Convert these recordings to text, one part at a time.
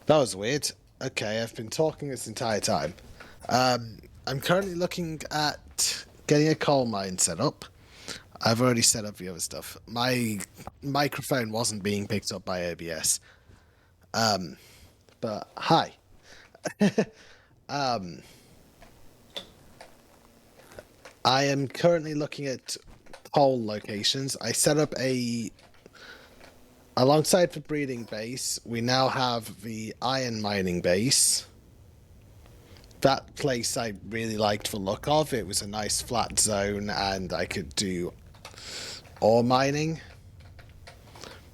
That was weird. Okay, I've been talking this entire time. I'm currently looking at getting a coal mine set up. I've already set up the other stuff. My microphone wasn't being picked up by OBS. But hi. I am currently looking at coal locations. I set up alongside the breeding base, we now have the iron mining base. That place I really liked the look of. It was a nice flat zone and I could do ore mining.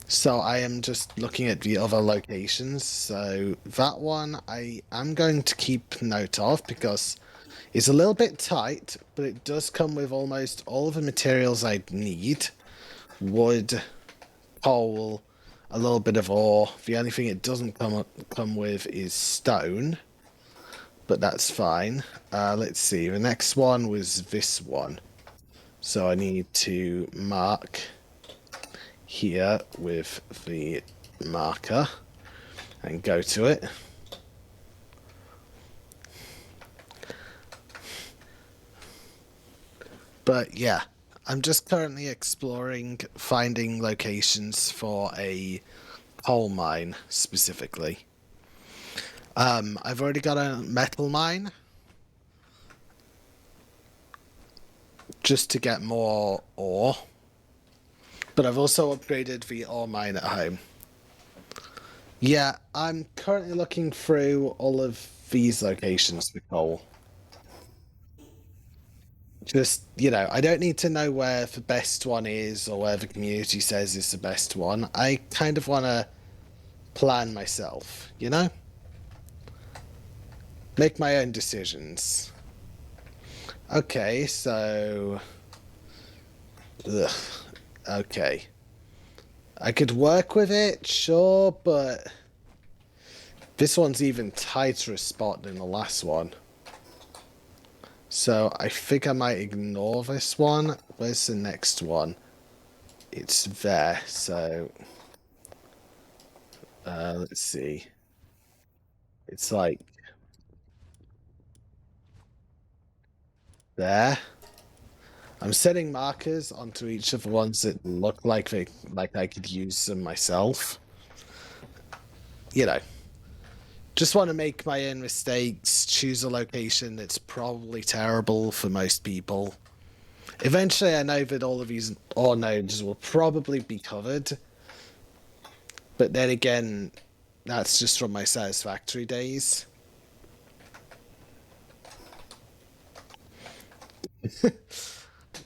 So I am just looking at the other locations. So that one I am going to keep note of because it's a little bit tight, but it does come with almost all of the materials I need. Wood, coal, a little bit of ore. The only thing it doesn't come with is stone, but that's fine. Let's see. The next one was this one. So I need to mark here with the marker and go to it. But yeah, I'm just currently exploring, finding locations for a coal mine specifically. I've already got a metal mine just to get more ore, but I've also upgraded the ore mine at home. Yeah, I'm currently looking through all of these locations for coal. Just, I don't need to know where the best one is or where the community says is the best one. I kind of want to plan myself. Make my own decisions. Okay, so. Ugh. Okay. I could work with it, sure, but. This one's even tighter a spot than the last one. So I think I might ignore this one. Where's the next one? It's there, so let's see. It's like There. I'm setting markers onto each of the ones that look like I could use them myself. You know, just want to make my own mistakes, choose a location that's probably terrible for most people. Eventually, I know that all of these ore nodes will probably be covered, but then again, that's just from my satisfactory days.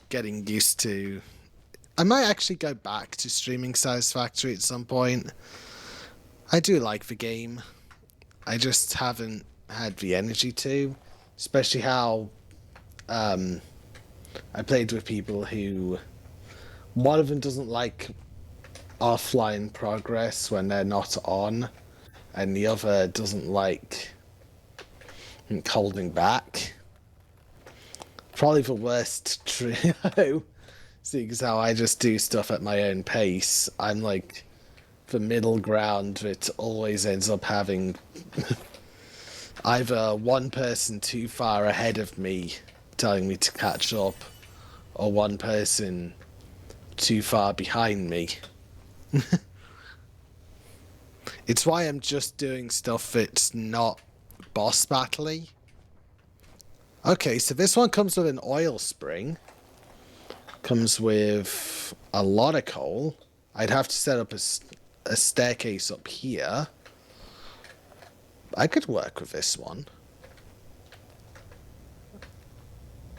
Getting used to. I might actually go back to streaming Satisfactory at some point. I do like the game. I just haven't had the energy to, especially how I played with people who one of them doesn't like offline progress when they're not on, and the other doesn't like holding back. Probably the worst trio, seeing as how I just do stuff at my own pace. I'm like the middle ground that always ends up having either one person too far ahead of me telling me to catch up, or one person too far behind me. It's why I'm just doing stuff that's not boss battle-y. Okay, so this one comes with an oil spring. Comes with a lot of coal. I'd have to set up a staircase up here. I could work with this one.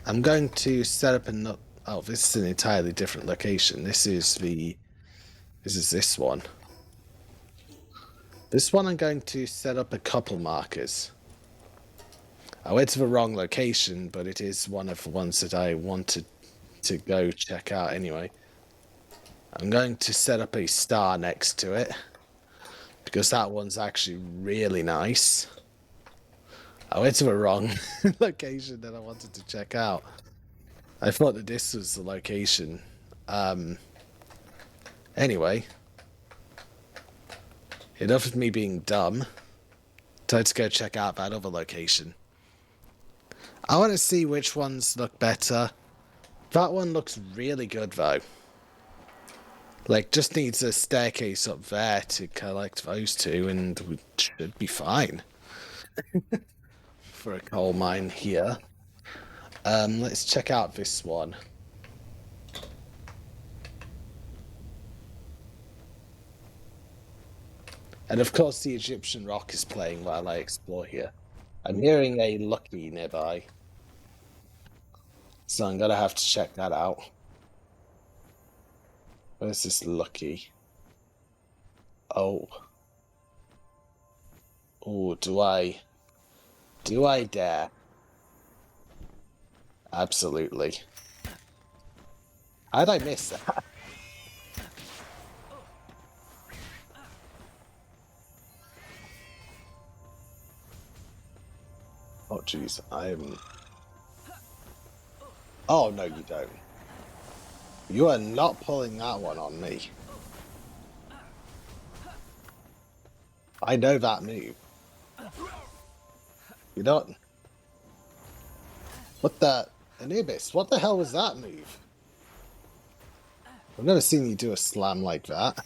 I'm going to set up another... Oh, this is an entirely different location. This is this one. This one I'm going to set up a couple markers. I went to the wrong location, but it is one of the ones that I wanted to go check out anyway. I'm going to set up a star next to it, because that one's actually really nice. I went to the wrong location that I wanted to check out. I thought that this was the location. Anyway, enough of me being dumb. Time to go check out that other location. I want to see which ones look better. That one looks really good though. Like, just needs a staircase up there to collect those two, and we should be fine. For a coal mine here. Let's check out this one. And of course the Egyptian rock is playing while I explore here. I'm hearing a Lucky nearby, so I'm gonna have to check that out. Where's this Lucky? Oh. Oh, do I dare? Absolutely. How'd I miss that? Oh, jeez, Oh, no, you don't. You are not pulling that one on me. I know that move. You don't... What the... Anubis, what the hell was that move? I've never seen you do a slam like that.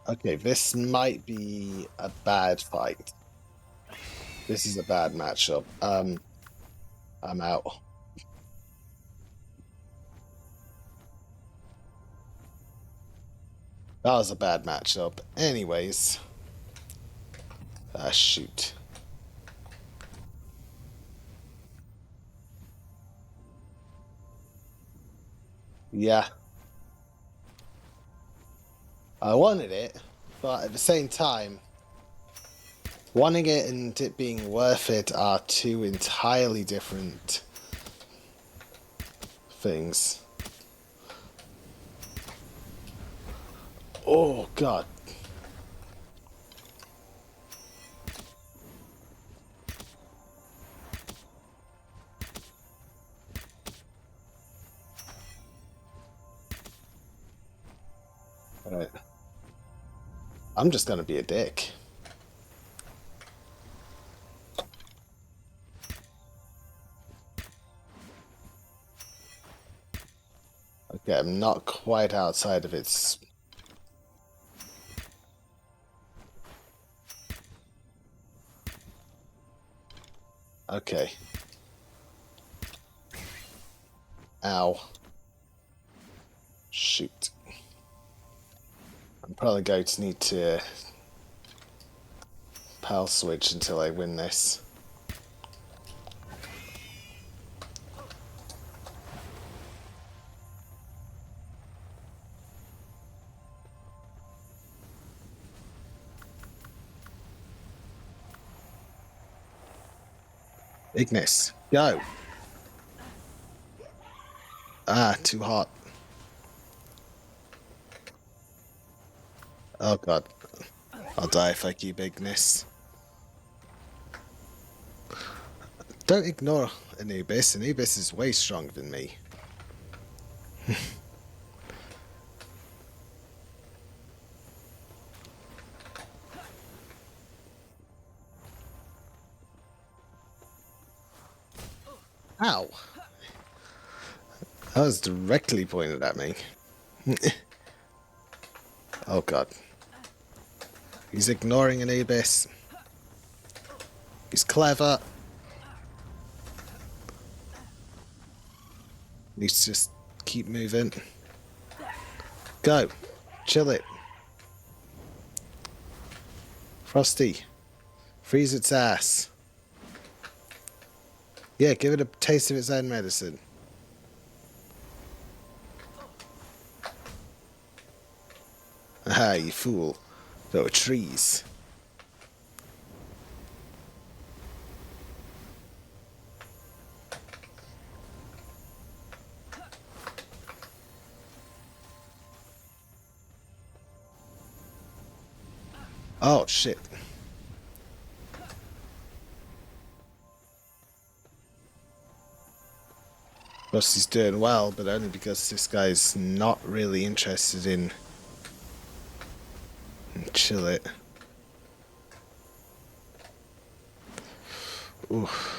Okay, this might be a bad fight. This is a bad matchup. I'm out. That was a bad matchup. Anyways. Ah, shoot. Yeah. I wanted it, but at the same time, wanting it and it being worth it are two entirely different things. Oh, God. Alright. I'm just gonna be a dick. Yeah, I'm not quite outside of its... Okay. Ow. Shoot. I'm probably going to need to pal switch until I win this. Ignis, go! Ah, too hot. Oh god. I'll die if I keep Ignis. Don't ignore Anubis. Anubis is way stronger than me. Ow! That was directly pointed at me. Oh god. He's ignoring Anubis. He's clever. Needs to just keep moving. Go. Chill it. Frosty. Freeze its ass. Yeah, give it a taste of its own medicine. Aha, you fool. There were trees. Oh, shit. Rusty's doing well, but only because this guy's not really interested in... Chill it. Oof.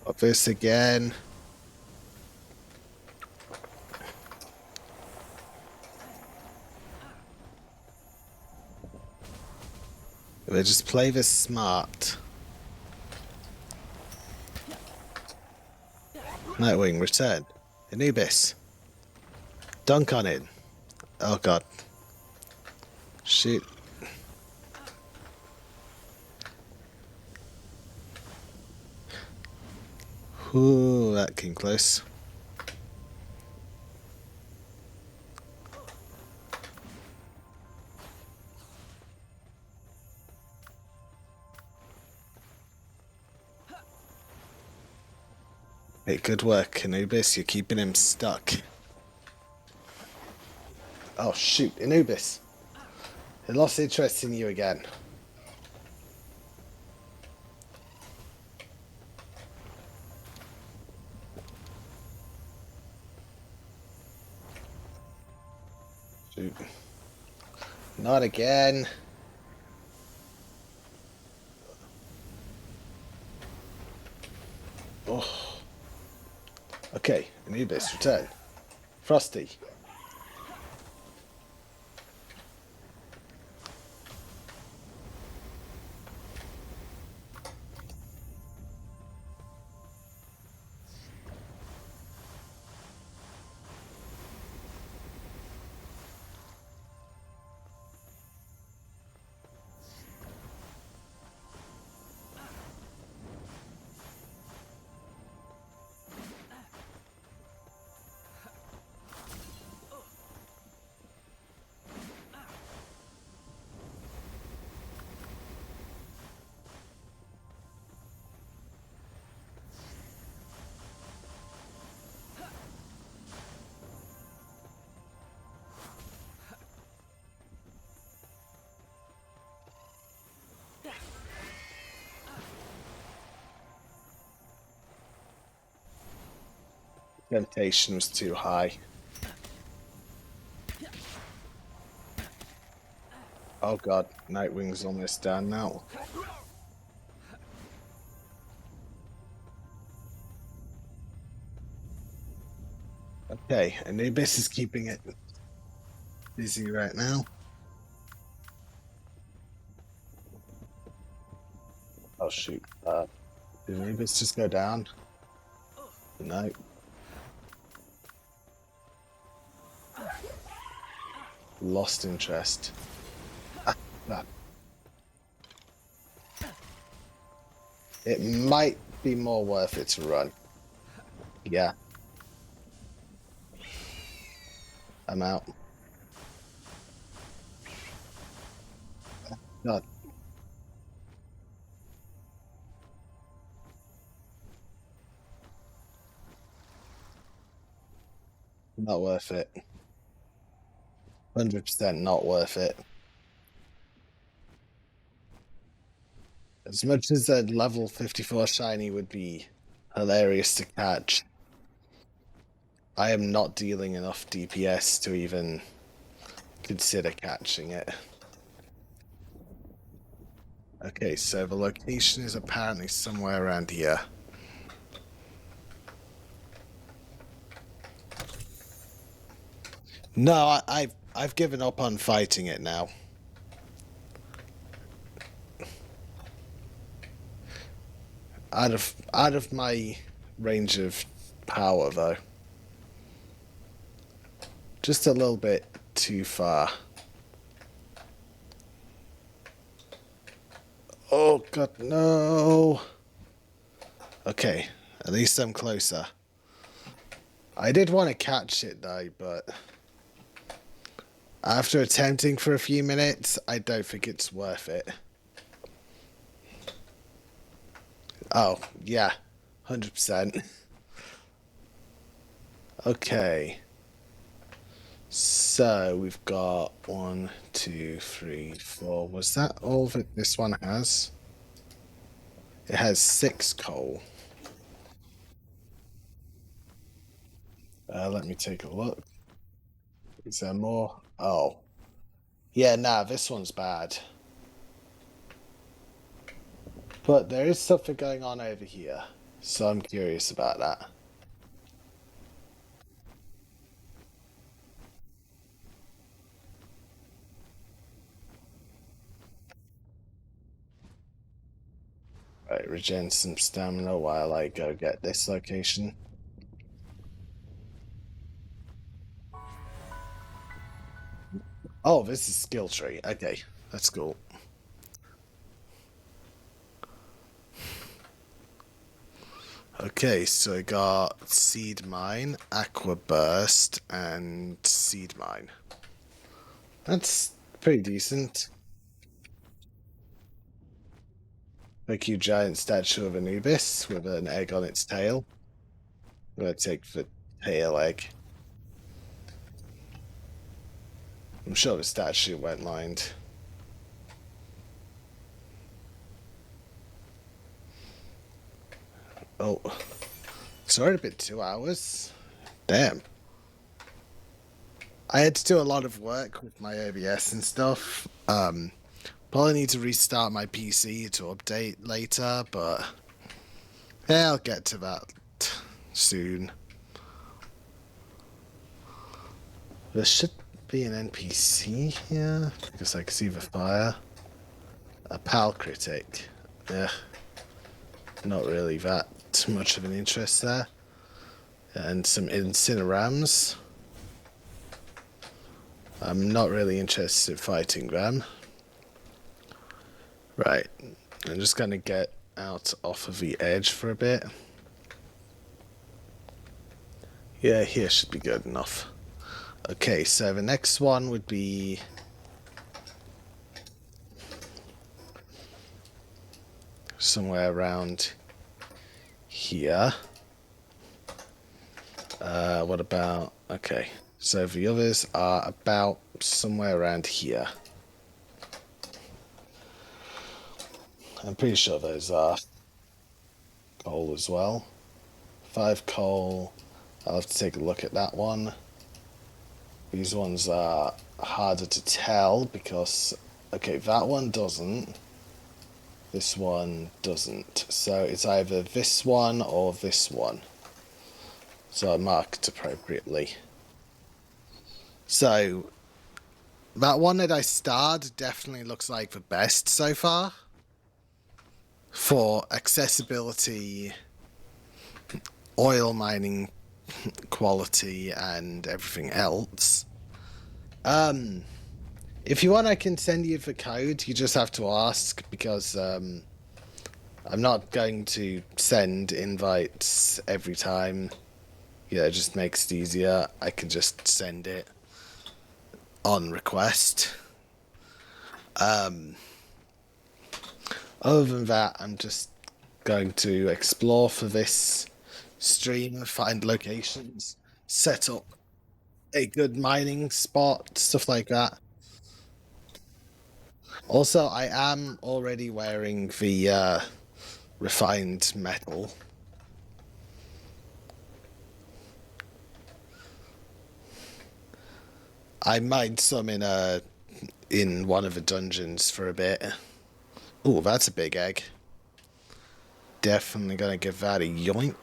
Up this again. They just play this smart. Nightwing, return. Anubis. Dunk on it. Oh god. Shoot. Ooh, that came close. Hey, good work, Anubis. You're keeping him stuck. Oh, shoot. Anubis. He lost interest in you again. Shoot. Not again. Oh. Okay, Anubis, return. Frosty. temptation was too high. Oh god, Nightwing's almost down now. Okay, Anubis is keeping it busy right now. Oh shoot, did Anubis just go down? No. Lost interest. Ah. It might be more worth it to run. Yeah. I'm out. God. Not worth it. 100% not worth it. As much as a level 54 shiny would be hilarious to catch, I am not dealing enough DPS to even consider catching it. Okay, so the location is apparently somewhere around here. No, I've given up on fighting it now. Out of my range of power though. Just a little bit too far. Oh god, no. Okay, at least I'm closer. I did want to catch it though, but after attempting for a few minutes, I don't think it's worth it. Oh, yeah, 100%. Okay. So we've got 1, 2, 3, 4. Was that all that this one has? It has 6 coal. Let me take a look. Is there more? Oh. Yeah, nah, this one's bad. But there is something going on over here, so I'm curious about that. Right, regen some stamina while I go get this location. Oh, this is skill tree. Okay, that's cool. Okay, so I got Seed Mine, Aqua Burst, and Seed Mine. That's pretty decent. Thank you, giant statue of Anubis with an egg on its tail. I'm gonna take the tail egg. I'm sure the statue went lined. Oh, it's already been 2 hours. Damn. I had to do a lot of work with my OBS and stuff. Probably need to restart my PC to update later, but yeah, I'll get to that soon. There should be an NPC here because I can see the fire. A pal critic. Yeah, not really that much of an interest there. And some incinerams. I'm not really interested in fighting them. Right, I'm just gonna get out off of the edge for a bit. Yeah, here should be good enough. Okay, so the next one would be somewhere around here. What about... Okay, so the others are about somewhere around here. I'm pretty sure those are coal as well. 5 coal, I'll have to take a look at that one. These ones are harder to tell because, okay, that one doesn't. This one doesn't. So it's either this one or this one. So marked appropriately. So that one that I starred definitely looks like the best so far for accessibility, oil mining quality, and everything else. If you want, I can send you the code. You just have to ask because I'm not going to send invites every time. Yeah, it just makes it easier. I can just send it on request. Other than that, I'm just going to explore for this stream, find locations, set up a good mining spot, stuff like that. Also, I am already wearing the refined metal. I mined some in one of the dungeons for a bit. Oh, that's a big egg. Definitely gonna give that a yoink.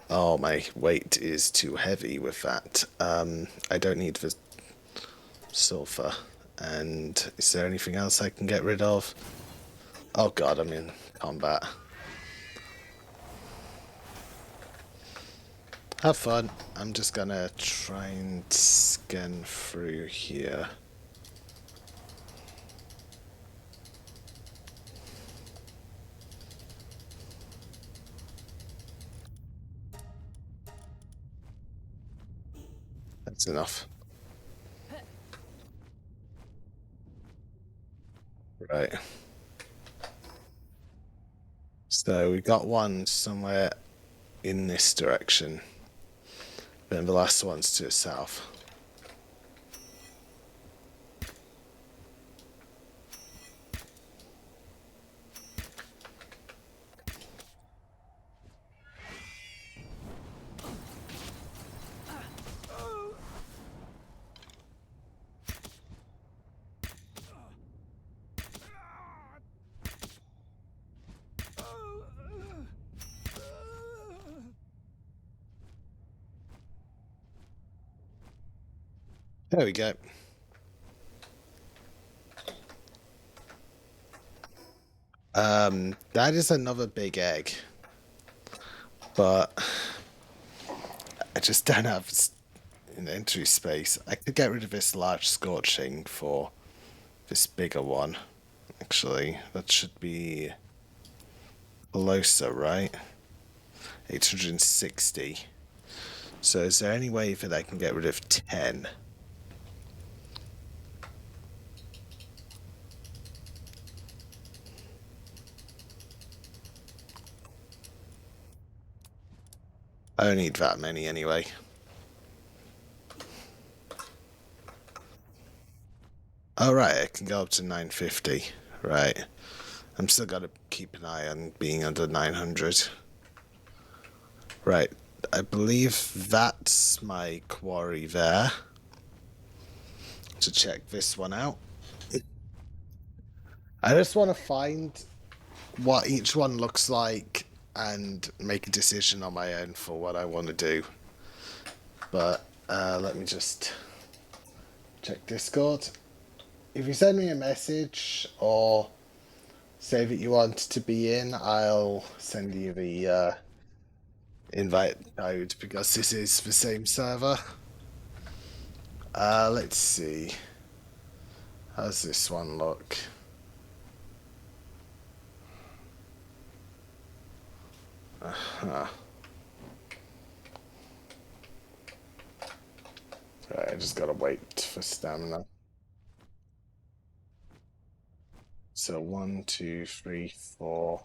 Oh, my weight is too heavy with that. I don't need the sulfur. And is there anything else I can get rid of? Oh god, I'm in combat. Have fun. I'm just gonna try and scan through here. That's enough. Right. So we got one somewhere in this direction. Then the last one's to the south. There we go. That is another big egg. But I just don't have an entry space. I could get rid of this large scorching for this bigger one. Actually, that should be closer, right? 860. So is there any way that I can get rid of 10? I don't need that many anyway. Oh right, I can go up to 950. Right. I'm still gotta keep an eye on being under 900. Right. I believe that's my quarry there. To check this one out. I just want to find what each one looks like and make a decision on my own for what I want to do. But let me just check Discord. If you send me a message or say that you want to be in, I'll send you the invite code because this is the same server. Let's see. How's this one look? Right, I just gotta wait for stamina. So 1, 2, 3, 4.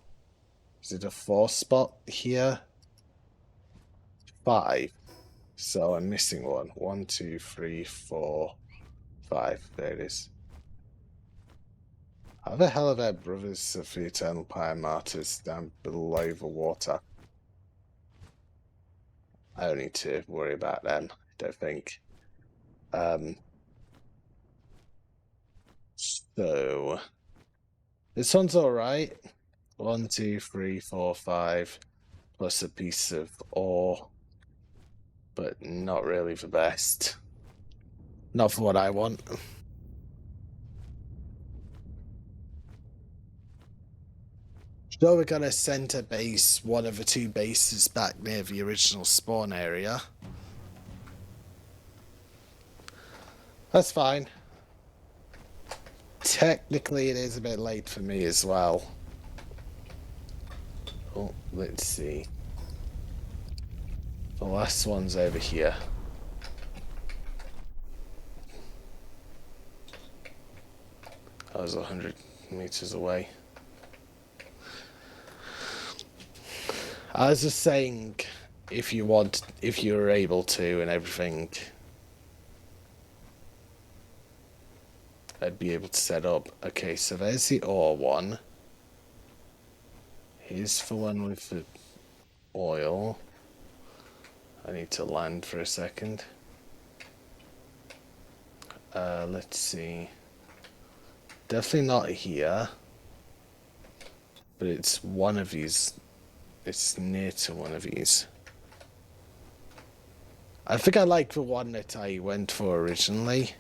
Is it a 4 spot here? 5. So I'm missing one. 1, 2, 3, 4, 5. There it is. How the hell are their brothers of the Eternal Pyre Martyrs down below the water? I don't need to worry about them, I don't think. So this one's all right. 1, 2, 3, 4, 5, plus a piece of ore, but not really the best. Not for what I want. So we're gonna center base one of the two bases back near the original spawn area. That's fine. Technically, it is a bit late for me as well. Oh, let's see. The last one's over here. I was 100 meters away. I was just saying, if you're able to and everything, I'd be able to set up. Okay, so there's the ore one. Here's the one with the oil. I need to land for a second. Let's see. Definitely not here. But it's one of these. It's near to one of these. I think I like the one that I went for originally.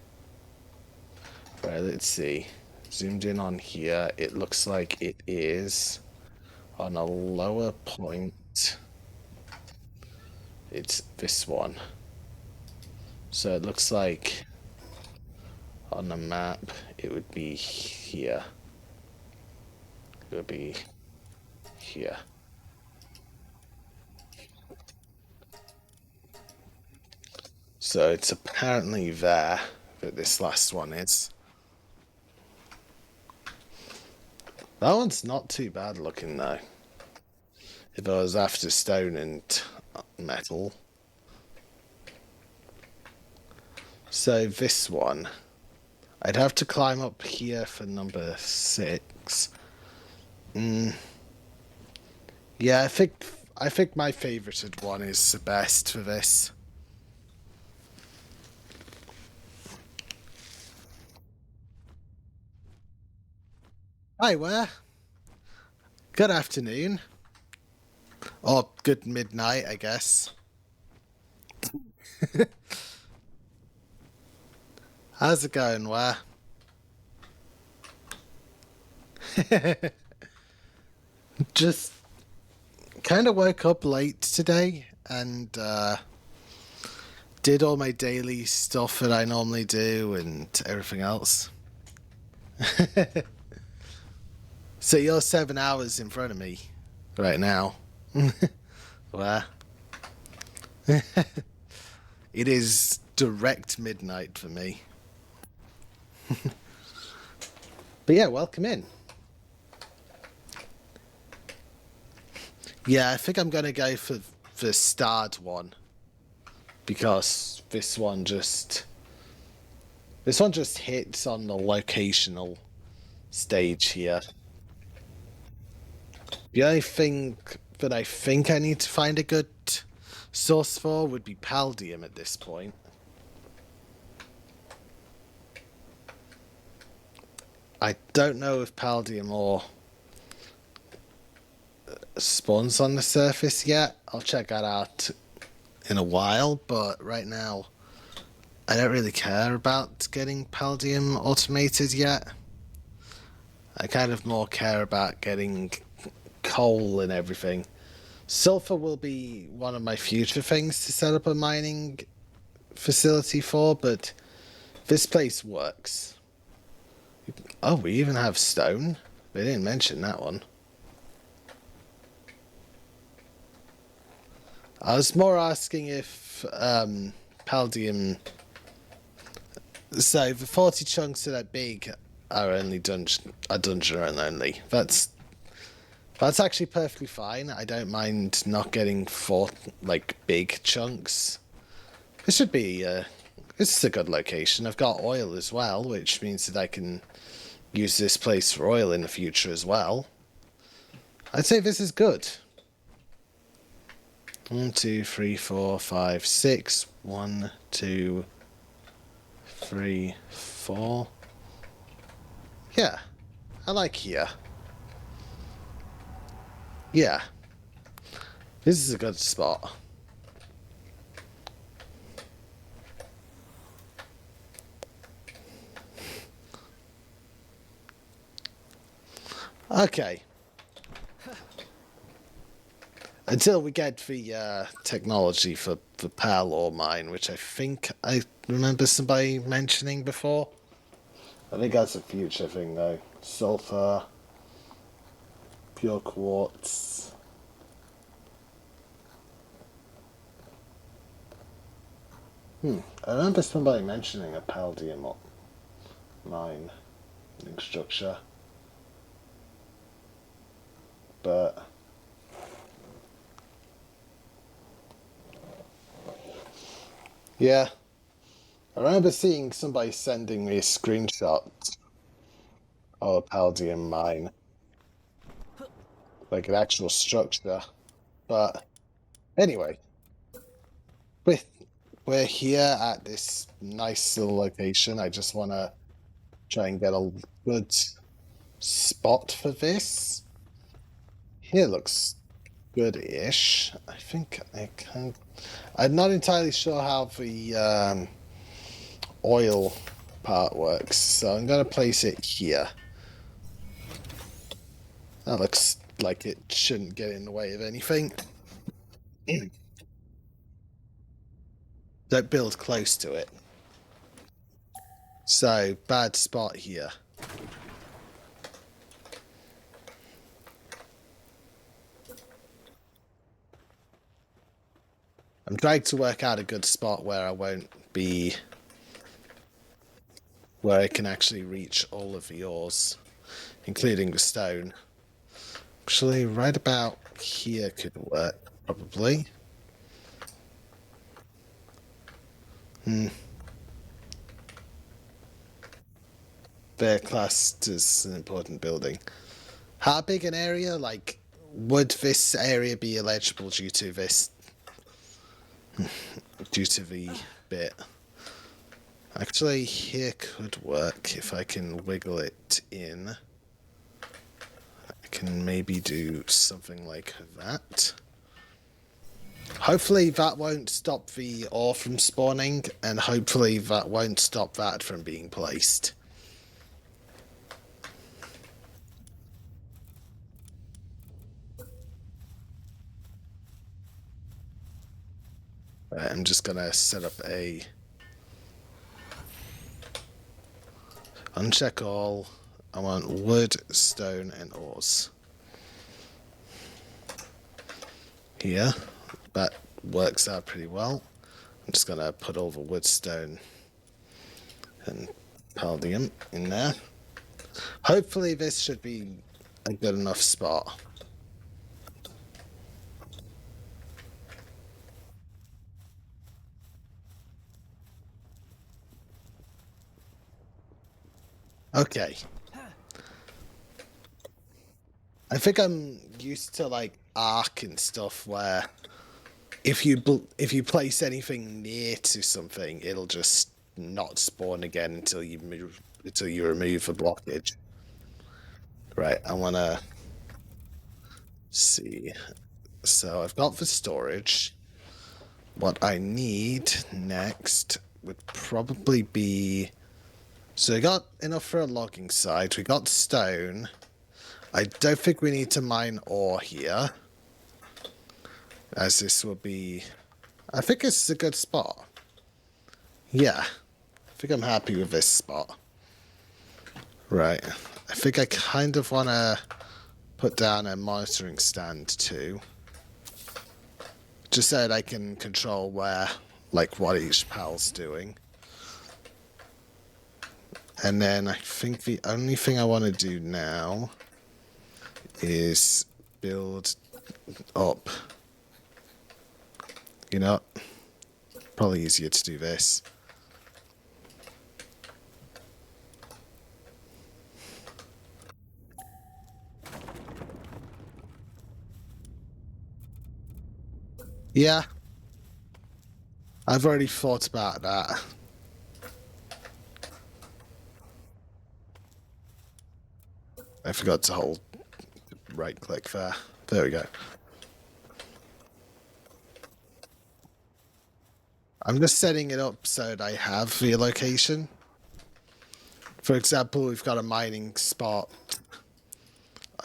Right, let's see. Zoomed in on here. It looks like it is on a lower point. It's this one. So it looks like on the map it would be here. It would be here. So it's apparently there that this last one is. That one's not too bad looking though. If I was after stone and metal. So this one, I'd have to climb up here for number 6. Yeah, I think my favorited one is the best for this. Hi, where? Good afternoon. Or good midnight, I guess. How's it going, where? Just kind of woke up late today and did all my daily stuff that I normally do and everything else. So you're 7 hours in front of me right now. Where? It is direct midnight for me. But yeah, welcome in. Yeah, I think I'm going to go for the starred one. Because this one just hits on the locational stage here. The only thing that I think I need to find a good source for would be Paldium at this point. I don't know if Paldium or spawns on the surface yet. I'll check that out in a while, but right now I don't really care about getting Paldium automated yet. I kind of more care about getting coal and everything. Sulfur will be one of my future things to set up a mining facility for, but this place works. Oh, we even have stone? They didn't mention that one. I was more asking if Paldium... So the 40 chunks that are big are only dungeon run only. That's actually perfectly fine. I don't mind not getting 4 like big chunks. This should be this is a good location. I've got oil as well, which means that I can use this place for oil in the future as well. I'd say this is good. 1, 2, 3, 4, 5, 6. 1, 2, 3, 4. Yeah, I like here. Yeah, this is a good spot. Okay. Until we get the technology for the Palworld mine, which I think I remember somebody mentioning before. I think that's a future thing though. Sulfur, pure quartz. I remember somebody mentioning a palladium mine structure, but yeah, I remember seeing somebody sending me a screenshot of a palladium mine, like an actual structure. But anyway, we're, we're here at this nice little location. I just want to try and get a good spot for this. Here looks good-ish. I think I can. I'm not entirely sure how the oil part works, so I'm gonna place it here. That looks like it shouldn't get in the way of anything. Don't build close to it. So, bad spot here. I'm trying to work out a good spot where I won't be... where I can actually reach all of the ores, including the stone. Actually, right about here could work, probably. They're classed as an important building. How big an area? Like, would this area be illegible due to this... due to the bit? Actually, here could work if I can wiggle it in. I can maybe do something like that. Hopefully that won't stop the ore from spawning, and hopefully that won't stop that from being placed. Right, I'm just gonna set up a uncheck all. I want wood, stone, and ores. Here, that works out pretty well. I'm just gonna put all the wood, stone, and palladium in there. Hopefully this should be a good enough spot. Okay. I think I'm used to like Ark and stuff where if you place anything near to something, it'll just not spawn again until you remove the blockage. Right, I wanna see. So I've got the storage. What I need next would probably be... So we got enough for a logging site. We got stone. I don't think we need to mine ore here, as this will be... I think this is a good spot. Yeah, I think I'm happy with this spot. Right, I think I kind of want to put down a monitoring stand too. Just so that I can control where, like, what each pal's doing. And then I think the only thing I want to do now is build up. You know, probably easier to do this. Yeah, I've already thought about that. I forgot to hold right click there. There we go. I'm just setting it up so that I have the location. For example, we've got a mining spot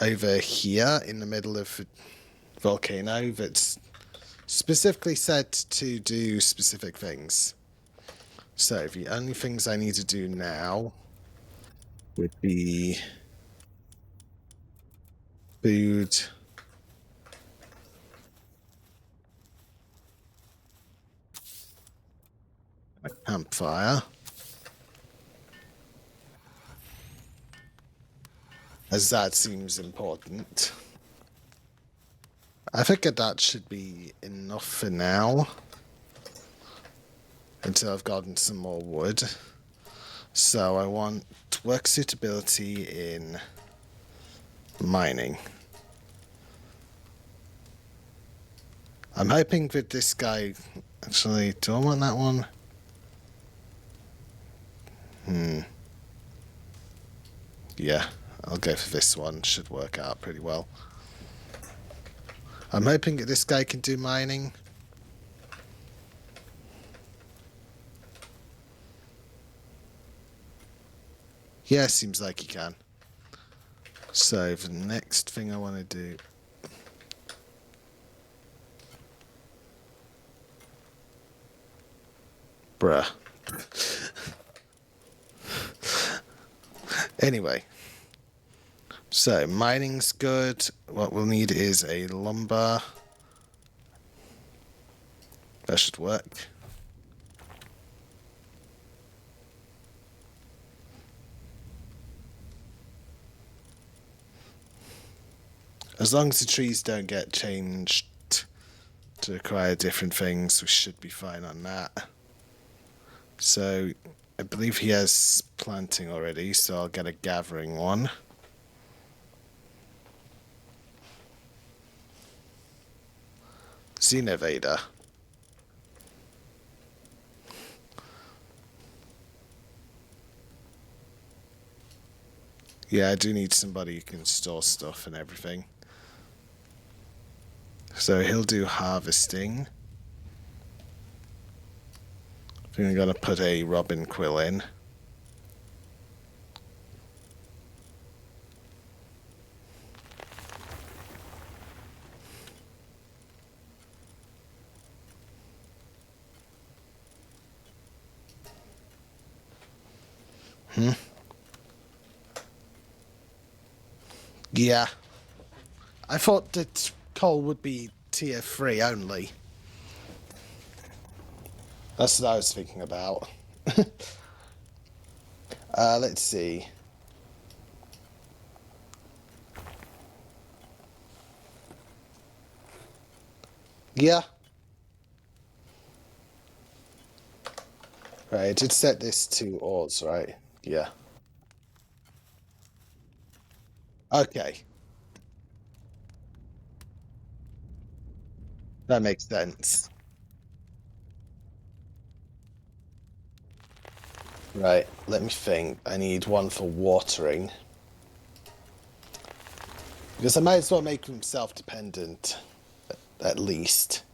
over here in the middle of a volcano that's specifically set to do specific things. So the only things I need to do now would be food, a campfire, as that seems important. I think that should be enough for now until I've gotten some more wood. So I want work suitability in mining. I'm hoping that this guy... Actually, do I want that one? Yeah, I'll go for this one. Should work out pretty well. I'm hoping that this guy can do mining. Yeah, seems like he can. So the next thing I want to do... Bruh. Anyway. So, mining's good. What we'll need is a lumber. That should work. As long as the trees don't get changed to require different things, we should be fine on that. So, I believe he has planting already, so I'll get a gathering one. Xenovader. Yeah, I do need somebody who can store stuff and everything. So he'll do harvesting. I think I'm gonna put a robin quill in. Yeah. I thought that coal would be tier 3 only. That's what I was thinking about. Let's see. Yeah. Right, I did set this to ores, right? Yeah. Okay. That makes sense. Right, let me think. I need one for watering. Because I might as well make them self-dependent, at least.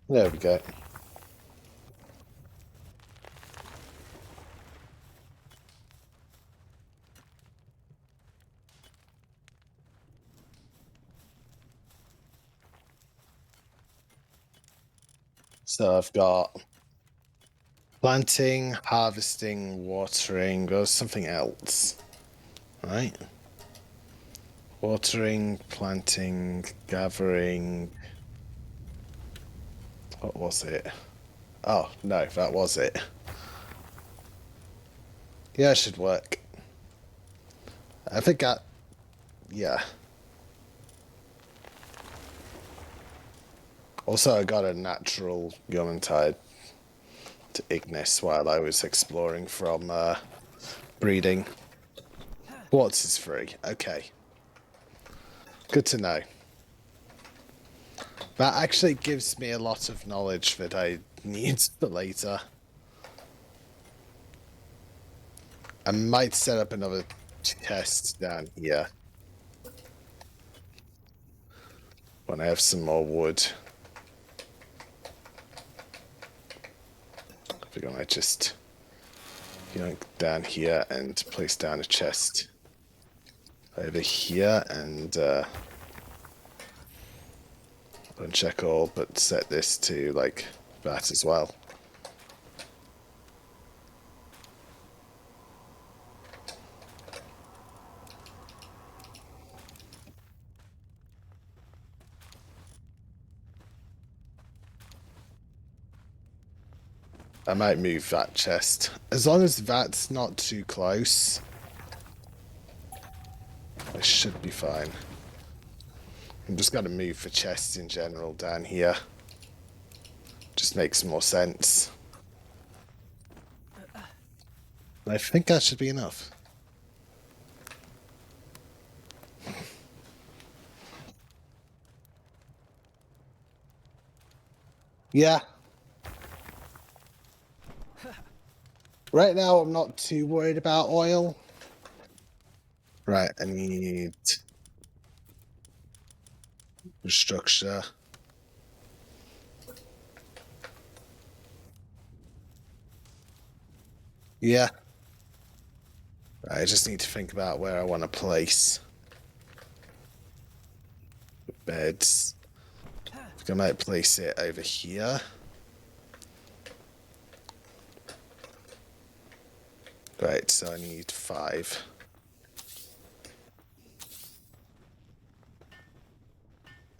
There we go. So I've got planting, harvesting, watering, there's something else, right? Watering, planting, gathering. What was it? Oh, no, that was it. Yeah, it should work. I think yeah. Also, I got a natural gum tied to Ignis while I was exploring from breeding. Quartz is free. Okay. Good to know. That actually gives me a lot of knowledge that I need for later. I might set up another chest down here when I have some more wood. I think I might just down here and place down a chest over here and uncheck all, but set this to like that as well. I might move that chest. As long as that's not too close, I should be fine. I'm just going to move the chests in general down here. Just makes more sense. I think that should be enough. Yeah. Right now, I'm not too worried about oil. Right, I need structure. Yeah. Right, I just need to think about where I want to place the beds. I think I might place it over here. Right, so I need 5.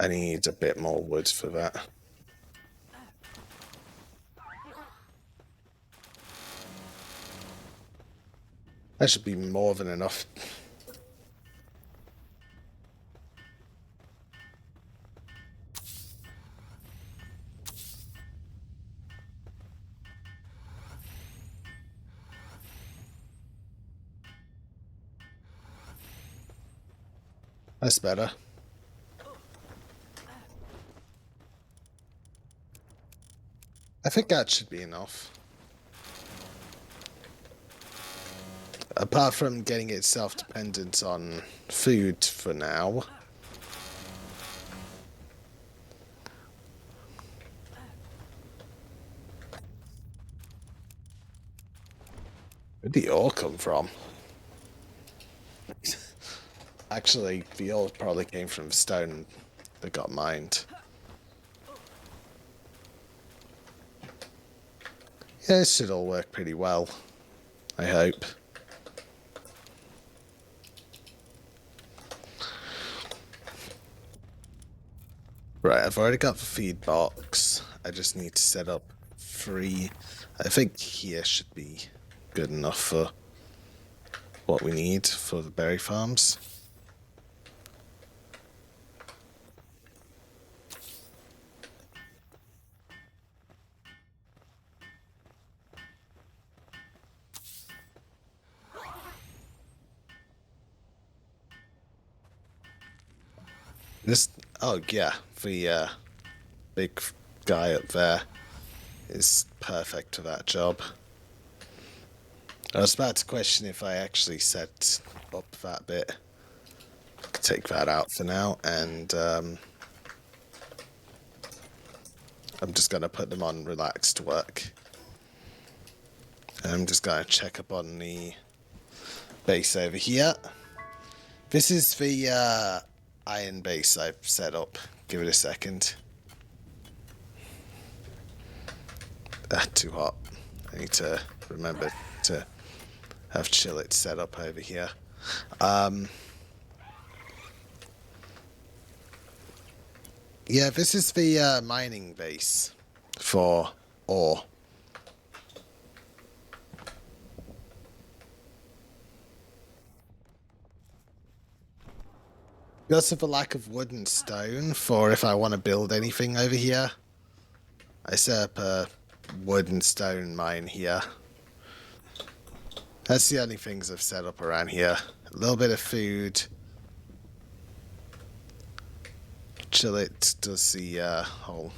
I need a bit more wood for that. That should be more than enough. That's better. I think that should be enough. Apart from getting it self-dependent on food for now. Where'd the ore come from? Actually, the ore probably came from the stone that got mined. Yeah, this should all work pretty well. I hope. Right, I've already got the feed box. I just need to set up 3. I think here should be good enough for what we need for the berry farms. This, oh yeah, the big guy up there is perfect for that job. I was about to question if I actually set up that bit. I could take that out for now, and I'm just going to put them on relaxed work. And I'm just going to check up on the base over here. This is the iron base I've set up. Give it a second. Too hot. I need to remember to have chillet set up over here. Yeah, this is the mining base for ore. Because of the lack of wood and stone for if I want to build anything over here, I set up a wood and stone mine here. That's the only things I've set up around here. A little bit of food. Chillet does the whole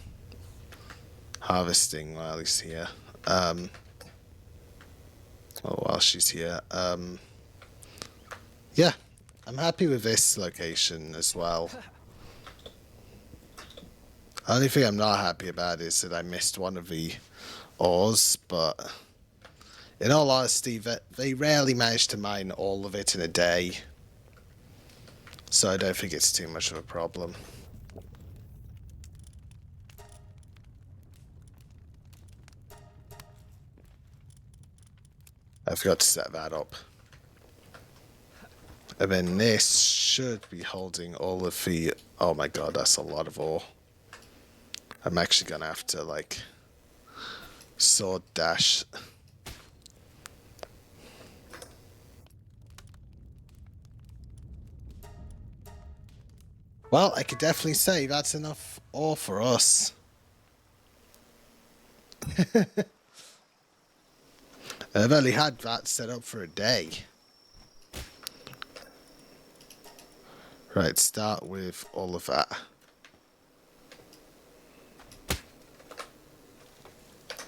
harvesting while he's here. While she's here. Yeah, I'm happy with this location as well. Only thing I'm not happy about is that I missed one of the ores, but in all honesty, they rarely manage to mine all of it in a day, so I don't think it's too much of a problem. I forgot to set that up. And then this should be holding all of the... Oh my god, that's a lot of ore. I'm actually gonna have to, like, sword dash. Well, I could definitely say that's enough ore for us. I've only had that set up for a day. Right, start with all of that.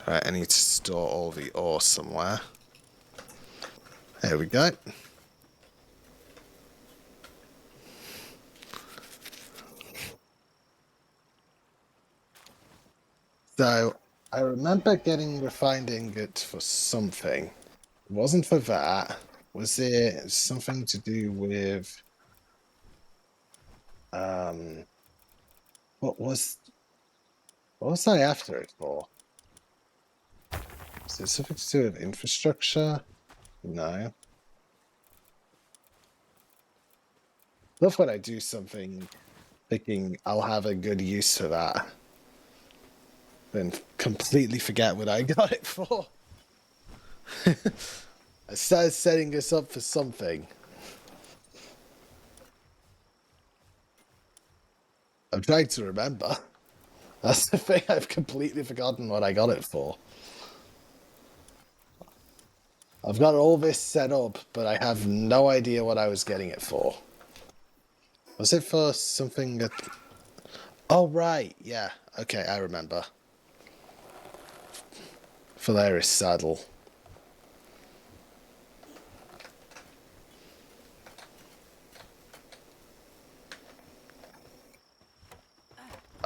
Right, I need to store all the ore somewhere. There we go. So, I remember getting refined ingot for something. It wasn't for that. Was it something to do with... What was I after it for? Is it something to do with infrastructure? No. Love when I do something thinking I'll have a good use for that. Then completely forget what I got it for. I started setting this up for something. I'm trying to remember. That's the thing, I've completely forgotten what I got it for. I've got all this set up, but I have no idea what I was getting it for. Was it for something that... Oh, right, yeah. Okay, I remember. Phalaris saddle.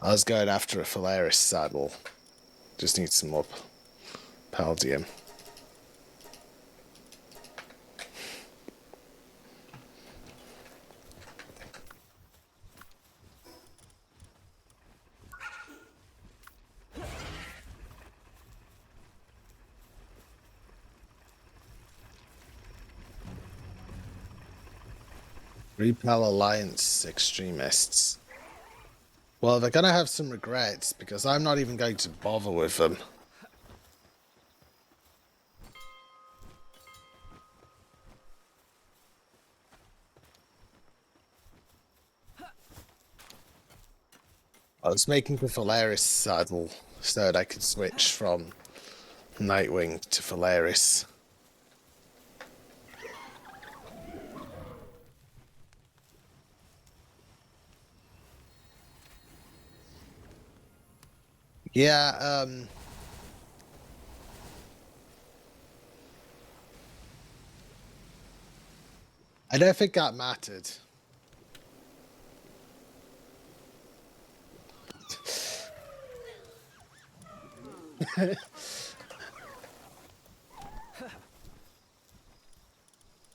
I was going after a Phalaris saddle. Just need some more Paldium. Repel Alliance extremists. Well, they're gonna have some regrets because I'm not even going to bother with them. I was making the Phalaris saddle so that I could switch from Nightwing to Phalaris. Yeah, I don't think that mattered.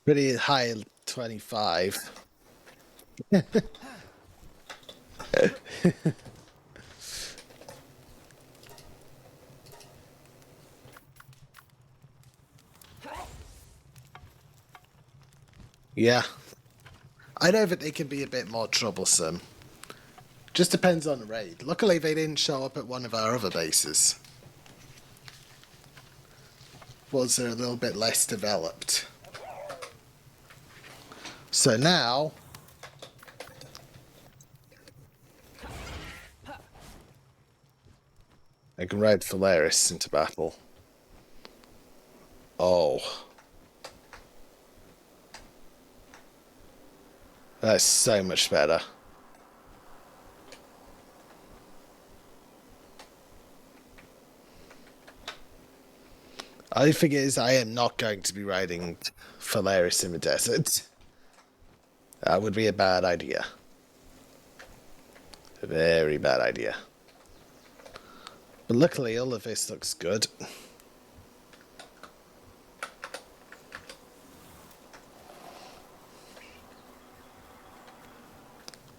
Pretty high 25. Yeah. I know that they can be a bit more troublesome. Just depends on the raid. Luckily, they didn't show up at one of our other bases. Was they're a little bit less developed. So now, can ride Phalaris into battle. Oh, that's so much better. I think it is I am not going to be riding Phalaris in the desert. That would be a bad idea. A very bad idea. But luckily all of this looks good.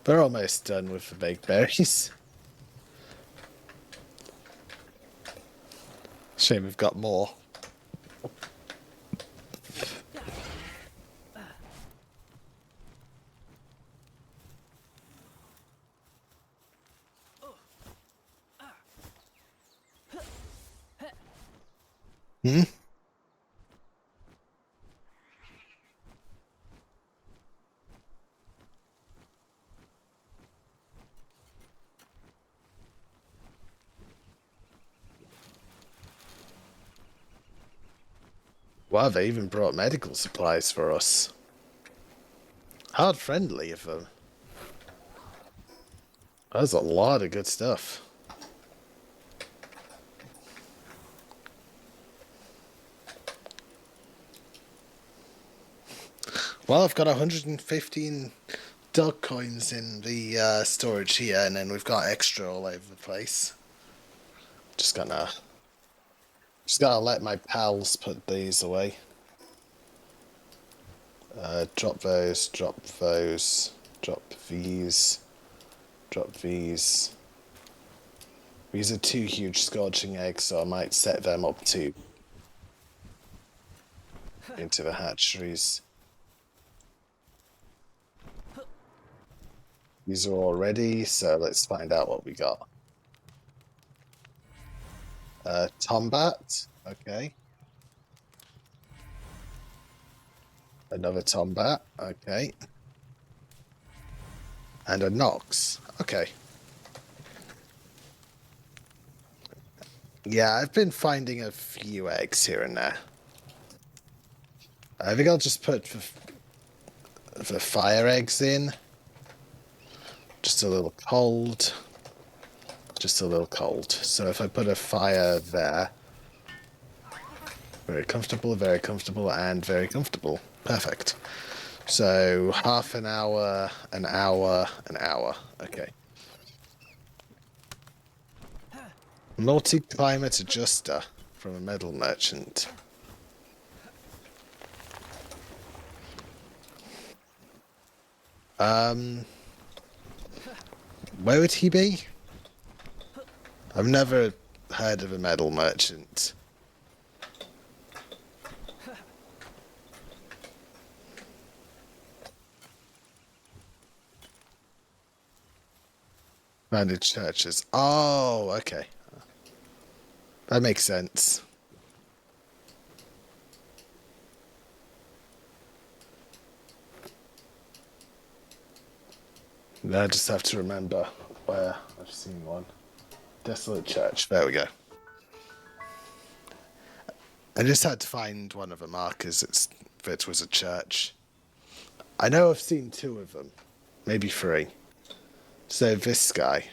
We're almost done with the baked berries. Shame we've got more. Hmm? Wow, they even brought medical supplies for us. How friendly of them. That's a lot of good stuff. Well, I've got 115 dog coins in the storage here, and then we've got extra all over the place. Just gotta let my pals put these away. Drop those, drop those, drop these, drop these. These are 2 huge scorching eggs, so I might set them up too. Into the hatcheries. These are all ready, so let's find out what we got. Tombat, okay. Another Tombat, okay. And a Nox, okay. Yeah, I've been finding a few eggs here and there. I think I'll just put the fire eggs in. Just a little cold. Just a little cold. So if I put a fire there, very comfortable, and very comfortable. Perfect. So half an hour, an hour, an hour. Okay. Multi-climate adjuster from a metal merchant. Where would he be? I've never heard of a metal merchant. Banded churches. Oh, okay. That makes sense. I just have to remember where I've seen one. Desolate church. There we go. I just had to find one of the markers that was a church. I know I've seen 2 of them. Maybe 3. So this guy.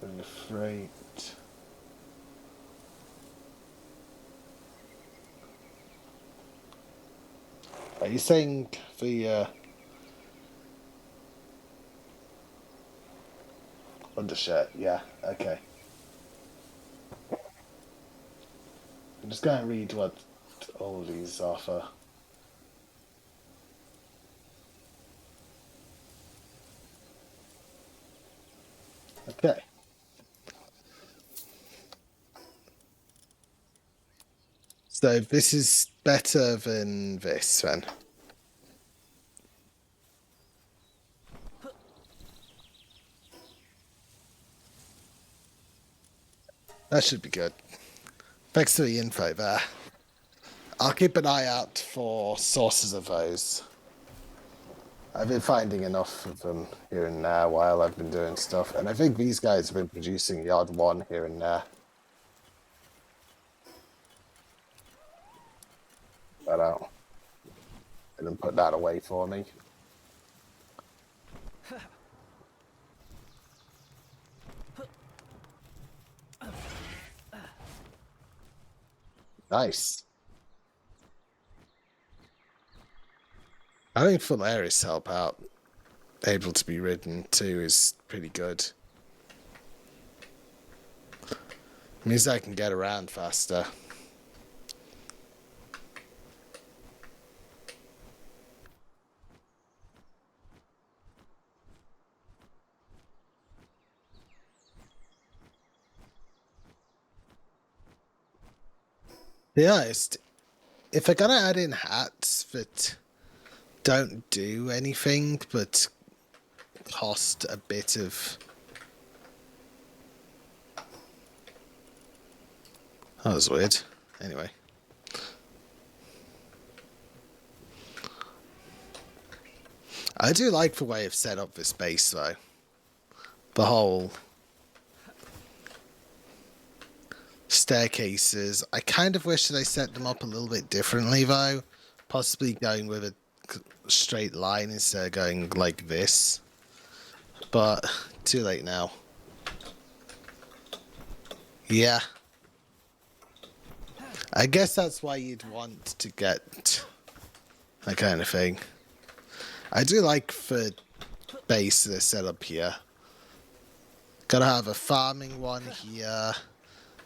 And the freight. Are you saying the undershirt? Yeah, okay. I'm just going to read what all of these offer. Okay. So this is better than this then. That should be good. Thanks for the info there. I'll keep an eye out for sources of those. I've been finding enough of them here and there while I've been doing stuff, and I think these guys have been producing the odd one here and there. But I didn't put that away for me. Nice. I think Polaris help out. Able to be ridden too is pretty good. Means I can get around faster. Be honest, if I gotta add in hats that don't do anything but cost a bit of... That was weird. Anyway. I do like the way I've set up this base though. The whole staircases. I kind of wish that I set them up a little bit differently though. Possibly going with a straight line instead of going like this. But too late now. Yeah. I guess that's why you'd want to get that kind of thing. I do like the base that's set up here. Gotta have a farming one here.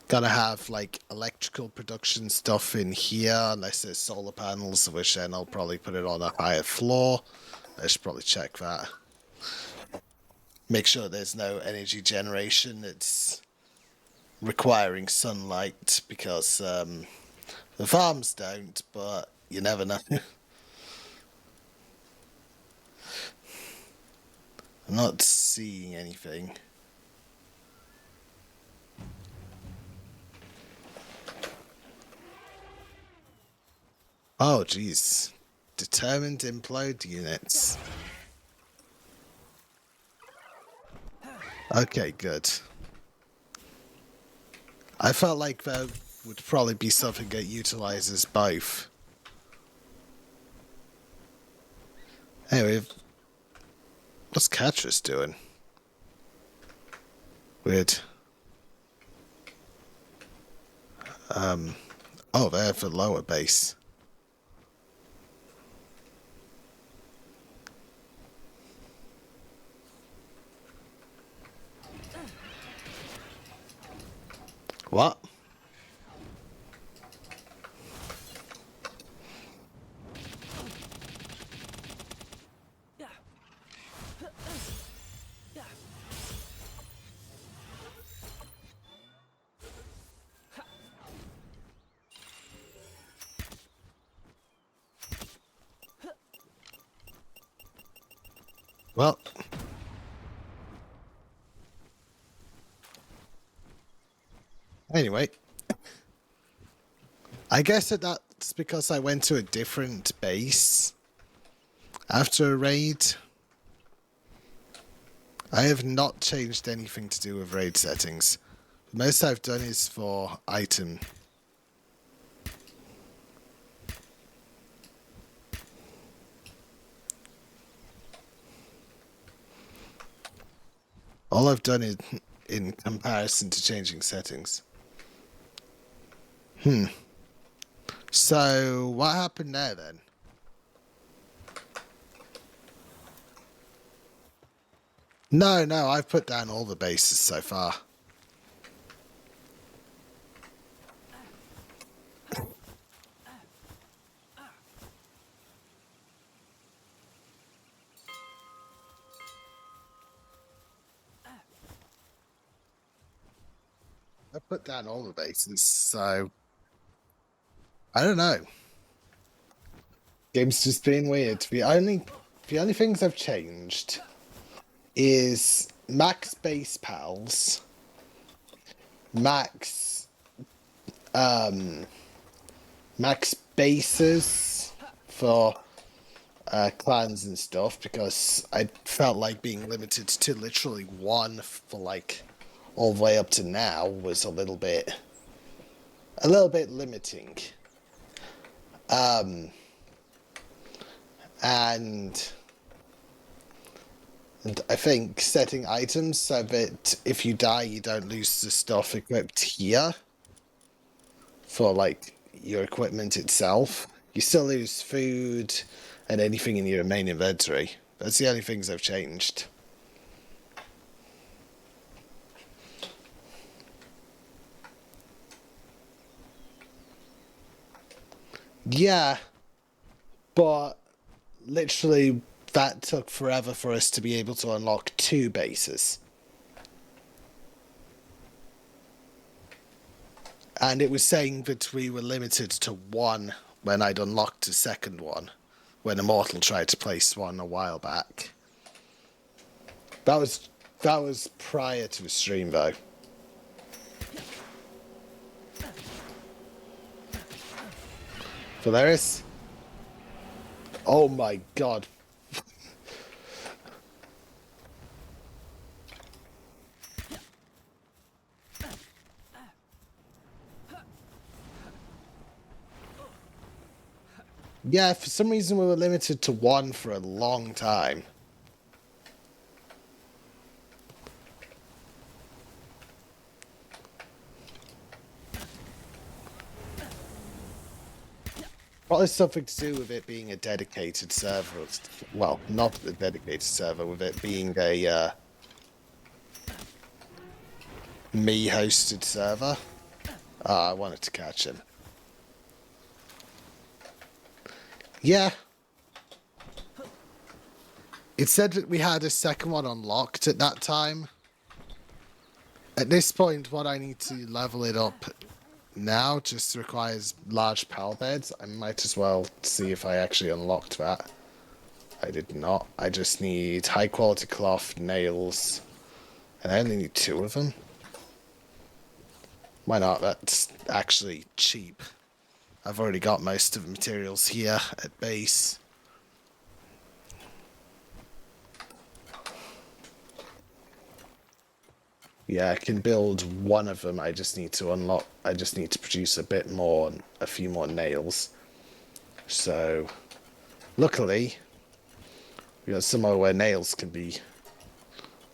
Gotta have like electrical production stuff in here, unless there's solar panels, which then I'll probably put it on a higher floor. I should probably check that. Make sure there's no energy generation that's requiring sunlight, because the farms don't, but you never know. I'm not seeing anything. Oh, geez. Determined implode units. Okay, good. I felt like there would probably be something that utilizes both. Anyway, what's Catrus doing? Weird. Oh, they're for lower base. What? Well, anyway, I guess that's because I went to a different base after a raid. I have not changed anything to do with raid settings. The most I've done is for item. All I've done is in comparison to changing settings. So, what happened there then? No, I've put down all the bases so far. I put down all the bases, so I don't know. Game's just being weird. The only things I've changed is max base pals, max max bases for clans and stuff because I felt like being limited to literally one for like all the way up to now was a little bit limiting. Um, and and I think setting items so that if you die, you don't lose the stuff equipped here for like your equipment itself. You still lose food and anything in your main inventory. That's the only things I've changed. Yeah, but literally that took forever for us to be able to unlock two bases. And it was saying that we were limited to one when I'd unlocked a second one, when Immortal tried to place one a while back. That was that was prior to the stream though. Valeris? Oh my god. Yeah, for some reason we were limited to one for a long time. Probably something to do with it being a dedicated server. Well, not a dedicated server, with it being a me-hosted server. I wanted to catch him. Yeah. It said that we had a second one unlocked at that time. At this point, what I need to level it up now just requires large pal beds. I might as well see if I actually unlocked that. I did not. I just need high quality cloth, nails, and I only need two of them. Why not? That's actually cheap. I've already got most of the materials here at base. Yeah, I can build one of them. I just need to unlock. I just need to produce a bit more, a few more nails. So, luckily, we got somewhere where nails can be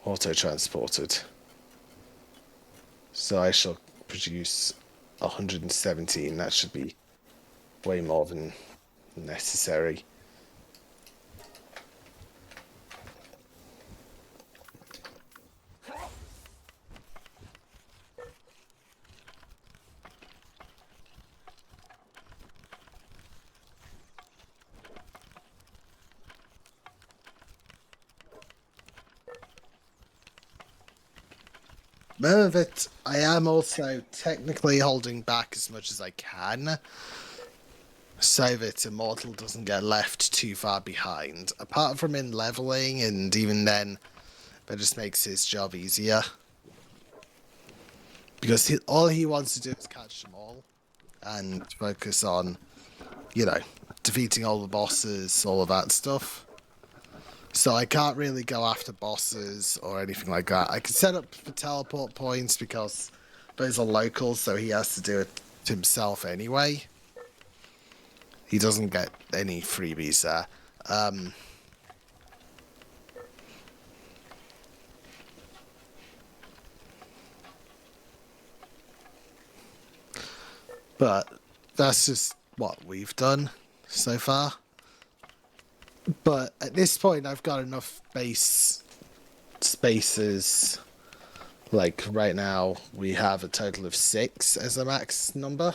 auto-transported. So I shall produce 117. That should be way more than necessary. Remember that I am also technically holding back as much as I can so that Immortal doesn't get left too far behind. Apart from in leveling, and even then, that just makes his job easier. Because all he wants to do is catch them all and focus on, you know, defeating all the bosses, all of that stuff. So I can't really go after bosses or anything like that. I can set up for teleport points because those are local, so he has to do it himself anyway. He doesn't get any freebies there. But that's just what we've done so far. But at this point, I've got enough base spaces. Like right now, we have a total of 6 as a max number.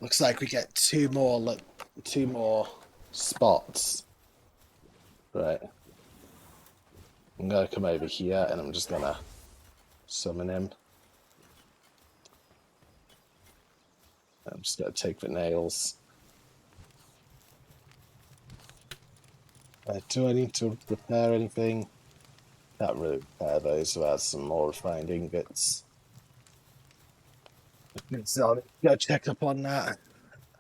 Looks like we get two more spots. Right. I'm gonna come over here and I'm just gonna summon him. I'm just gonna take the nails. Do I need to repair anything? Not really repair those without some more refined ingots. So I'll go check up on that.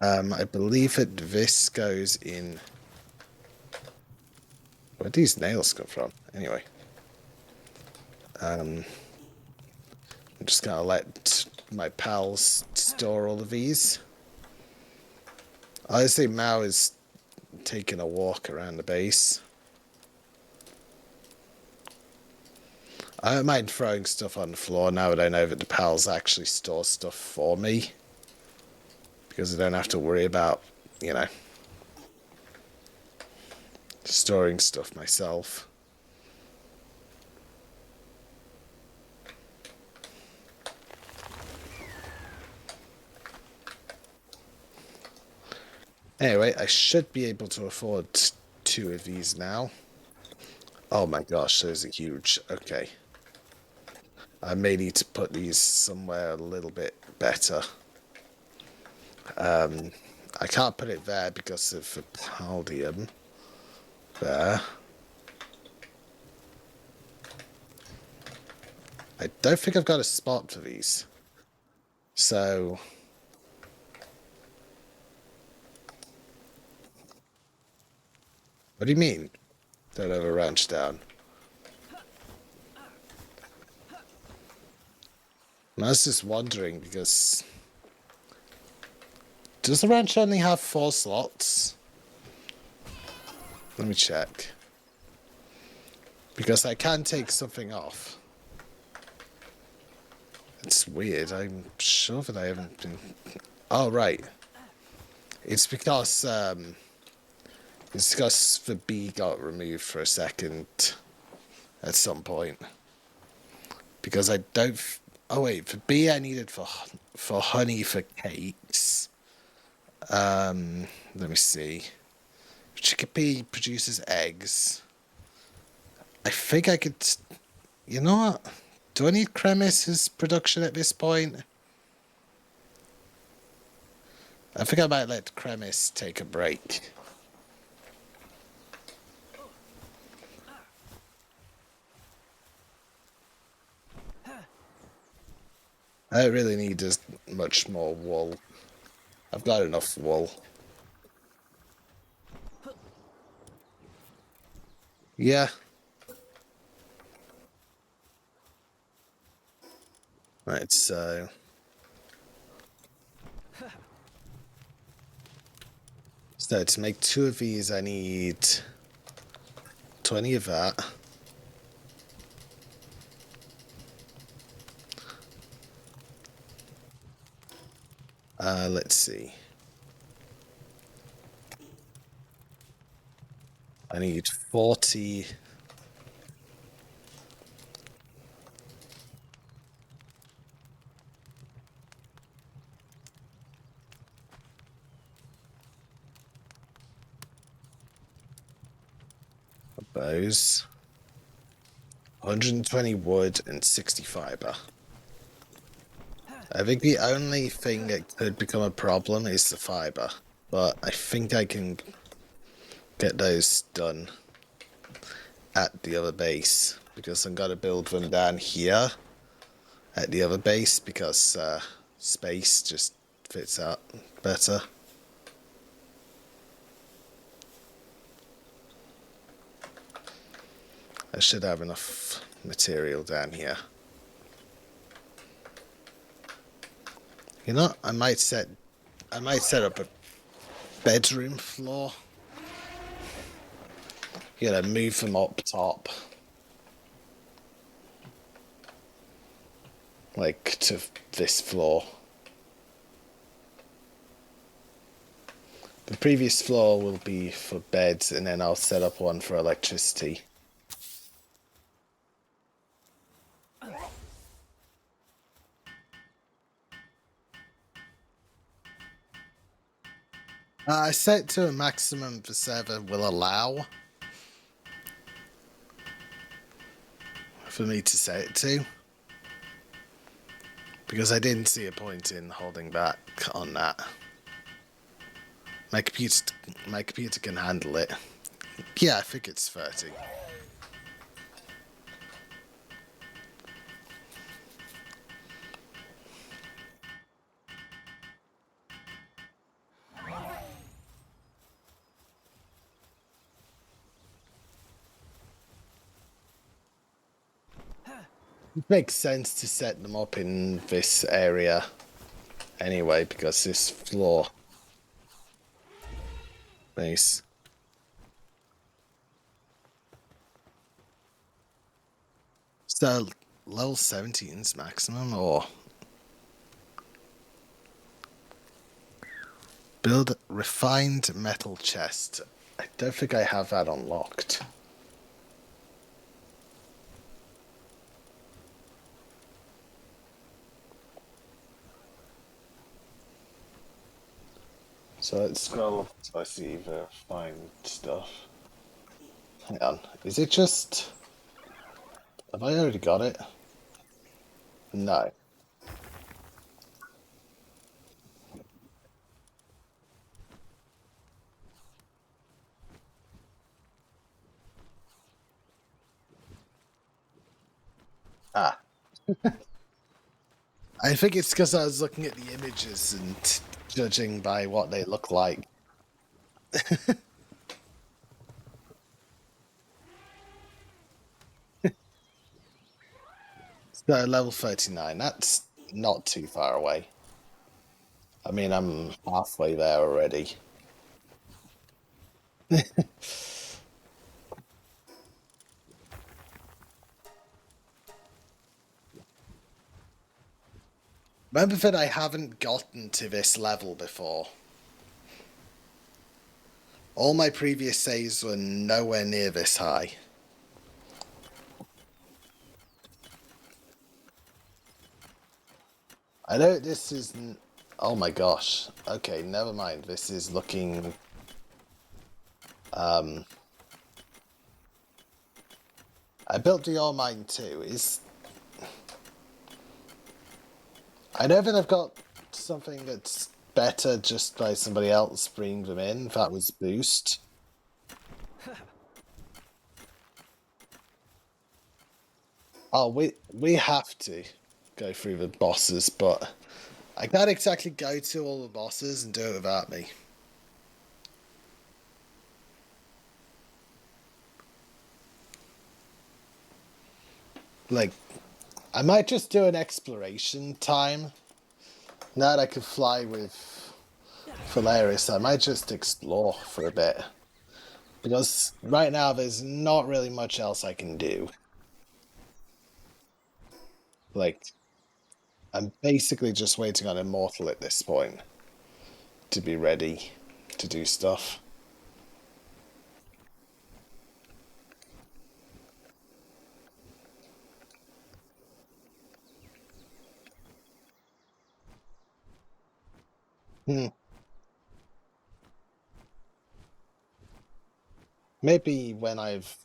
I believe that this goes in. Where do these nails come from? Anyway, I'm just gonna let my pals store all of these. I see Mao is taking a walk around the base. I don't mind throwing stuff on the floor now that I know that the pals actually store stuff for me. Because I don't have to worry about, you know, storing stuff myself. Anyway, I should be able to afford 2 of these now. Oh my gosh, those are huge. Okay. I may need to put these somewhere a little bit better. I can't put it there because of the paldium. There. I don't think I've got a spot for these. So... What do you mean? Don't have a ranch down. I was just wondering because... Does the ranch only have 4 slots? Let me check. Because I can take something off. It's weird. I'm sure that I haven't been... Oh, right. It's because the bee got removed for a second at some point. Because I don't... Oh, wait. The bee I needed for honey for cakes. Let me see. Chickpea produces eggs. I think I could... You know what? Do I need Cremis's production at this point? I think I might let Cremis take a break. I don't really need as much more wool. I've got enough wool. Yeah. Right, so... So to make 2 of these, I need 20 of that. Let's see. I need 40... bows. 120 wood and 60 fiber. I think the only thing that could become a problem is the fiber. But I think I can get those done at the other base. Because I'm going to build them down here at the other base. Because space just fits out better. I should have enough material down here. You know, I might set up a bedroom floor. You know, move them up top. Like to this floor. The previous floor will be for beds, and then I'll set up one for electricity. I set to a maximum the server will allow for me to set it to. Because I didn't see a point in holding back on that. My computer can handle it. Yeah, I think it's 30. It makes sense to set them up in this area anyway, because this floor base. So, level 17's maximum, or build refined metal chest. I don't think I have that unlocked. So let's scroll up so I see the fine stuff. Hang on, is it just... Have I already got it? No. Ah. I think it's because I was looking at the images and judging by what they look like. So level 39, that's not too far away. I mean, I'm halfway there already. Remember that I haven't gotten to this level before. All my previous saves were nowhere near this high. I know this is... Oh my gosh. Okay, never mind. This is looking... I built the ore mine too. I know that I've got something that's better just by somebody else bringing them in. That was boost. Oh, we have to go through the bosses, but I can't exactly go to all the bosses and do it without me. Like, I might just do an exploration time. Now that I can fly with Phalaris, I might just explore for a bit. Because right now there's not really much else I can do. Like, I'm basically just waiting on Immortal at this point to be ready to do stuff. Hmm. Maybe when I've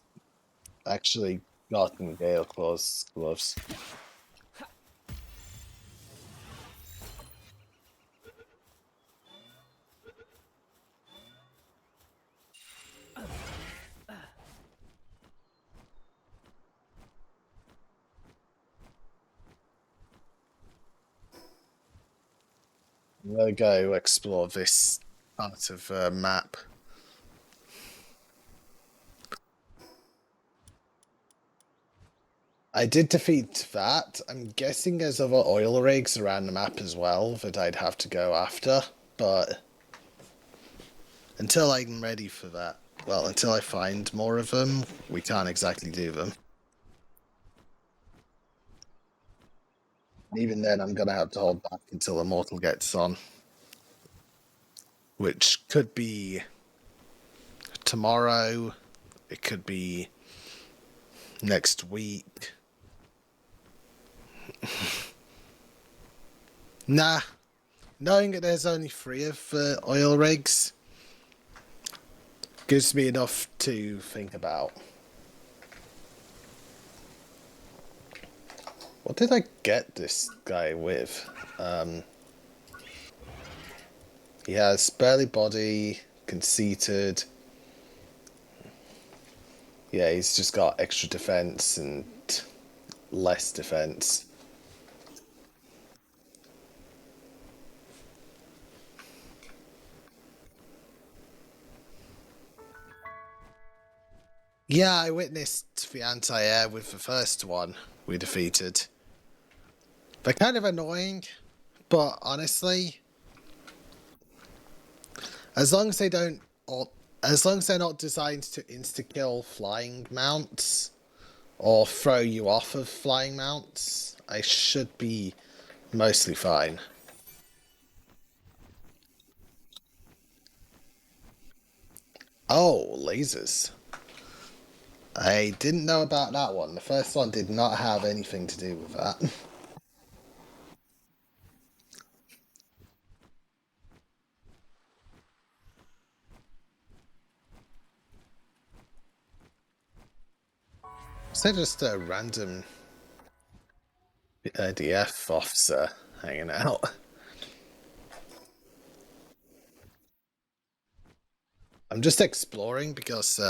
actually gotten Gale Claw's gloves. I'm gonna go explore this part of the map. I did defeat that. I'm guessing there's other oil rigs around the map as well that I'd have to go after, but until I'm ready for that, well, until I find more of them, we can't exactly do them. Even then, I'm gonna have to hold back until Immortal gets on, which could be tomorrow, it could be next week. Nah, knowing that there's only 3 of the oil rigs gives me enough to think about. What did I get this guy with? He has burly body, conceited. Yeah, he's just got extra defense and less defense. Yeah, I witnessed the anti-air with the first one. we defeated. They're kind of annoying, but honestly, as long as they don't, or as long as they're not designed to insta-kill flying mounts or throw you off of flying mounts, I should be mostly fine. Oh, lasers. I didn't know about that one. The first one did not have anything to do with that. So just a random DF officer hanging out. I'm just exploring because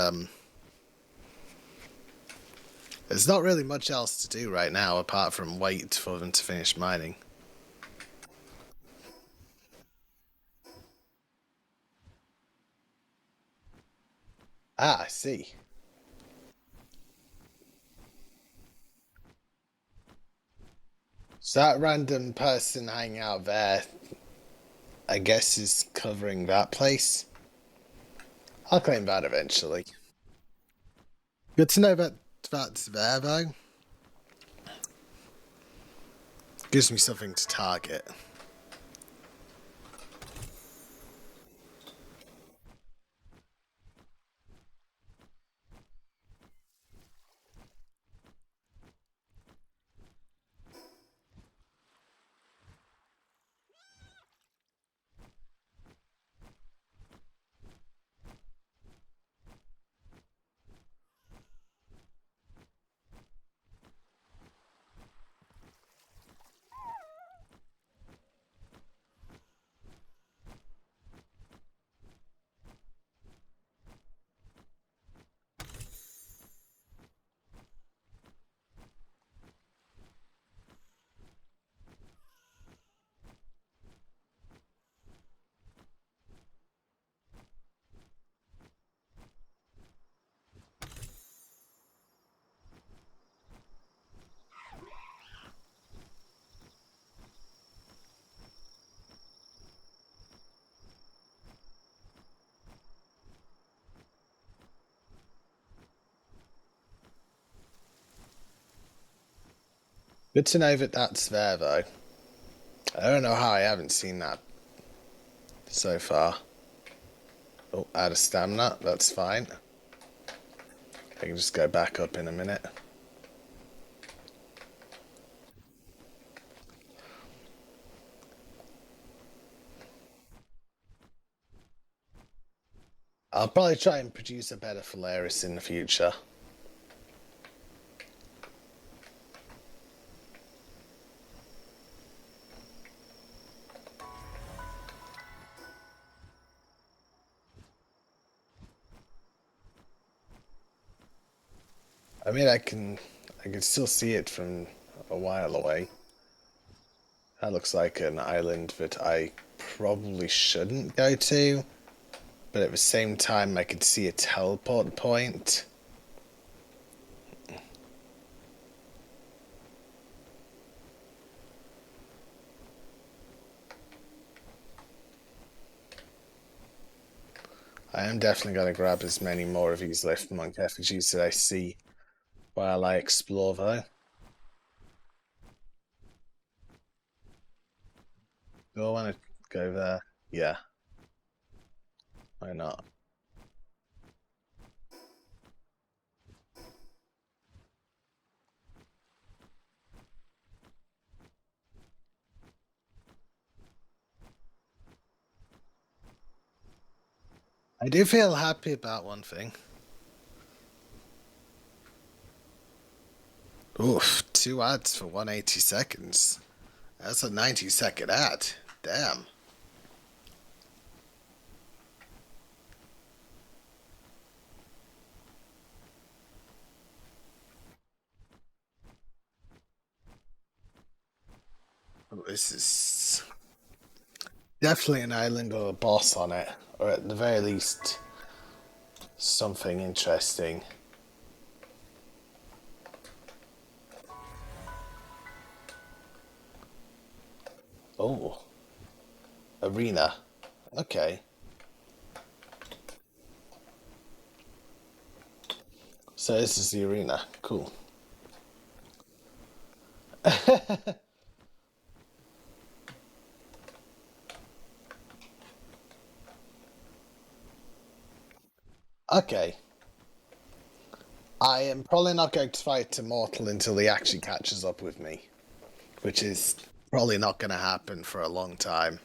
there's not really much else to do right now apart from wait for them to finish mining. Ah, I see. So that random person hanging out there, I guess, is covering that place. I'll claim that eventually. Good to know that that's there, though. Gives me something to target. Good to know that that's there, though. I don't know how I haven't seen that so far. Oh, out of stamina. That's fine. I can just go back up in a minute. I'll probably try and produce a better Phalaris in the future. I mean, I can still see it from a while away. That looks like an island that I probably shouldn't go to, but at the same time, I could see a teleport point. I am definitely going to grab as many more of these lift monk effigies that I see while I explore, though. Do I want to go there? Yeah, why not? I do feel happy about one thing. Oof, 2 ads for 180 seconds. That's a 90-second ad. Damn. Oh, this is definitely an island or a boss on it, or at the very least, something interesting. Oh, arena. Okay. So this is the arena. Cool. Okay. I am probably not going to fight Immortal until he actually catches up with me, which is probably not going to happen for a long time.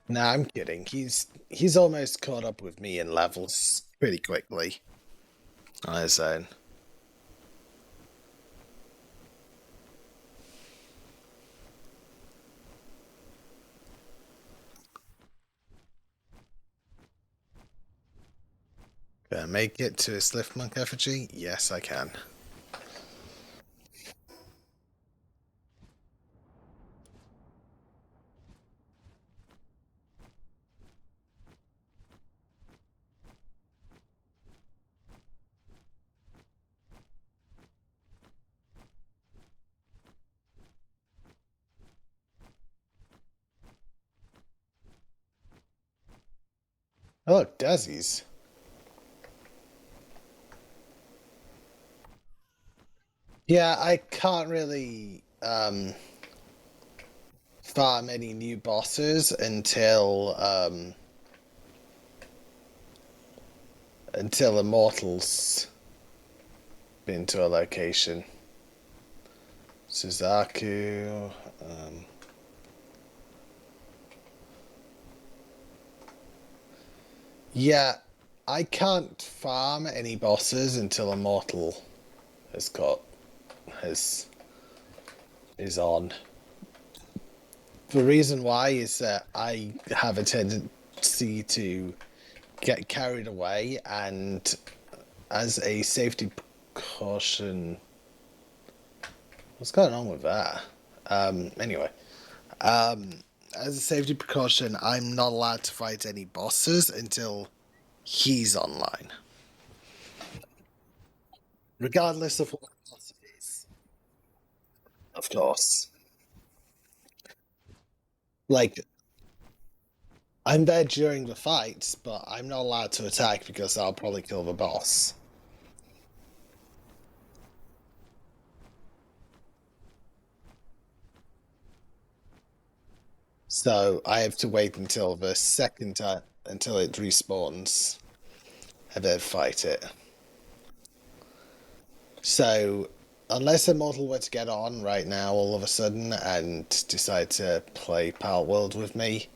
Nah, I'm kidding. He's almost caught up with me in levels pretty quickly on his own. Can I make it to a Slift Monk effigy? Yes, I can. Oh, look, Desi's. Yeah, I can't really farm any new bosses until Immortal's been to a location. Suzaku. Yeah, I can't farm any bosses until Immortal has got has is on. The reason why is that I have a tendency to get carried away, and as a safety precaution, what's going on with that? Anyway, um, as a safety precaution, I'm not allowed to fight any bosses until he's online, regardless of what boss it is. Of course, like I'm there during the fights, but I'm not allowed to attack because I'll probably kill the boss. So I have to wait until the second time until it respawns and then fight it. So unless Immortal were to get on right now all of a sudden and decide to play Palworld with me,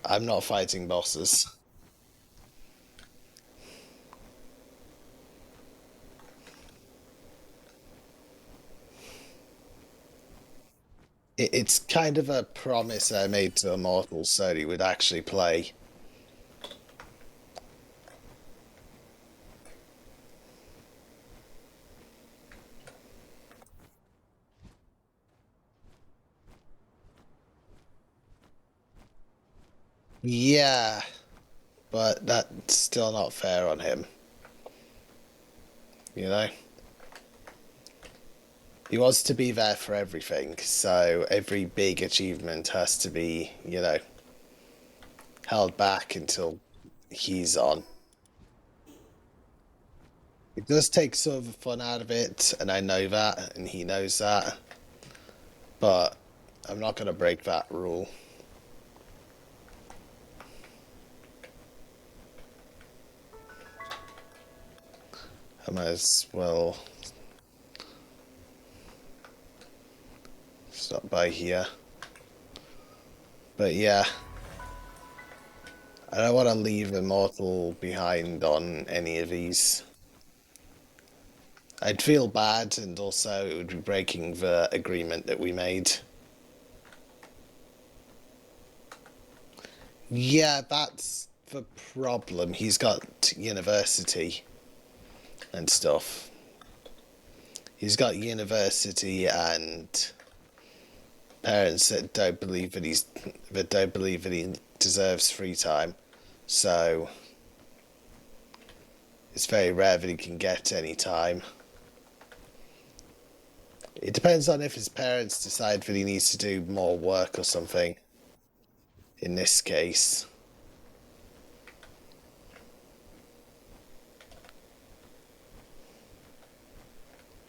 I'm not fighting bosses. It's kind of a promise I made to Immortal so he would actually play. Yeah, but that's still not fair on him, you know? He wants to be there for everything, so every big achievement has to be, held back until he's on. It does take some of the fun out of it, and I know that, and he knows that, but I'm not going to break that rule. I might as well stop by here. But yeah, I don't want to leave Immortal behind on any of these. I'd feel bad, and also it would be breaking the agreement that we made. Yeah, that's the problem. He's got university and stuff. He's got university and parents that don't believe that deserves free time. So it's very rare that he can get any time. It depends on if his parents decide that he needs to do more work or something. In this case.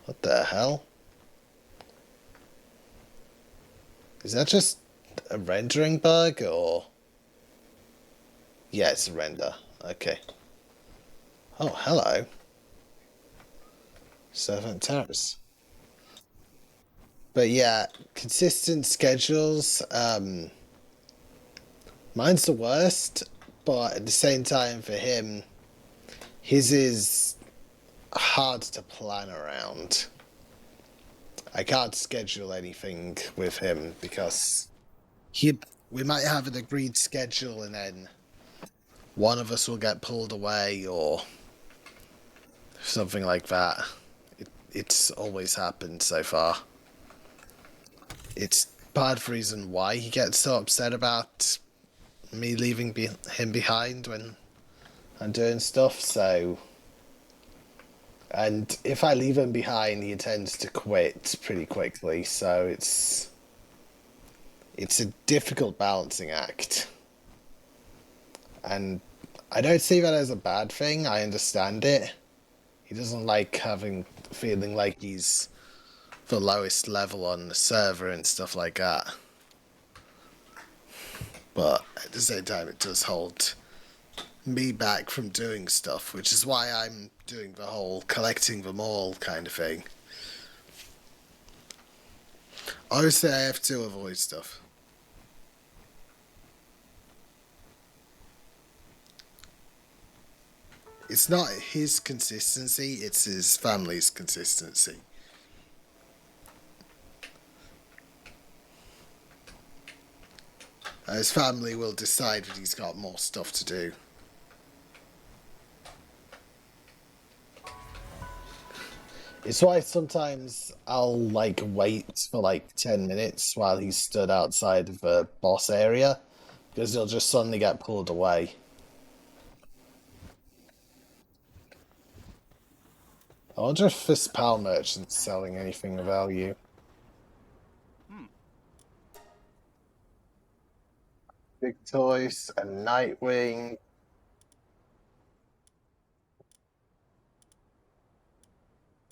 What the hell? Is that just a rendering bug or? Yeah, it's a render. Okay. Oh, hello. Servant Terrace. But yeah, consistent schedules. Mine's the worst, but at the same time for him, his is hard to plan around. I can't schedule anything with him because we might have an agreed schedule and then one of us will get pulled away or something like that. It's always happened so far. It's part of the reason why he gets so upset about me leaving him behind when I'm doing stuff, so... And if I leave him behind, he tends to quit pretty quickly, so it's a difficult balancing act. And I don't see that as a bad thing, I understand it. He doesn't like feeling like he's the lowest level on the server and stuff like that. But at the same time, it does hold me back from doing stuff, which is why I'm doing the whole collecting them all kind of thing. Obviously, I have to avoid stuff. It's not his consistency, it's his family's consistency. His family will decide that he's got more stuff to do. It's why sometimes I'll wait for 10 minutes while he's stood outside of the boss area, because he'll just suddenly get pulled away. I wonder if this PAL merchant's selling anything of value. Big Toys, a Nightwing.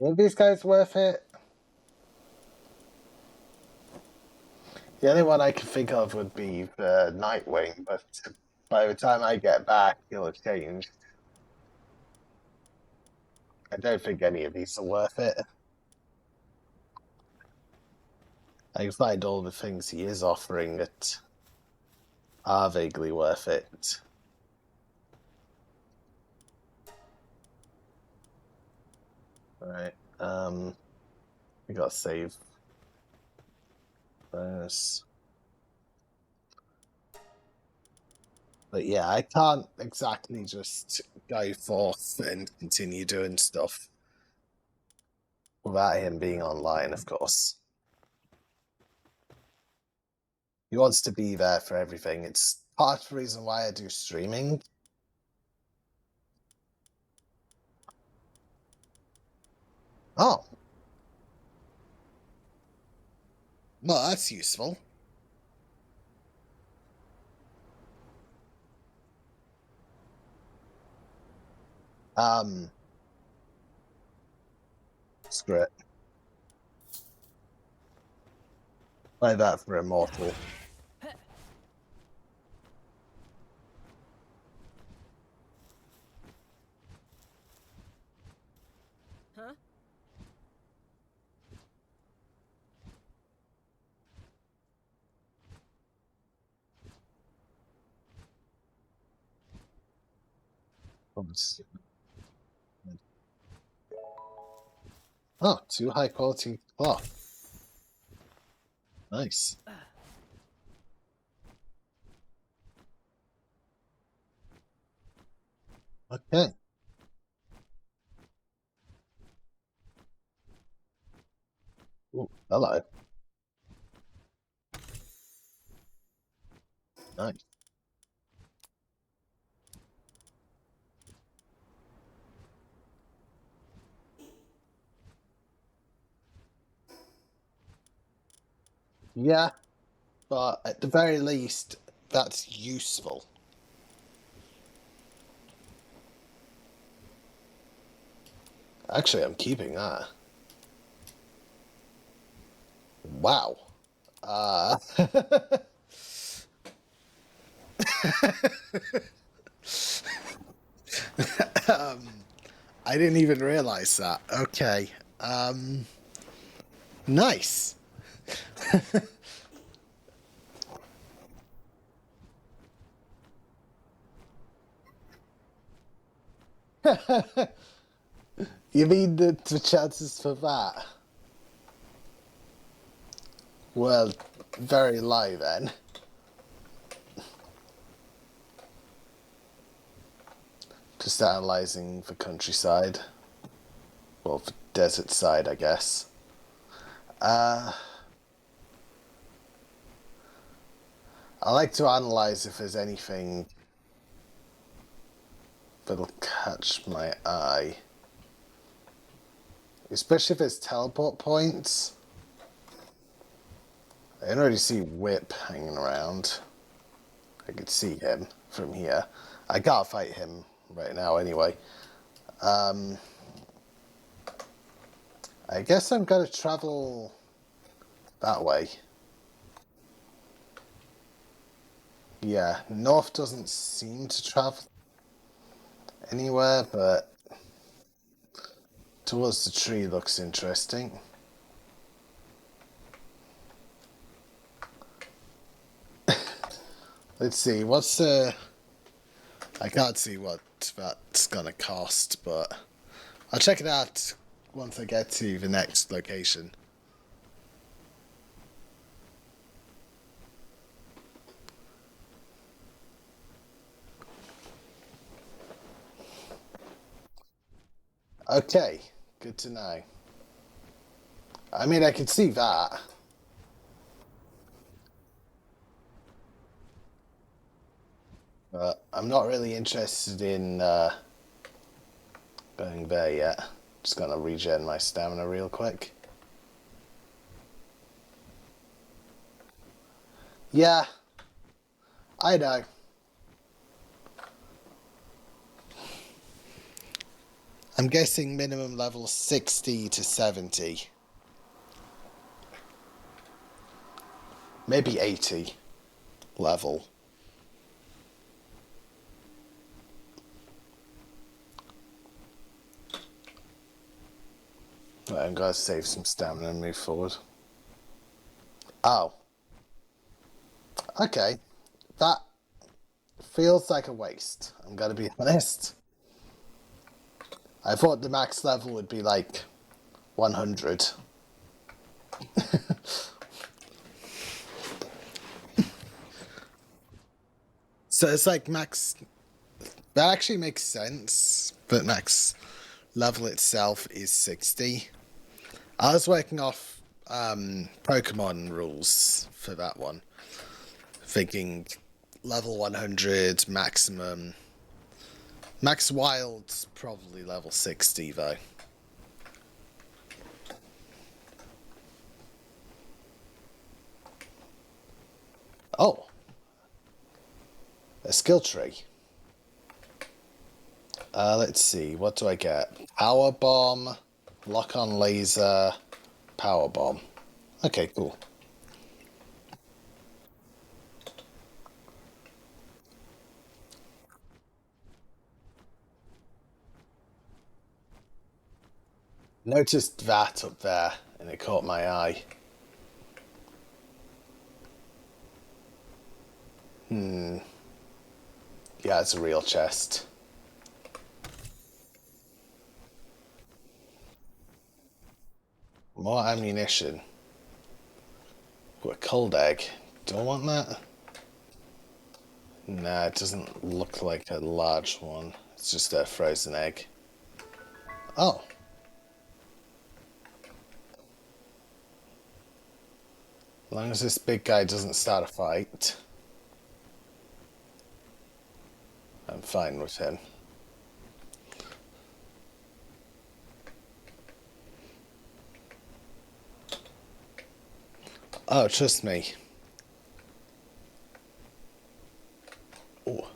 Are these guys worth it? The only one I can think of would be the Nightwing, but by the time I get back, he'll have changed. I don't think any of these are worth it. I can find all the things he is offering that are vaguely worth it. Alright, we gotta save those. But yeah, I can't exactly just go forth and continue doing stuff without him being online, of course. He wants to be there for everything. It's part of the reason why I do streaming. Oh. Well, that's useful. Screw it. Play that for Immortal. Huh? Oh, 2 high quality cloth. Nice. Okay. Ooh, hello. Nice. Yeah, but at the very least, that's useful. Actually, I'm keeping that. Wow. Uh, I didn't even realize that. Okay. Nice. You mean the chances for that? Well, very low then. Just analysing the countryside. Well, the desert side, I guess. Uh, I like to analyse if there's anything that'll catch my eye. Especially if it's teleport points. I can already see Whip hanging around. I could see him from here. I gotta fight him right now anyway. I guess I'm gonna travel that way. Yeah, north doesn't seem to travel anywhere, but towards the tree looks interesting. Let's see, what's the... I can't see what that's gonna cost, but I'll check it out once I get to the next location. Okay, good to know. I mean, I could see that. But I'm not really interested in going there yet. Just gonna regen my stamina real quick. Yeah, I know. I'm guessing minimum level 60 to 70. Maybe 80 level. Right, I'm gonna save some stamina and move forward. Oh, okay. That feels like a waste. I'm gonna be honest. I thought the max level would be like 100. So it's like max. That actually makes sense, but max level itself is 60. I was working off Pokemon rules for that one, thinking level 100 maximum. Max Wild's probably level 60 though. Oh, a skill tree. Let's see, what do I get? Power Bomb, Lock on Laser, Power Bomb. Okay, cool. Noticed that up there, and it caught my eye. Yeah, it's a real chest. More ammunition. Ooh, a cold egg. Do I want that? Nah, it doesn't look like a large one. It's just a frozen egg. Oh. As long as this big guy doesn't start a fight, I'm fine with him. Oh, trust me. Oh.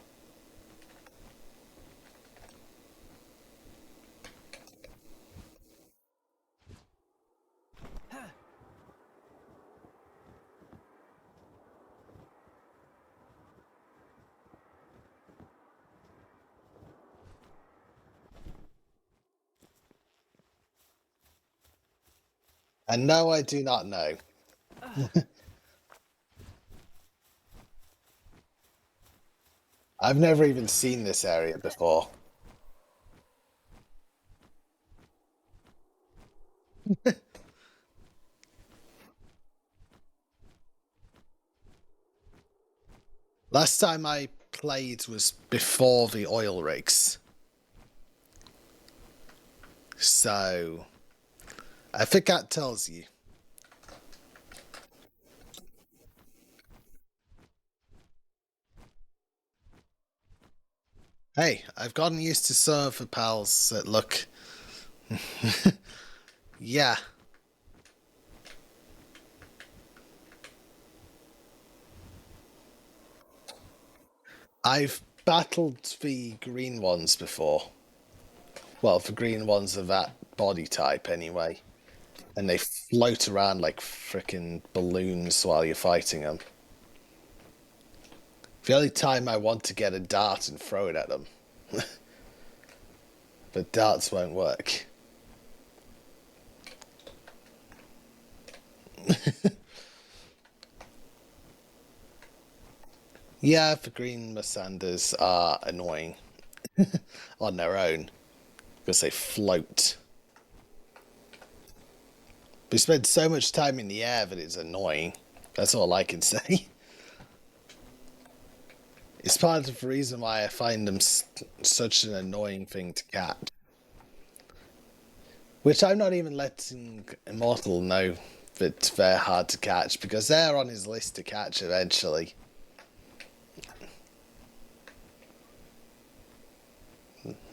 And no, I do not know. I've never even seen this area before. Last time I played was before the oil rigs. So, I think that tells you. Hey, I've gotten used to server pals that look. Yeah, I've battled the green ones before. Well, the green ones of that body type, anyway. And they float around like frickin' balloons while you're fighting them. The only time I want to get a dart and throw it at them. But darts won't work. Yeah, the green Masanders are annoying on their own because they float. We spend so much time in the air that it's annoying. That's all I can say. It's part of the reason why I find them such an annoying thing to catch. Which I'm not even letting Immortal know that they're hard to catch because they're on his list to catch eventually.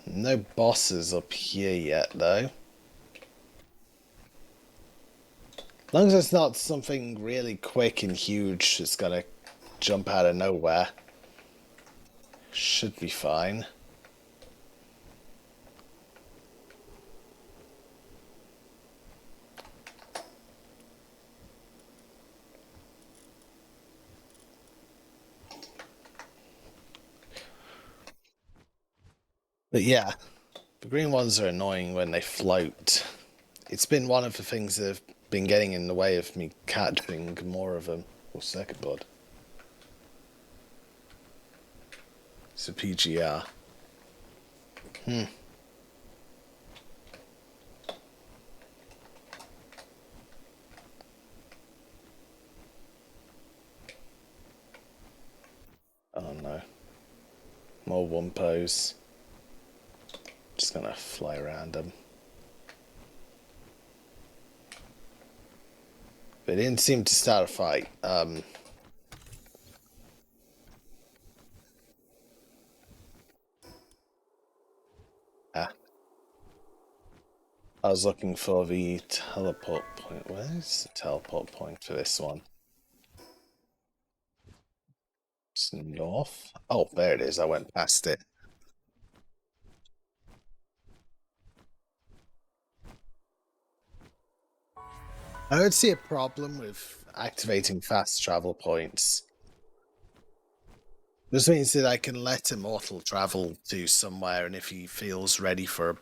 No bosses up here yet, though. As long as it's not something really quick and huge that's gonna jump out of nowhere, should be fine. But yeah, the green ones are annoying when they float. It's been one of the things that have been getting in the way of me catching more of them. Or second blood. It's a PGR. Hmm. Oh no. More Wumpos. Just gonna fly around them. They didn't seem to start a fight. Ah, I was looking for the teleport point. Where's the teleport point for this one? It's north. Oh, there it is. I went past it. I would see a problem with activating fast travel points. This means that I can let Immortal travel to somewhere, and if he feels ready for a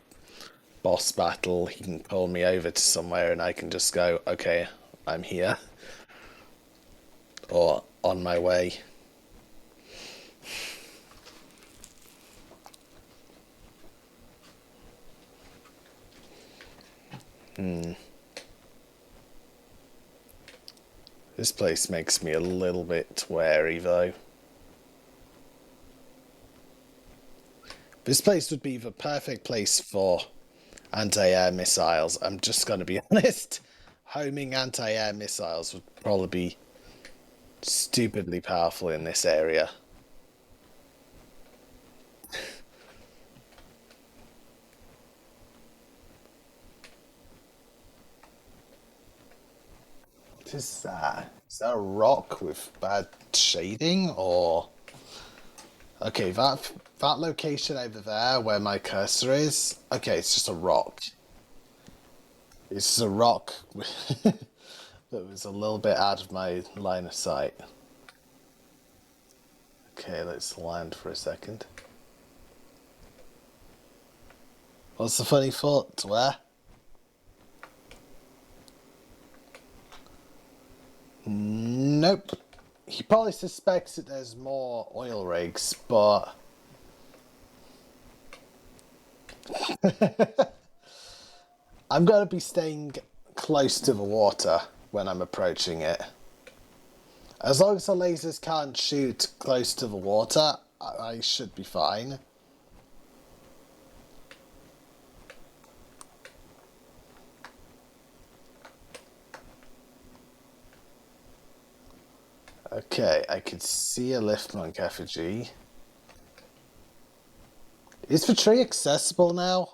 boss battle, he can pull me over to somewhere, and I can just go, okay, I'm here, or on my way. Hmm. This place makes me a little bit wary, though. This place would be the perfect place for anti-air missiles. I'm just going to be honest. Homing anti-air missiles would probably be stupidly powerful in this area. What is that? Is that a rock with bad shading, or okay, that location over there where my cursor is, okay, it's just a rock. It's just a rock that was a little bit out of my line of sight. Okay, let's land for a second. What's the funny thought? Where? Nope. He probably suspects that there's more oil rigs, but I'm going to be staying close to the water when I'm approaching it. As long as the lasers can't shoot close to the water, I should be fine. Okay, I could see a lift monk effigy. Is the tree accessible now?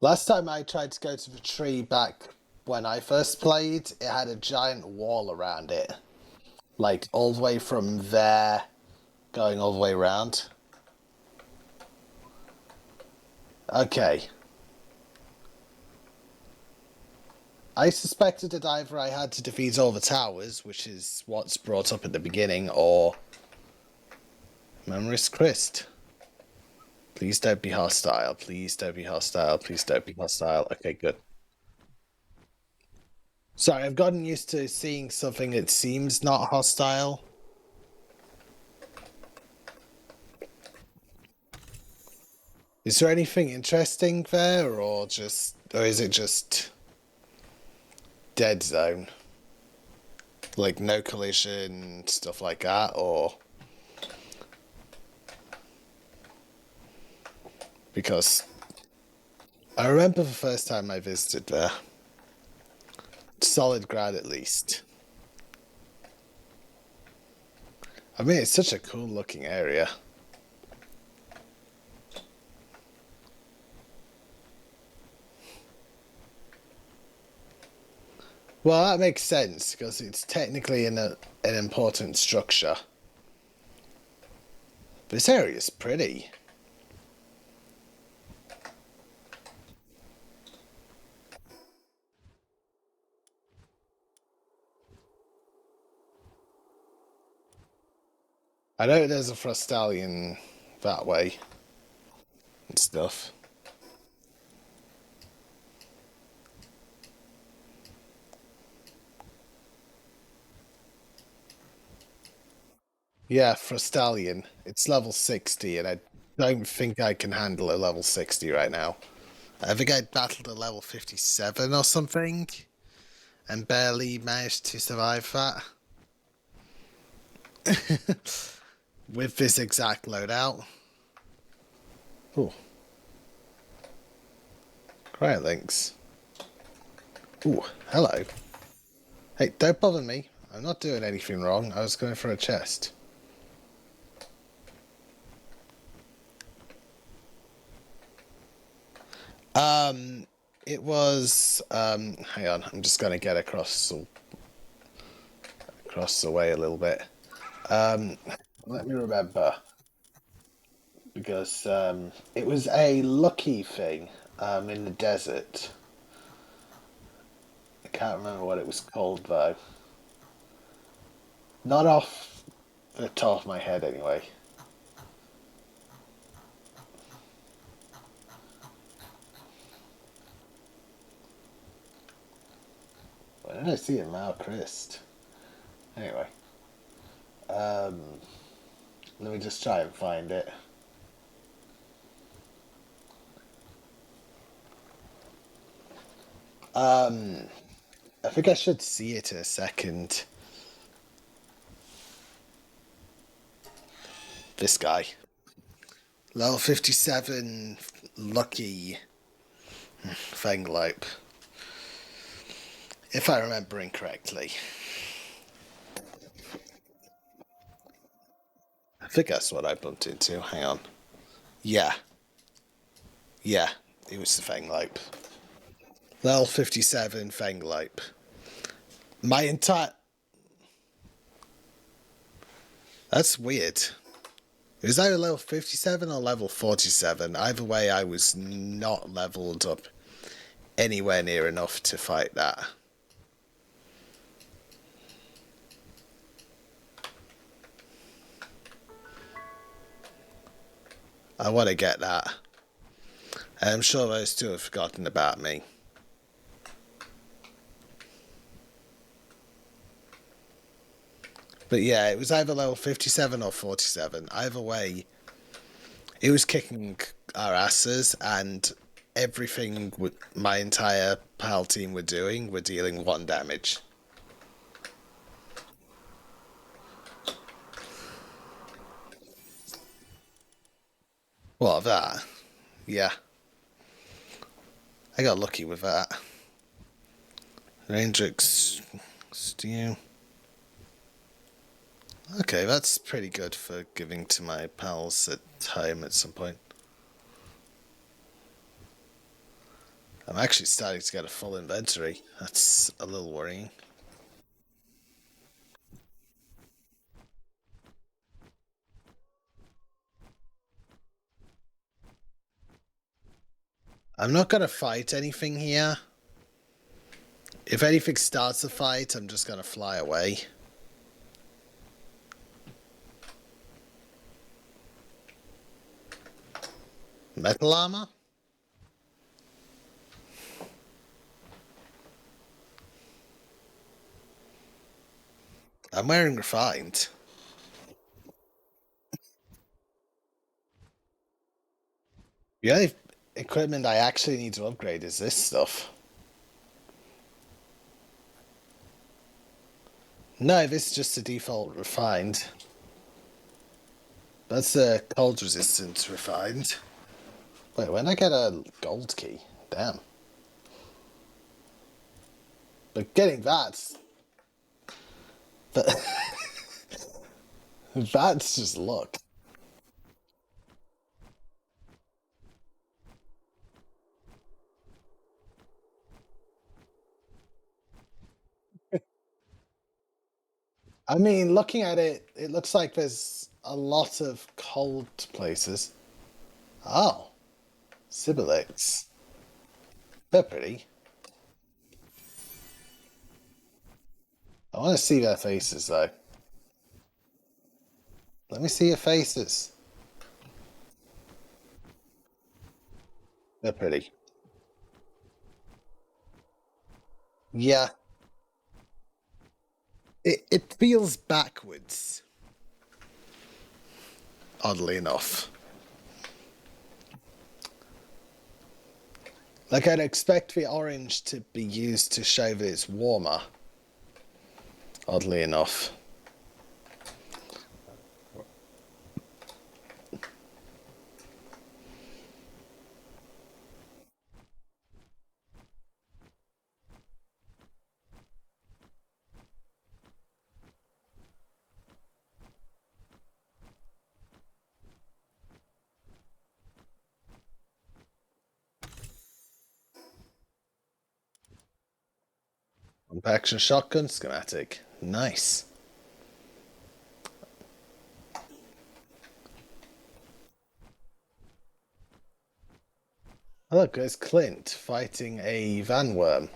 Last time I tried to go to the tree back when I first played, it had a giant wall around it. Like, all the way from there, going all the way around. Okay. I suspected that either I had to defeat all the towers, which is what's brought up at the beginning, or Memory's Christ. Please don't be hostile. Please don't be hostile. Please don't be hostile. Okay, good. Sorry, I've gotten used to seeing something that seems not hostile. Is there anything interesting there, or is it just dead zone? Like no collision, stuff like that, or because I remember the first time I visited there. Solid ground at least. I mean, it's such a cool looking area. Well, that makes sense because it's technically an important structure. This area is pretty. I know there's a Frostallion that way and stuff. Yeah, Frostallion. It's level 60, and I don't think I can handle a level 60 right now. I think I battled a level 57 or something, and barely managed to survive that. With this exact loadout. Ooh. Cryo links. Ooh, hello. Hey, don't bother me. I'm not doing anything wrong. I was going for a chest. It was, hang on, I'm just going to get across the way a little bit. Let me remember. Because, it was a lucky thing, in the desert. I can't remember what it was called, though. Not off the top of my head, anyway. Why did I see a Mount Christ? Anyway. Let me just try and find it. I think I should see it in a second. This guy. Level 57 lucky Fanglope. If I remember incorrectly. I think that's what I bumped into. Hang on. Yeah, yeah, it was the Fanglope. Level 57 Fanglope. My entire. That's weird. It was either level 57 or level 47. Either way, I was not leveled up anywhere near enough to fight that. I want to get that. I'm sure those two have forgotten about me. But yeah, it was either level 57 or 47. Either way, it was kicking our asses, and everything my entire PAL team were doing were dealing 1 damage. What, that? Yeah, I got lucky with that. Rangix Stew. Okay, that's pretty good for giving to my pals at home at some point. I'm actually starting to get a full inventory. That's a little worrying. I'm not going to fight anything here. If anything starts a fight, I'm just going to fly away. Metal armor? I'm wearing refined. The only equipment I actually need to upgrade is this stuff. No, this is just a default refined. That's a cold resistant refined. Wait, when I get a gold key? Damn. But getting that that's just luck. I mean, looking at it, it looks like there's a lot of cold places. Oh, Sibilix. They're pretty. I want to see their faces, though. Let me see your faces. They're pretty. Yeah, it feels backwards, oddly enough. Like, I'd expect the orange to be used to show that it's warmer, oddly enough. Compaction shotgun schematic. Nice. Oh, look, there's Clint fighting a van worm.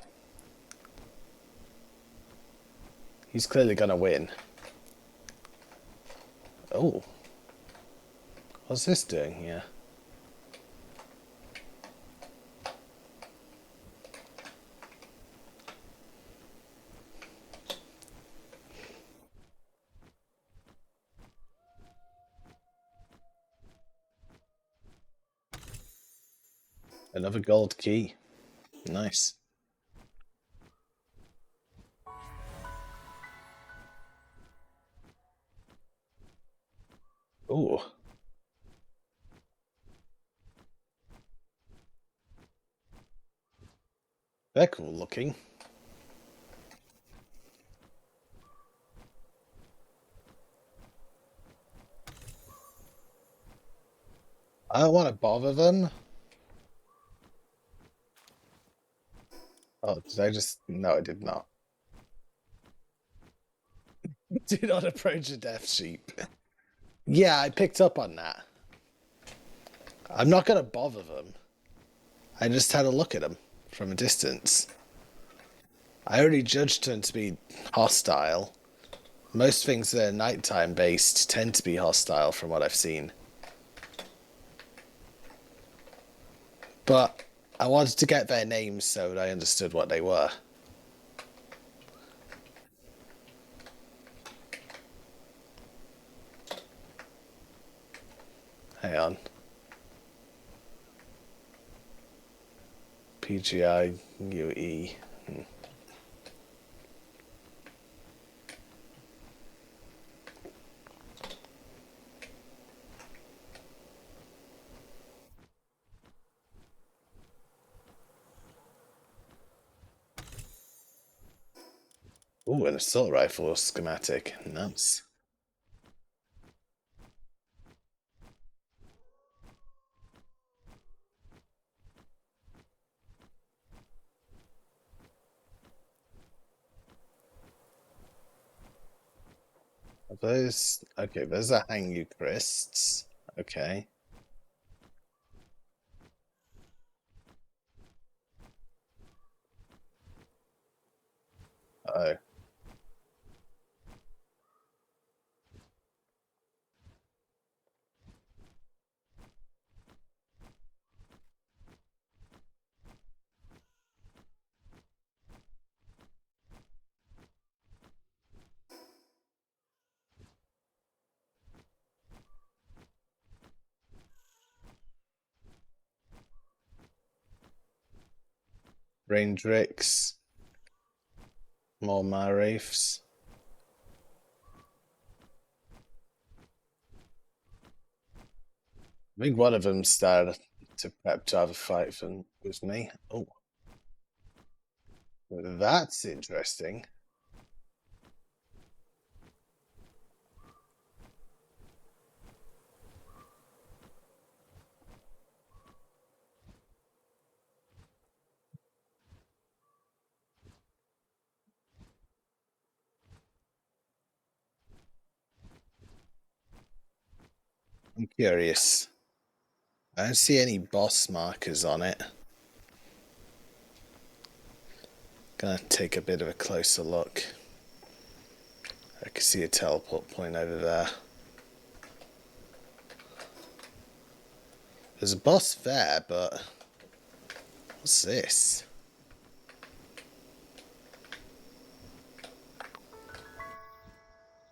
He's clearly gonna win. Oh, what's this doing here? Another gold key. Nice. Oh, they're cool looking. I don't want to bother them. Oh, did I just... No, I did not. Do not approach a deaf sheep. Yeah, I picked up on that. I'm not going to bother them. I just had a look at them from a distance. I already judged them to be hostile. Most things that are nighttime based tend to be hostile from what I've seen. But I wanted to get their names so that I understood what they were. Hang on. PGIUE. Ooh, an assault rifle schematic. Nice. Are those... Okay, those are Hang You Crisps. Okay. Oh. Raindrix. More Marifs. I think one of them started to prep to have a fight with me. Oh, that's interesting. I'm curious. I don't see any boss markers on it. Gonna take a bit of a closer look. I can see a teleport point over there. There's a boss there, but what's this?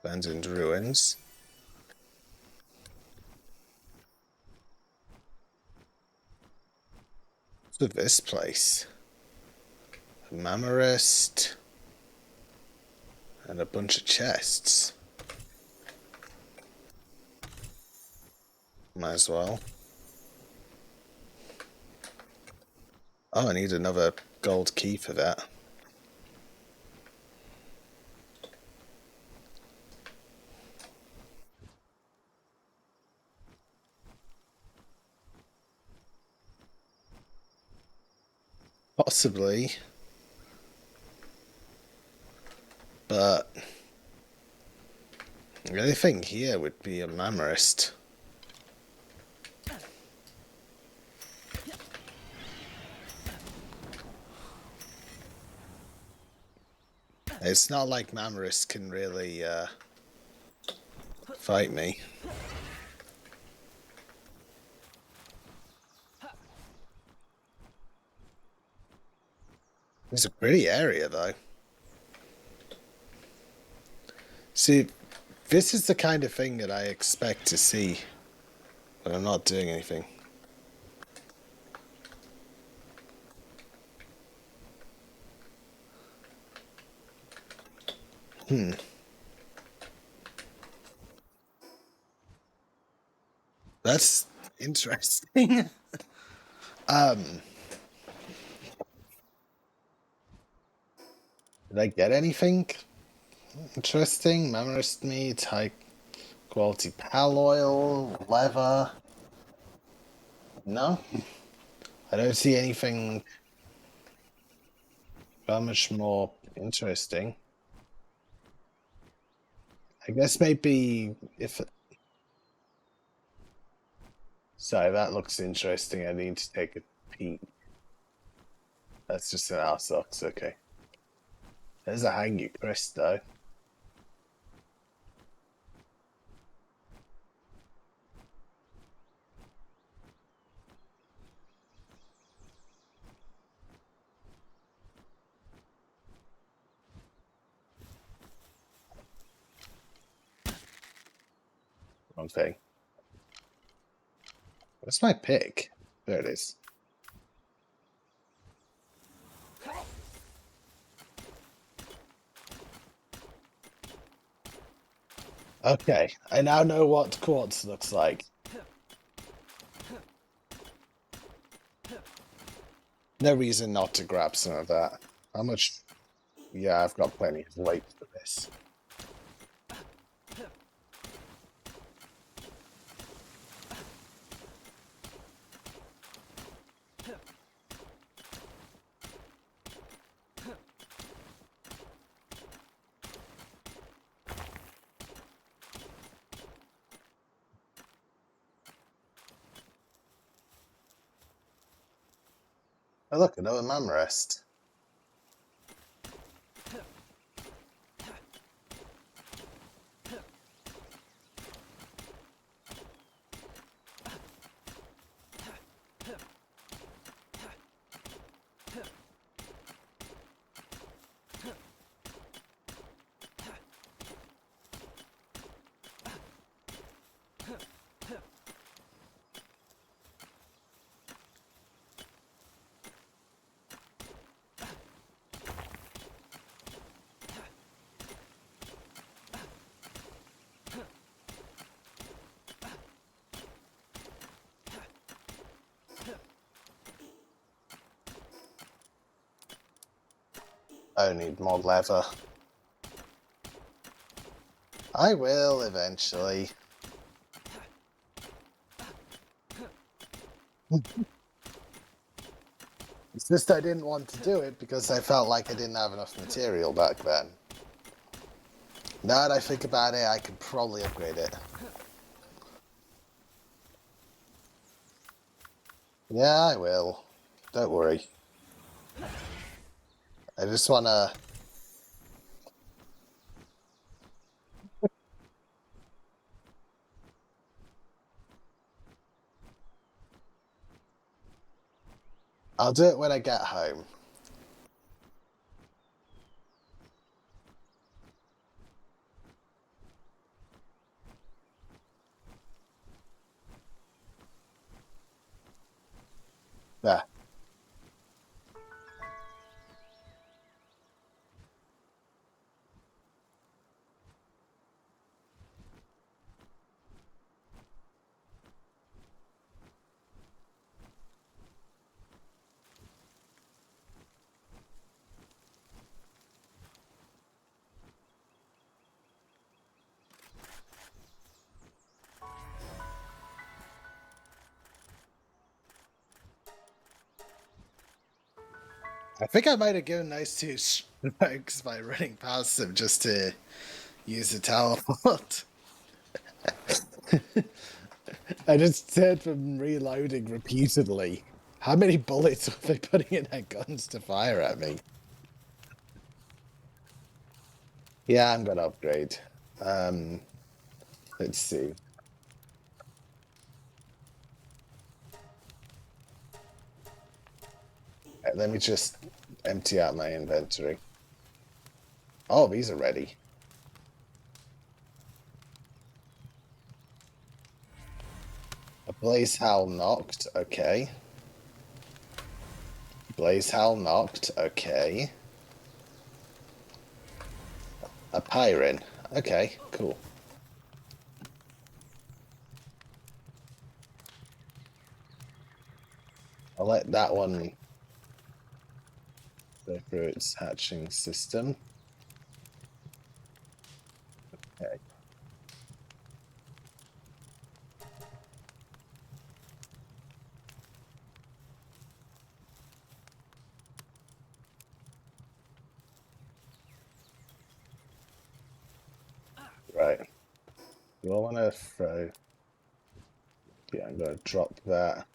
Abandoned ruins. What's with this place? A Mammarist and a bunch of chests. Might as well. Oh, I need another gold key for that. Possibly. But the only thing here would be a Mammarist. It's not like Mammarist can really fight me. It's a pretty area, though. See, this is the kind of thing that I expect to see, but I'm not doing anything. That's interesting. Did I get anything interesting? Mammarist meat, high quality pal oil, leather. No, I don't see anything that much more interesting. I guess maybe if... Sorry, that looks interesting. I need to take a peek. That's just an ass socks, okay. There's a hanging crest though. Wrong thing. What's my pick? There it is. Okay, I now know what quartz looks like. No reason not to grab some of that. How much? Yeah, I've got plenty of weight for this. Oh look, another man rest. I need more leather. I will eventually. It's just I didn't want to do it because I felt like I didn't have enough material back then. Now that I think about it, I could probably upgrade it. Yeah, I will. Don't worry. I just wanna... I'll do it when I get home. There. I think I might have given those two strokes by running past them just to use the teleport. I just said from reloading repeatedly. How many bullets were they putting in their guns to fire at me? Yeah, I'm gonna upgrade. Let's see. Let me just empty out my inventory. Oh, these are ready. A Blaze Howl knocked, okay. Blaze Howl knocked, okay. A Pyrin, okay, cool. I'll let that one go through its hatching system. Okay. Do I want to throw? Yeah, I'm going to drop that.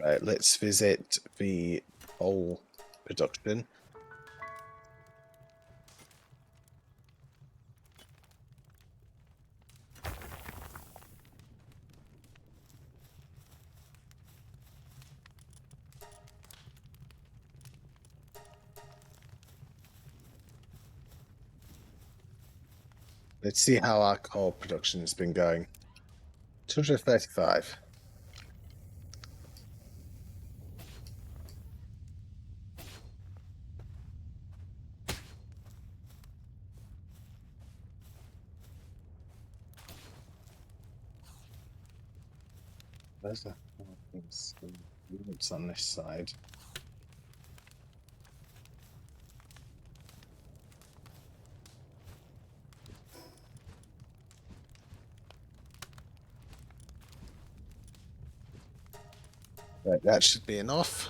Right, let's visit the whole production. Let's see how our coal production has been going. 235. Where's the units on this side? Right, that should be enough.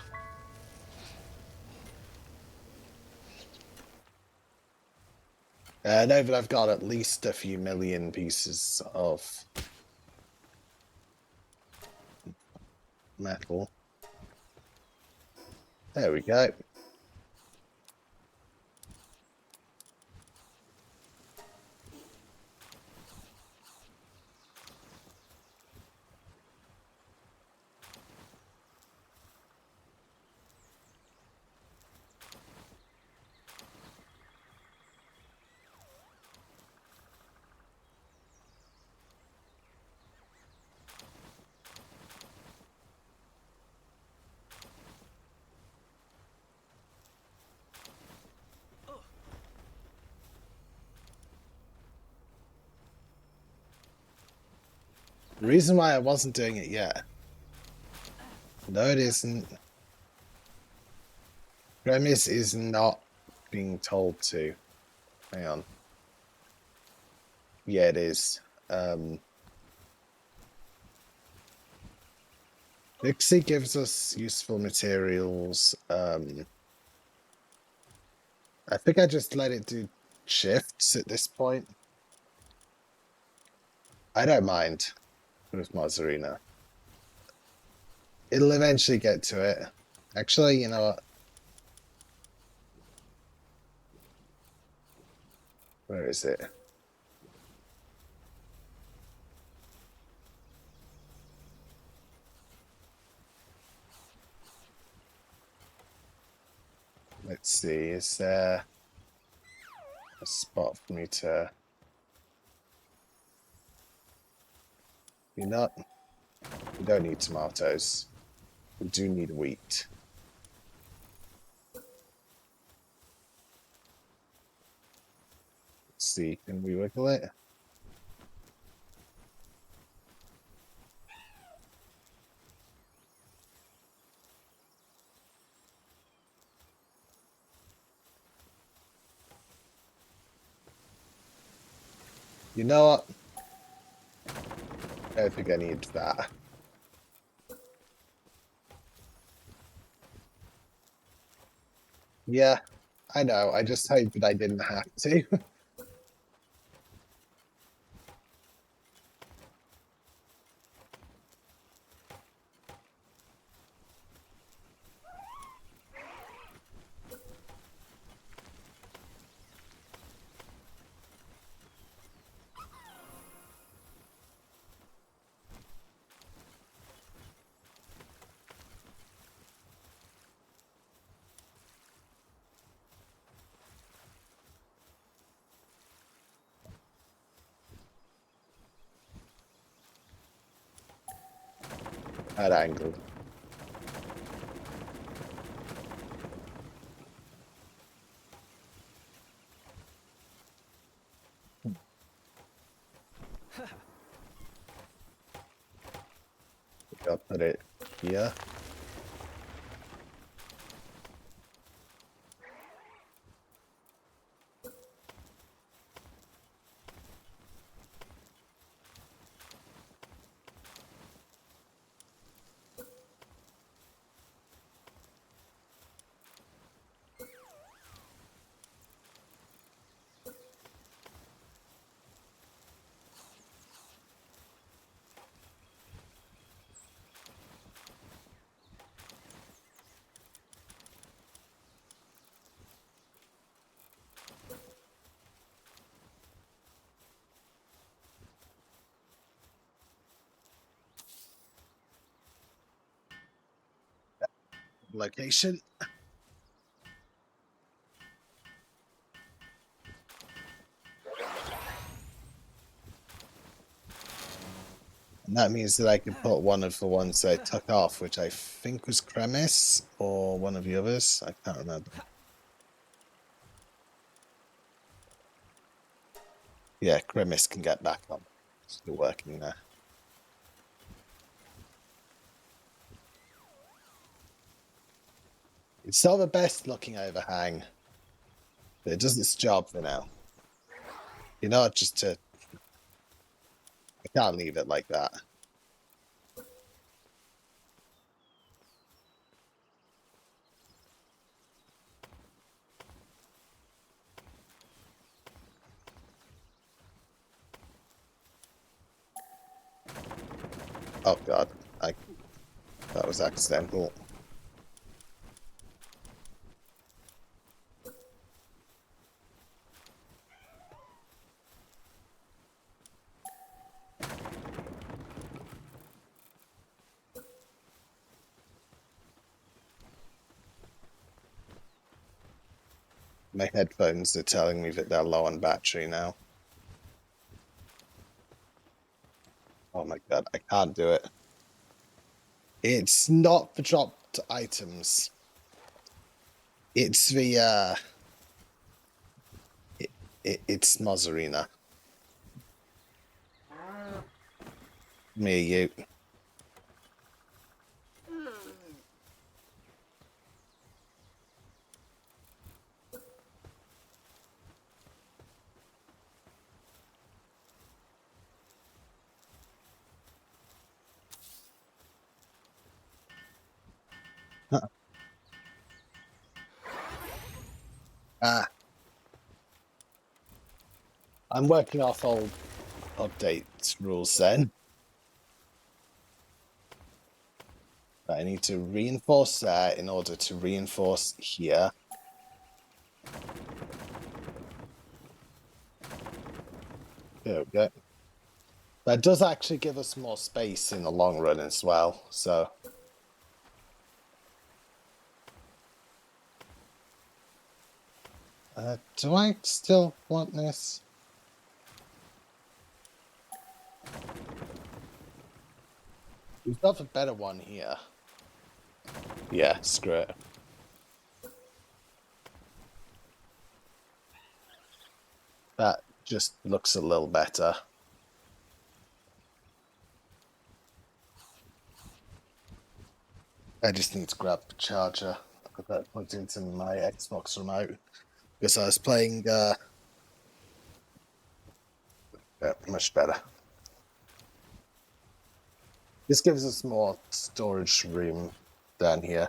No, but I've got at least a few million pieces of metal. There we go. The reason why I wasn't doing it yet. No, it isn't. Premise is not being told to. Hang on. Yeah, it is. Pixie gives us useful materials. I think I just let it do shifts at this point. I don't mind with Mozzarina. It'll eventually get to it. Actually, you know what? Where is it? Let's see. Is there a spot for me to... You not? We don't need tomatoes. We do need wheat. Let's see. Can we wiggle it? You know what? I don't think I need that. Yeah, I know. I just hoped that I didn't have to. At angle. I'll put it here. Location. And that means that I can put one of the ones I took off, which I think was Cremis or one of the others. I can't remember. Yeah, Cremis can get back on. Still working there. It's not the best looking overhang, but it does its job for now. You know, just to... I can't leave it like that. Oh god, that was accidental. My headphones are telling me that they're low on battery now. Oh my god, I can't do it. It's not the dropped items. It's the it's Mozzarina. Me, you. Ah, I'm working off old update rules then. But I need to reinforce there in order to reinforce here. There we go. That does actually give us more space in the long run as well, so... do I still want this? We've got a better one here. Yeah, screw it. That just looks a little better. I just need to grab the charger. I've got that plugged into my Xbox remote. Because I was playing, yeah, much better. This gives us more storage room down here.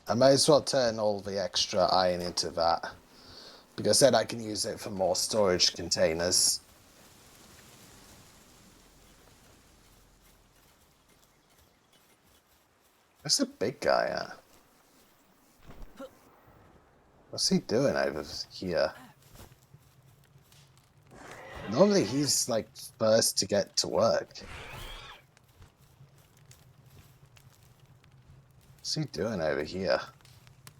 I might as well turn all the extra iron into that. Because then I can use it for more storage containers. Where's the big guy at? What's he doing over here? Normally he's like first to get to work. What's he doing over here?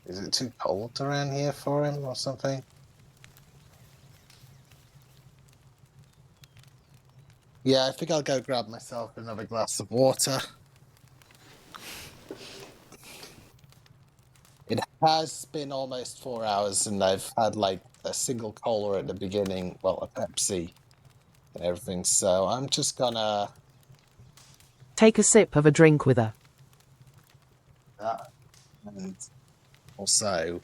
Is it too cold around here for him or something? Yeah, I think I'll go grab myself another glass of water. It has been almost 4 hours and I've had like a single cola at the beginning, well, a Pepsi and everything. So I'm just gonna Take a sip of a drink with her. and also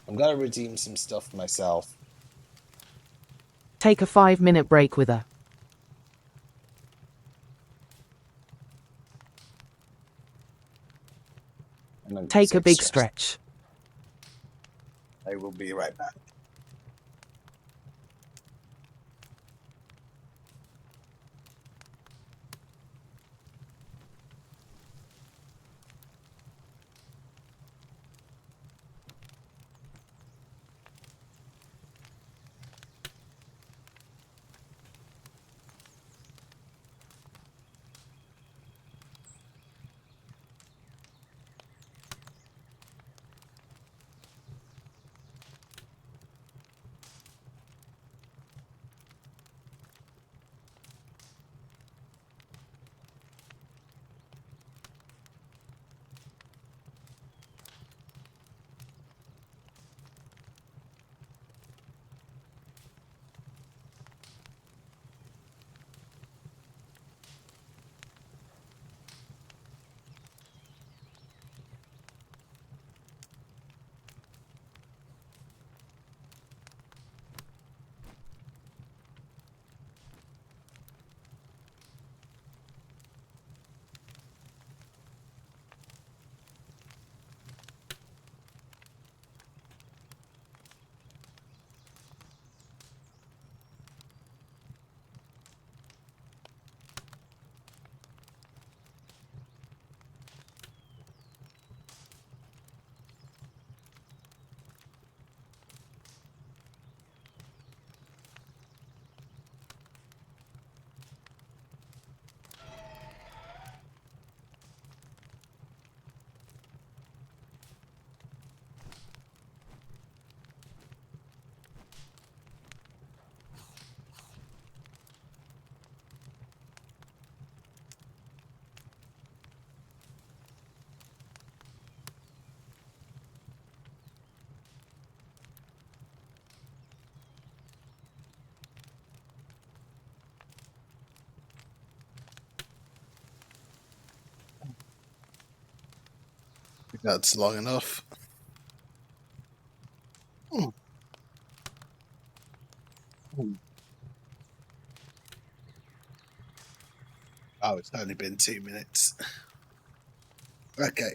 I'm gonna redeem some stuff myself. Take a 5-minute break with her. And then Take a six big shifts. stretch. I will be right back. I think that's long enough. Hmm. Hmm. Oh, it's only been 2 minutes. Okay.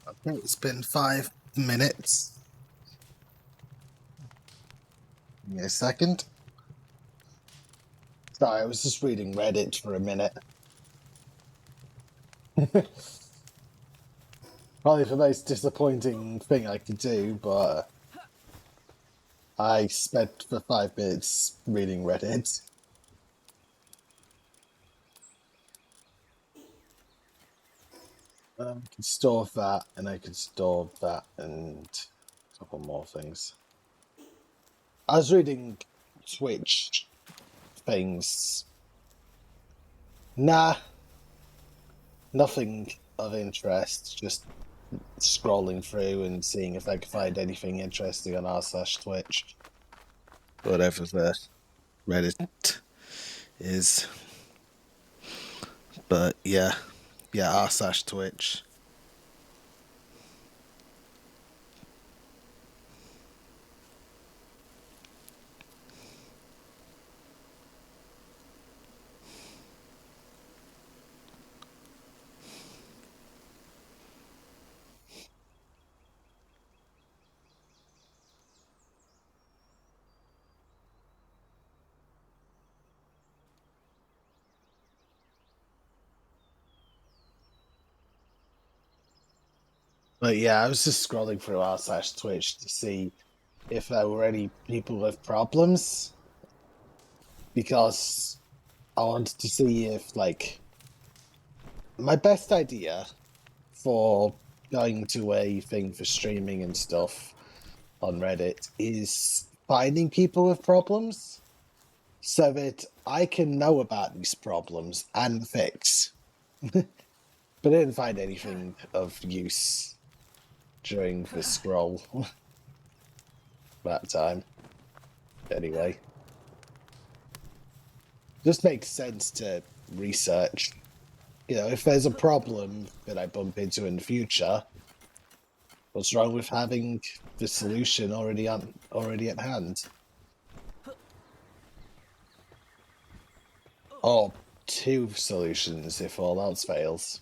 Okay, it's been 5 minutes. Give me a second. Sorry, I was just reading Reddit for a minute. Probably the most disappointing thing I could do, but I spent for 5 minutes reading Reddit. I could store that, and I could store that, and a couple more things. I was reading Twitch things. Nah, nothing of interest. Just scrolling through and seeing if I could find anything interesting on r/Twitch. Whatever the Reddit is. But yeah, r/Twitch. But yeah, I was just scrolling through r/Twitch to see if there were any people with problems, because I wanted to see if, like, my best idea for going to a thing for streaming and stuff on Reddit is finding people with problems so that I can know about these problems and fix. But I didn't find anything of use during the scroll that time. Anyway, just makes sense to research. You know, if there's a problem that I bump into in the future, what's wrong with having the solution already at hand? Or two solutions if all else fails.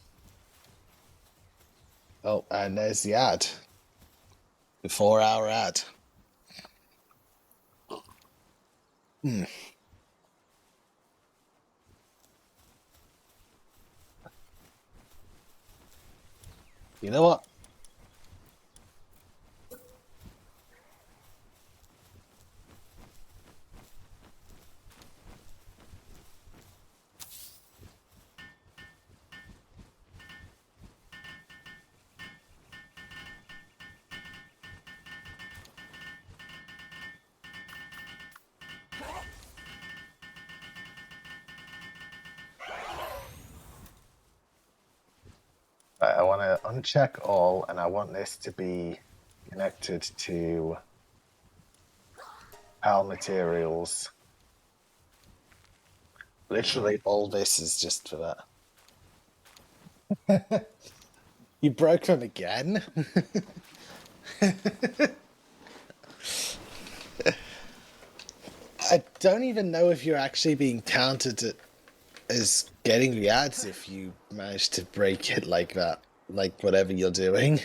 Oh, and there's the ad. The 4-hour ad. Hmm. You know what? Right, I want to uncheck all, and I want this to be connected to PAL materials. Literally, all this is just for that. You broke them again? I don't even know if you're actually being counted as getting the ads if you manage to break it like that. Like, whatever you're doing.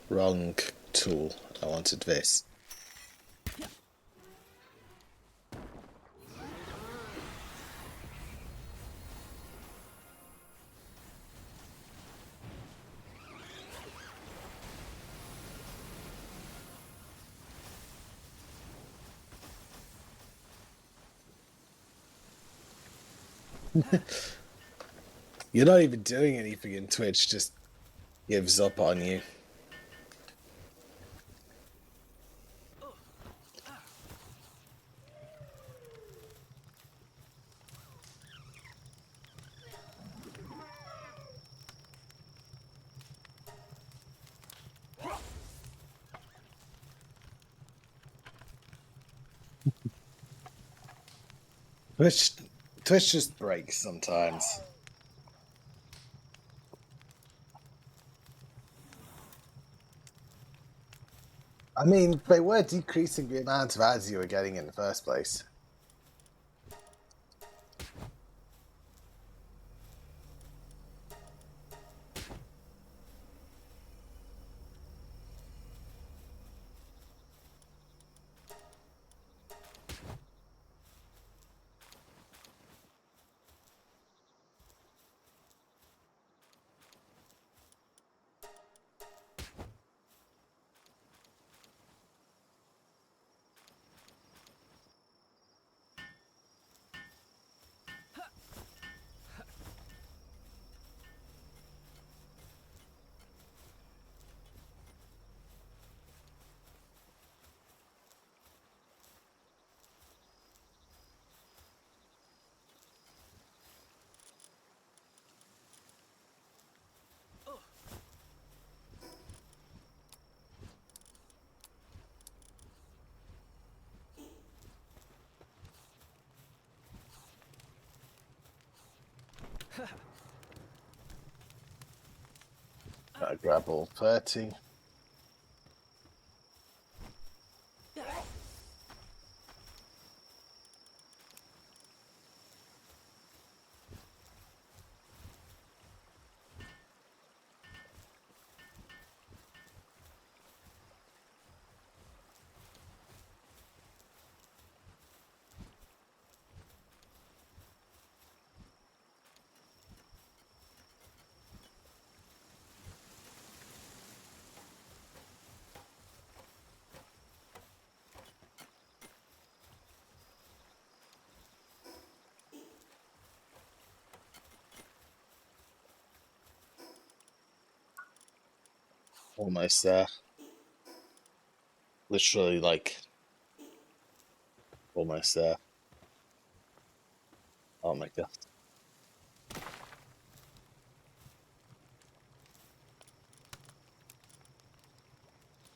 Wrong tool. I wanted this. You're not even doing anything, and Twitch just gives up on you. Twitch, Twitch just breaks sometimes. I mean, they were decreasing the amount of ads you were getting in the first place. Gotta grab all 30. Almost there. Literally, like, almost there. Oh my god.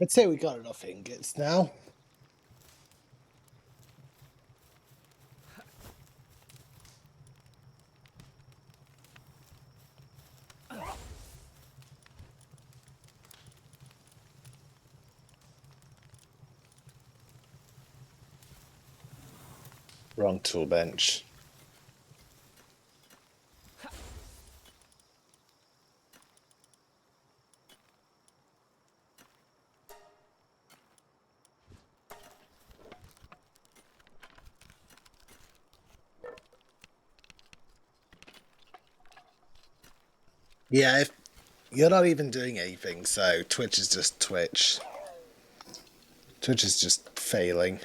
I'd say we got enough ingots now. Wrong tool bench. Yeah, if you're not even doing anything, so Twitch is just Twitch. Twitch is just failing.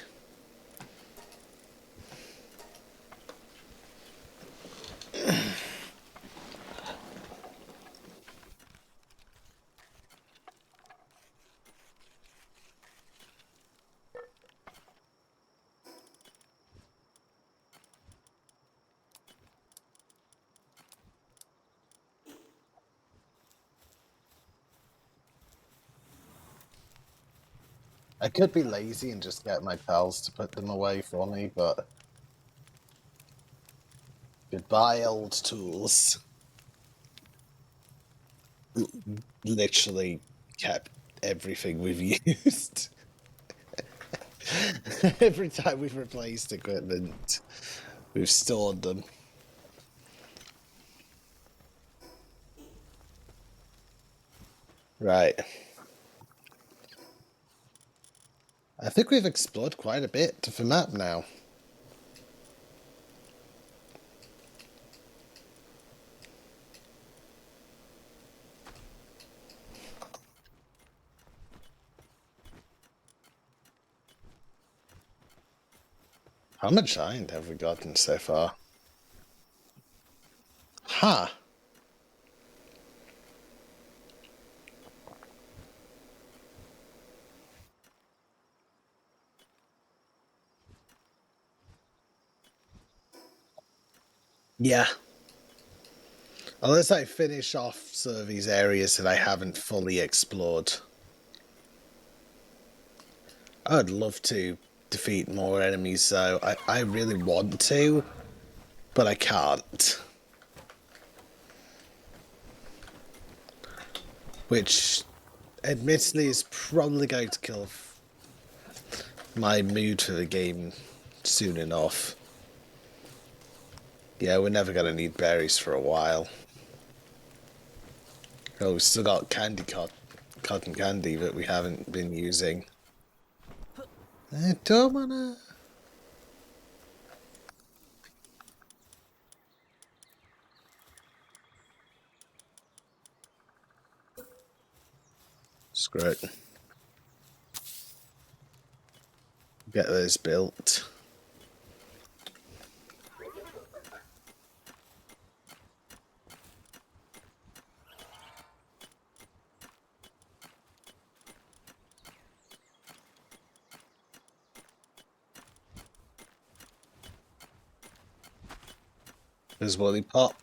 I could be lazy and just get my pals to put them away for me, but goodbye old tools. Literally kept everything we've used. Every time we've replaced equipment, we've stored them. Right. I think we've explored quite a bit of the map now. How much iron have we gotten so far? Huh. Yeah. Unless I finish off some of these areas that I haven't fully explored. I would love to defeat more enemies, so I really want to, but I can't. Which, admittedly, is probably going to kill my mood for the game soon enough. Yeah, we're never going to need berries for a while. Oh, we've still got cotton candy that we haven't been using. I don't wanna... Screw it. Get those built. There's Woolly Pop.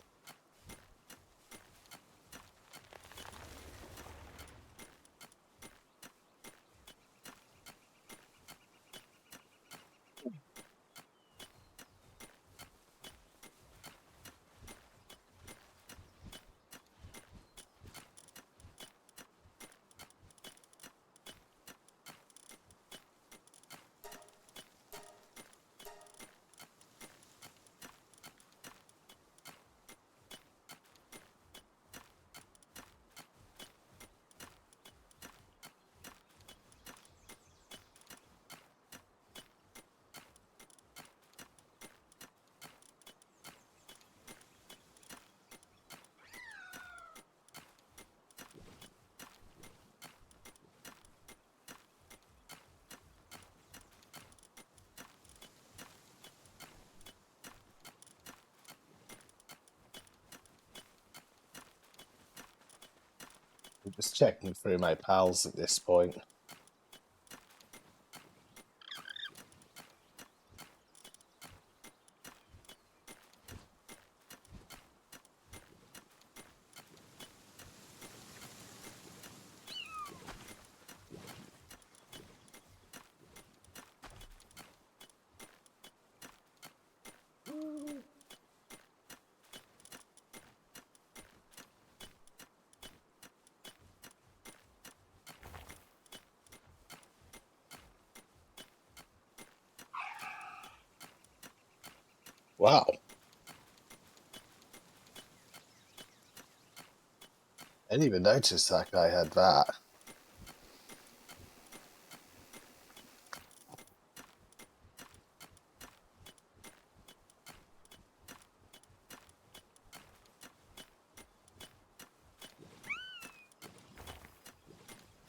I'm just checking through my pals at this point. Wow. I didn't even notice that guy had that.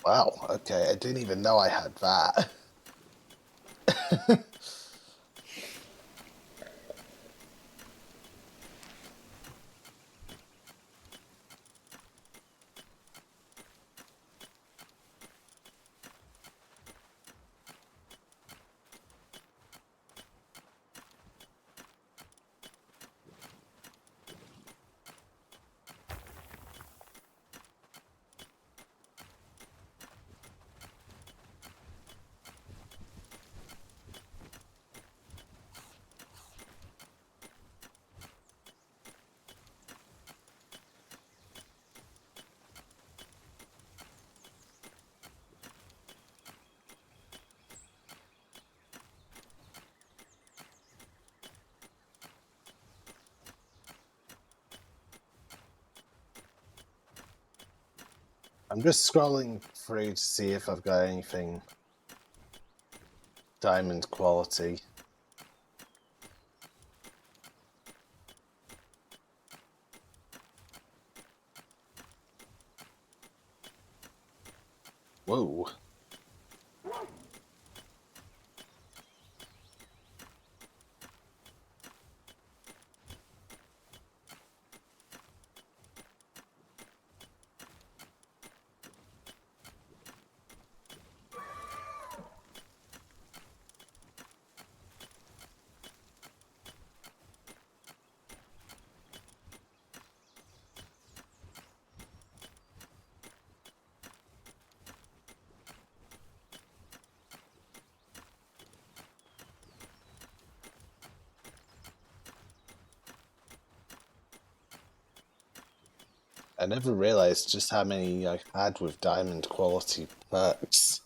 Wow, okay, I didn't even know I had that. I'm just scrolling through to see if I've got anything diamond quality. Whoa. I never realized just how many I had with diamond quality perks.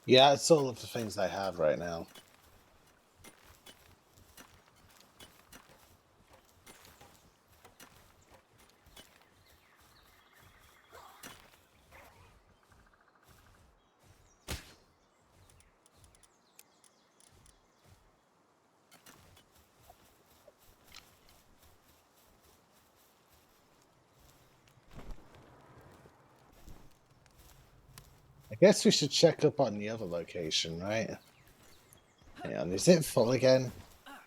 Yeah, it's all of the things I have right now. I guess we should check up on the other location, right? Hang on, is it full again?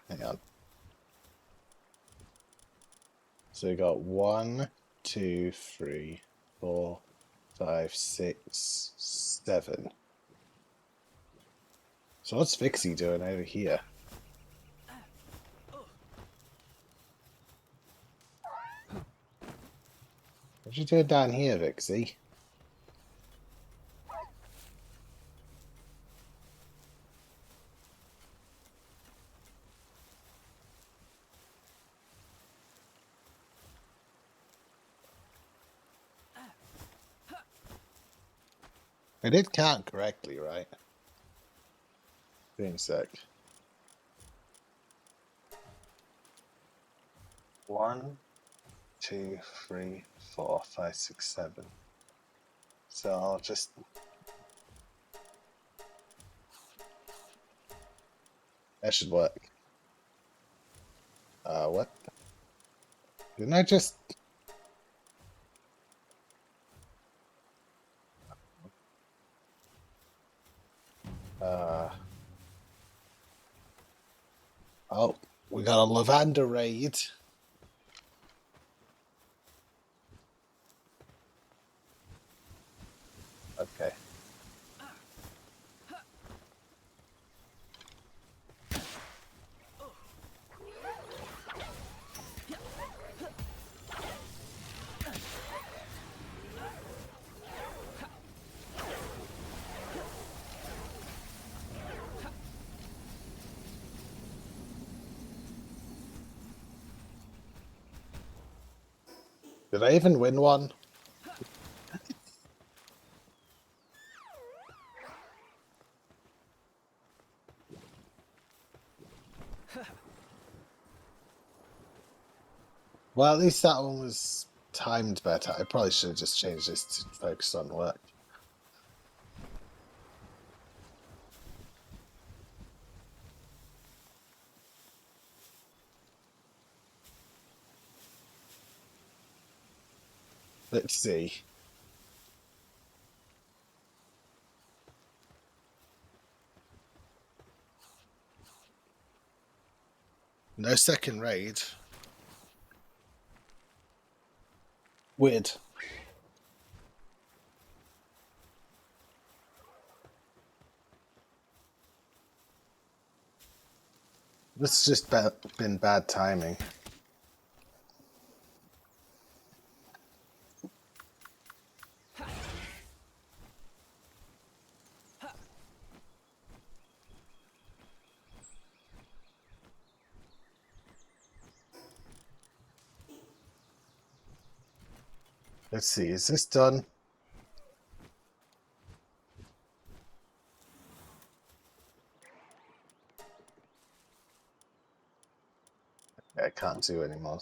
Hang on. So we got 1, 2, 3, 4, 5, 6, 7. So what's Vixie doing over here? What you doing down here, Vixie? I did count correctly, right? Wait a sec. 1, 2, 3, 4, 5, 6, 7. So I'll just... That should work. What? Didn't I just... Oh, we got a lavender raid. Okay. Did I even win one? Well, at least that one was timed better. I probably should have just changed this to focus on work. Let's see. No second raid. Weird. This has just been bad timing. Let's see, is this done? I can't do any more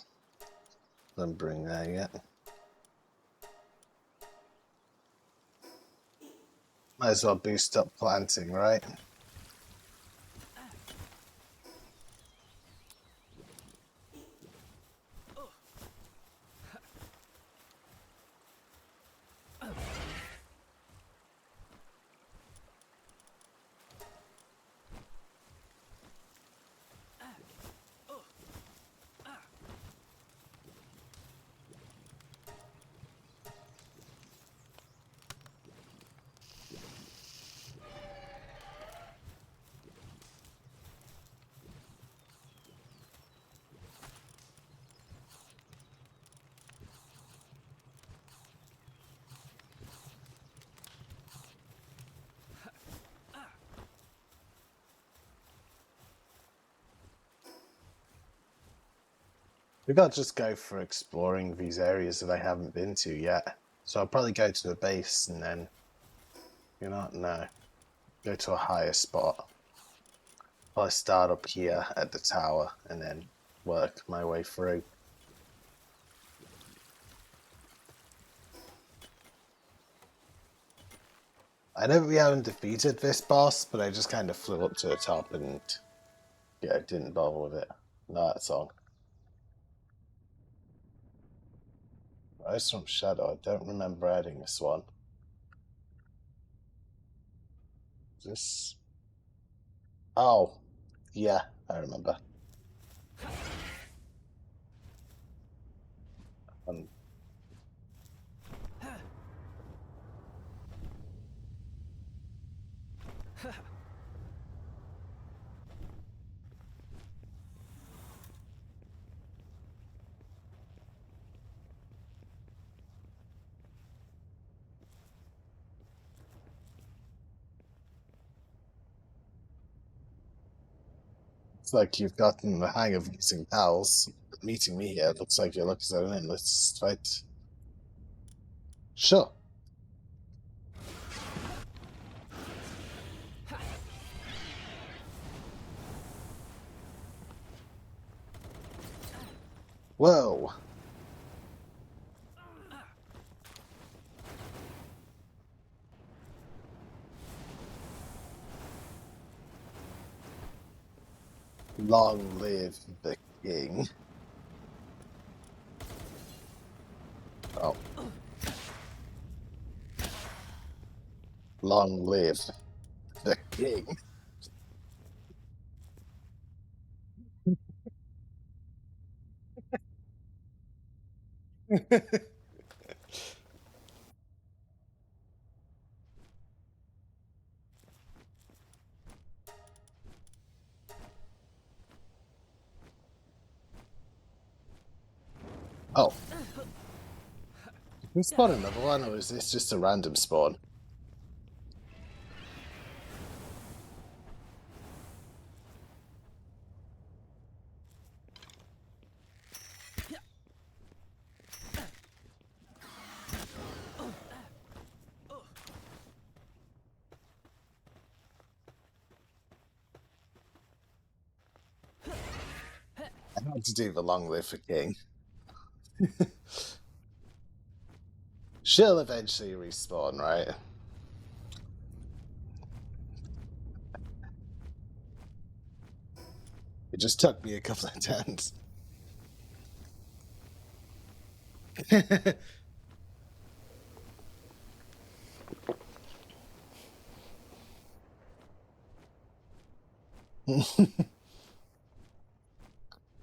lumbering there yet. Might as well boost up planting, right? We got to just go for exploring these areas that I haven't been to yet. So I'll probably go to the base and then, you know, no, go to a higher spot. I'll start up here at the tower and then work my way through. I know we haven't defeated this boss, but I just kind of flew up to the top and, yeah, didn't bother with it. No, that's all. Rise from Shadow, I don't remember adding this one. This... Oh, yeah, I remember. It's like you've gotten the hang of using pals. Meeting me here looks like you're lucky zone in. Let's fight. Sure. Whoa. Long live the king. Oh. Long live the king. Oh. Did we spawn another one, or is this just a random spawn? I had to do the long live for king. She'll eventually respawn, right? It just took me a couple of turns.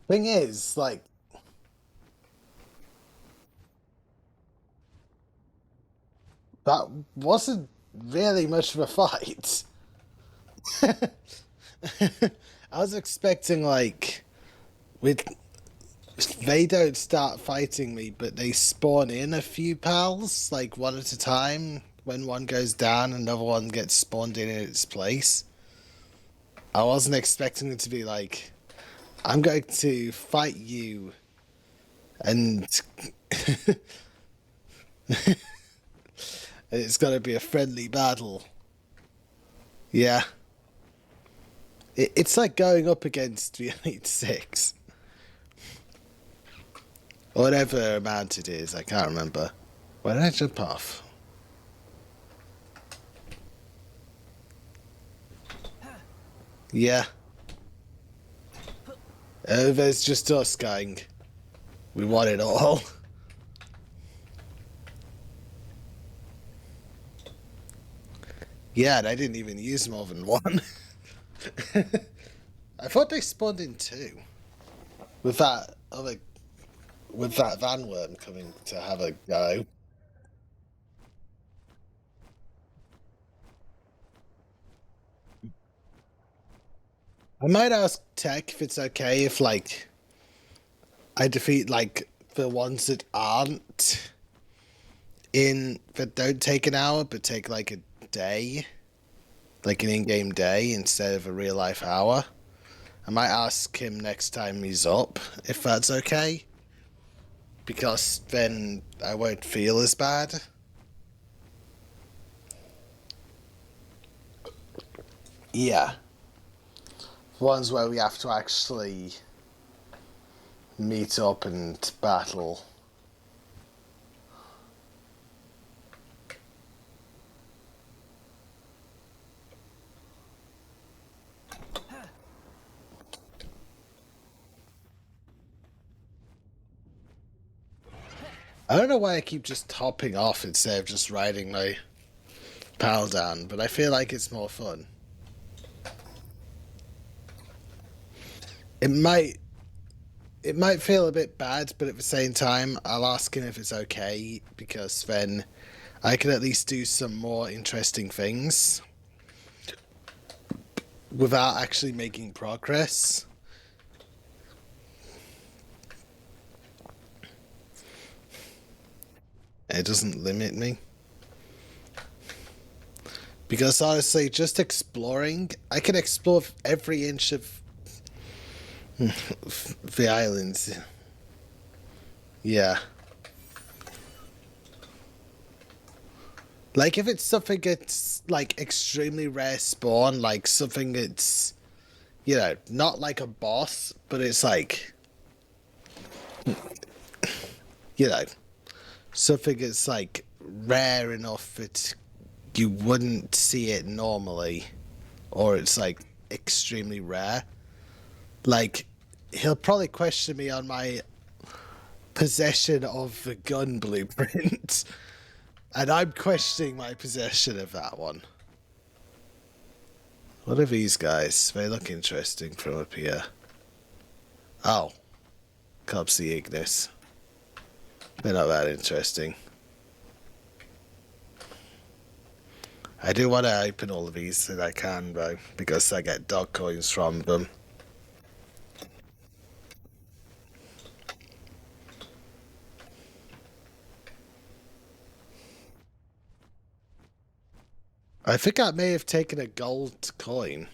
Thing is, like, that wasn't really much of a fight. I was expecting, like, with they don't start fighting me, but they spawn in a few pals, like one at a time. When one goes down, another one gets spawned in its place. I wasn't expecting it to be like, I'm going to fight you, and it's going to be a friendly battle. Yeah. It's like going up against the Elite Six. Or whatever amount it is, I can't remember. Why did I jump off? Yeah. Oh, there's just us going. We want it all. Yeah, and I didn't even use more than one. I thought they spawned in two. With that other, with that van worm coming to have a go. I might ask Tech if it's okay if, like, I defeat, like, the ones that aren't that don't take an hour, but take, like, a day. Like an in-game day instead of a real-life hour. I might ask him next time he's up, if that's okay. Because then I won't feel as bad. Yeah. Ones where we have to actually meet up and battle. I don't know why I keep just hopping off instead of just riding my pal down, but I feel like it's more fun. It might feel a bit bad, but at the same time, I'll ask him if it's okay, because then I can at least do some more interesting things without actually making progress. It doesn't limit me. Because honestly, just exploring, I can explore every inch of the islands. Yeah. Like, if it's something that's, like, extremely rare spawn, like something that's, you know, not like a boss, but it's like, you know, something that's, like, rare enough that you wouldn't see it normally, or it's, like, extremely rare, Like, he'll probably question me on my possession of the gun blueprint, and I'm questioning my possession of that one. What are these guys? They look interesting from up here. Oh, can't see Ignis. They're not that interesting. I do want to open all of these that I can, though, because I get dog coins from them. I think I may have taken a gold coin,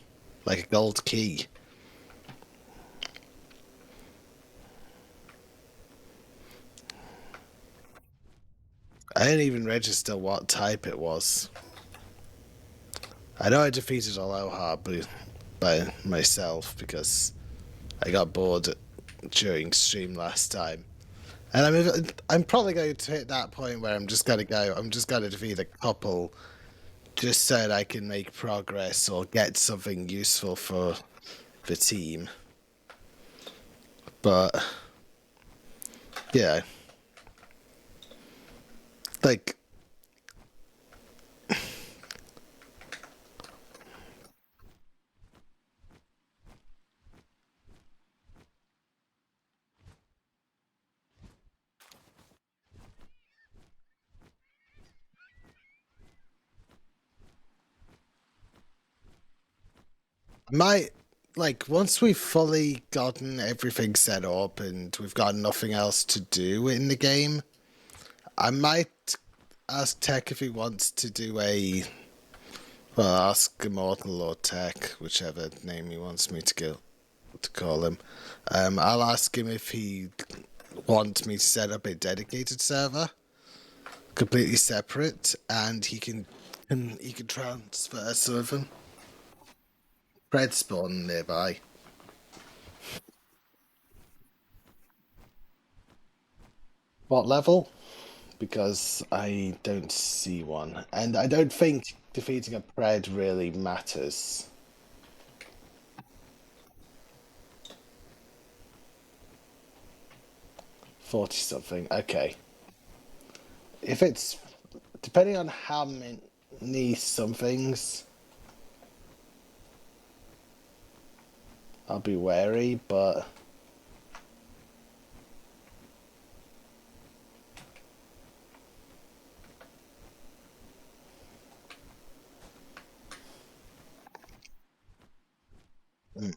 like a gold key. I didn't even register what type it was. I know I defeated Aloha by myself because I got bored during stream last time. And I'm probably going to hit that point where I'm just going to defeat a couple just so that I can make progress or get something useful for the team. But, yeah. Like, my like once we've fully gotten everything set up and we've got nothing else to do in the game, I might ask Tech if he wants to do ask Immortal or Tech, whichever name he wants me to call him. I'll ask him if he wants me to set up a dedicated server, completely separate, and he can transfer some of them. Red spawn nearby. What level? Because I don't see one. And I don't think defeating a Pred really matters. $40-something. Okay. If it's depending on how many somethings, I'll be wary, but mm.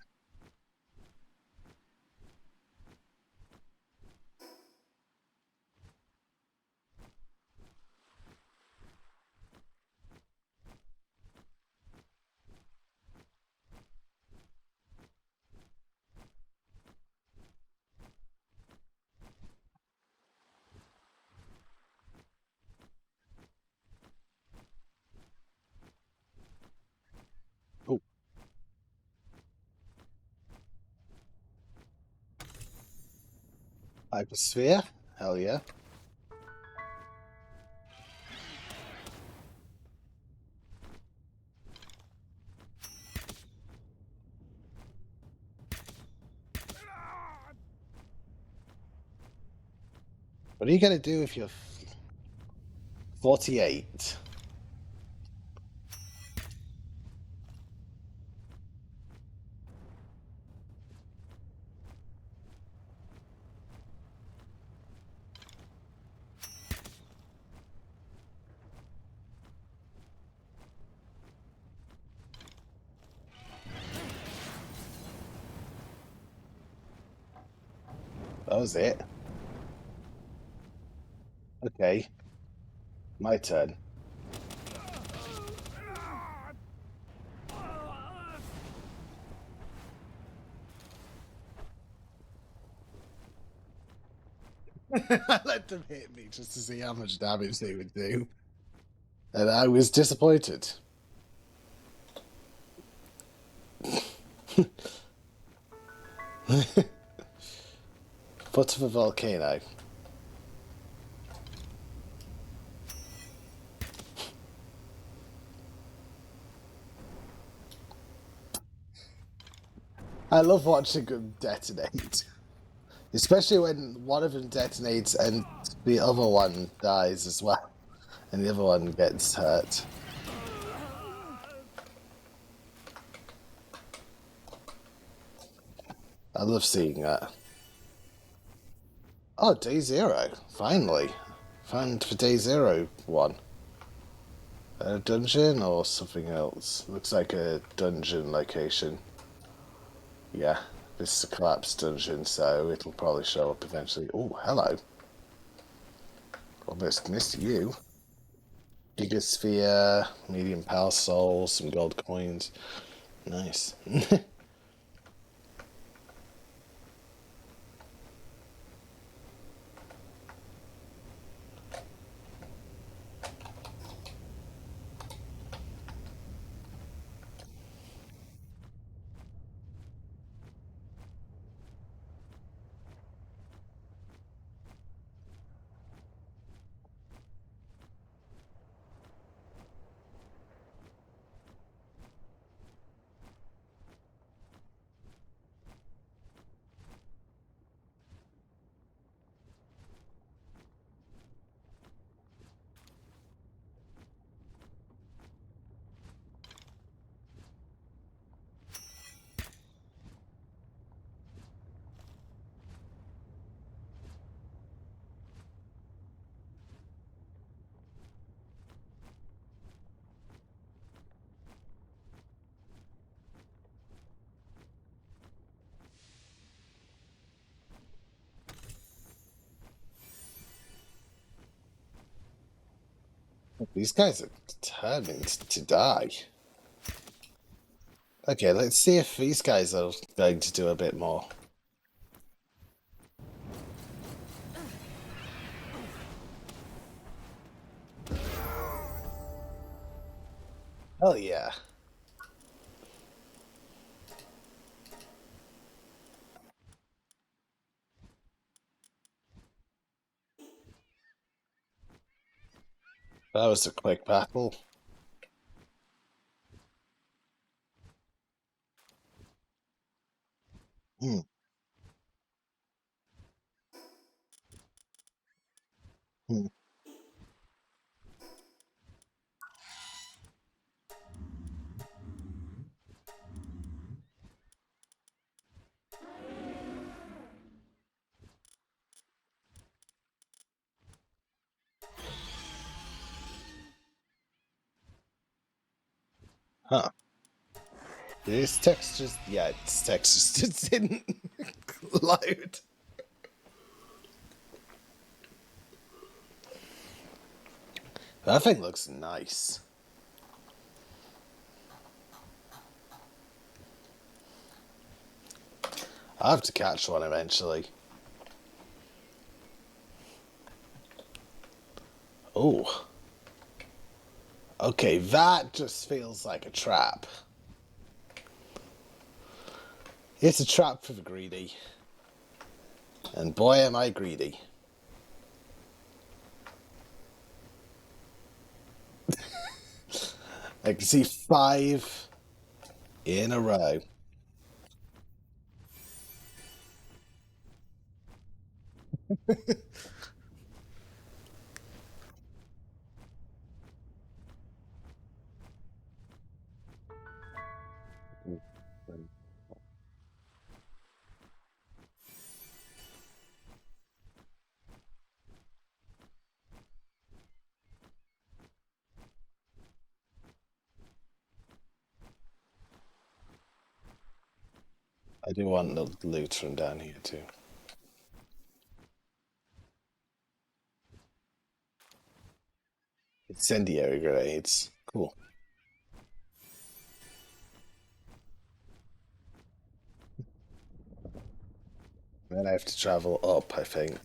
Oh, Hypersphere? Hell yeah. What are you gonna do if you're 48? That was it. Okay, my turn. I let them hit me just to see how much damage they would do. And I was disappointed. Foot of a volcano. I love watching them detonate. Especially when one of them detonates and the other one dies as well. And the other one gets hurt. I love seeing that. Oh, day zero. Finally. Found for day zero one. A dungeon or something else? Looks like a dungeon location. Yeah, this is a collapsed dungeon, so it'll probably show up eventually. Oh, hello. Almost missed you. Gigasphere, medium power soul, some gold coins. Nice. These guys are determined to die. Okay, let's see if these guys are going to do a bit more. Hell yeah. That was a quick battle. Hmm. Hmm. Huh. This text just, yeah, this text just didn't load. That thing looks nice. I'll have to catch one eventually. Oh. Okay, that just feels like a trap. It's a trap for the greedy. And boy, am I greedy. I can see 5 in a row. I do want the loot from down here too. Incendiary grenades. Cool. Then I have to travel up, I think.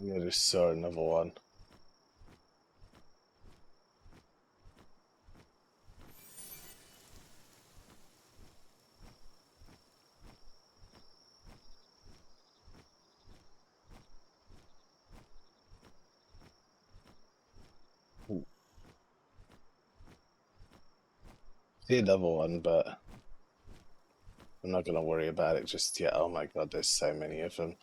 I just saw another one. see another one, but I'm not gonna worry about it just yet. Oh my god, there's so many of them.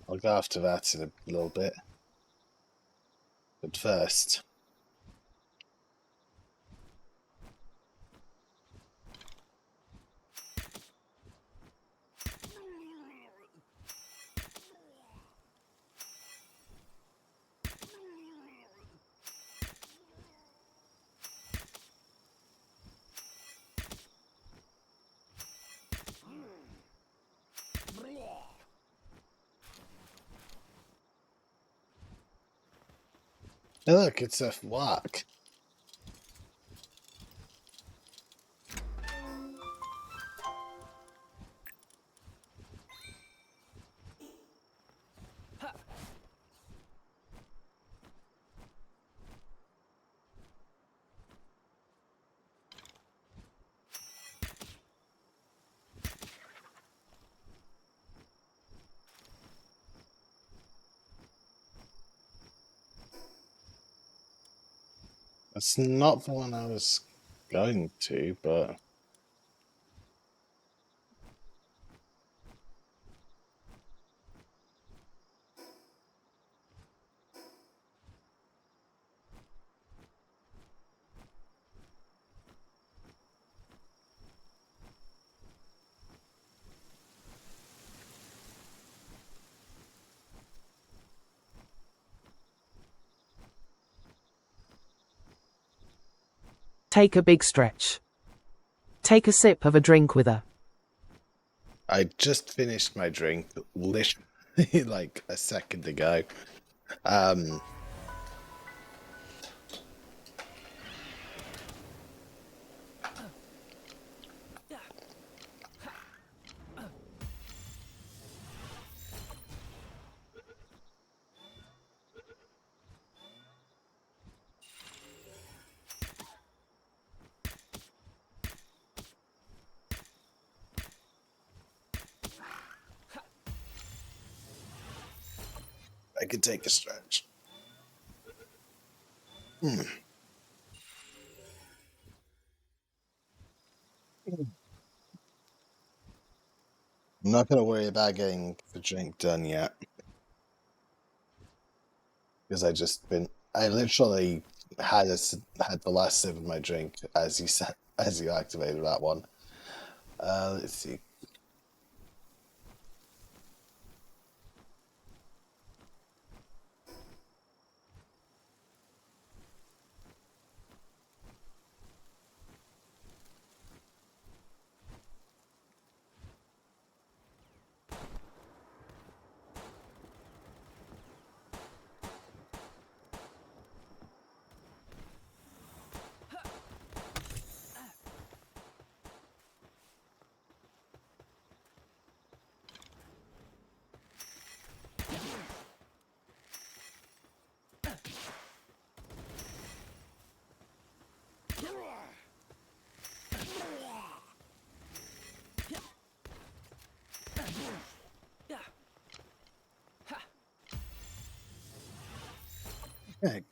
I'll go after that in a little bit. But first, oh, look, it's a walk. That's not the one I was going to, but Take a big stretch. Take a sip of a drink with her. I just finished my drink literally like a second ago. Um, I could take a stretch. I'm not gonna worry about getting the drink done yet because I literally had the last sip of my drink as you said as you activated that one. Let's see.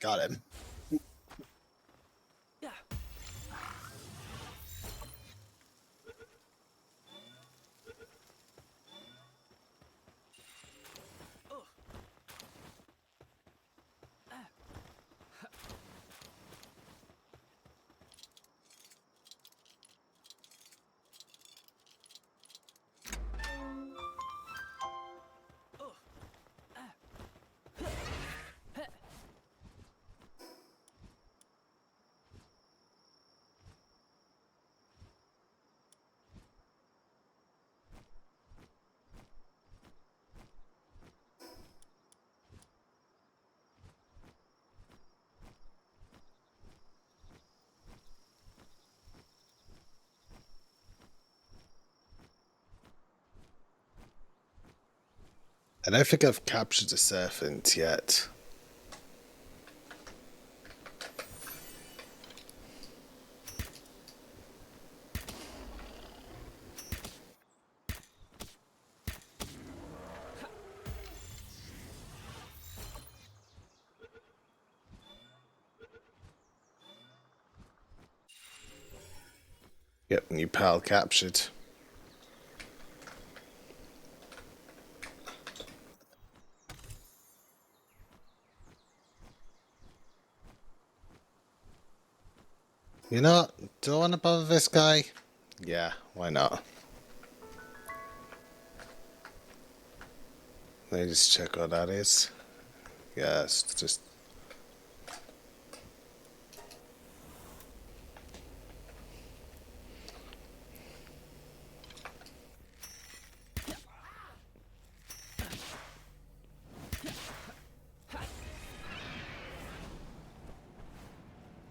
Got him. I don't think I've captured a serpent yet. Yep, new pal captured. You know what? Do I want to bother this guy? Yeah, why not? Let me just check what that is. Yeah, it's just...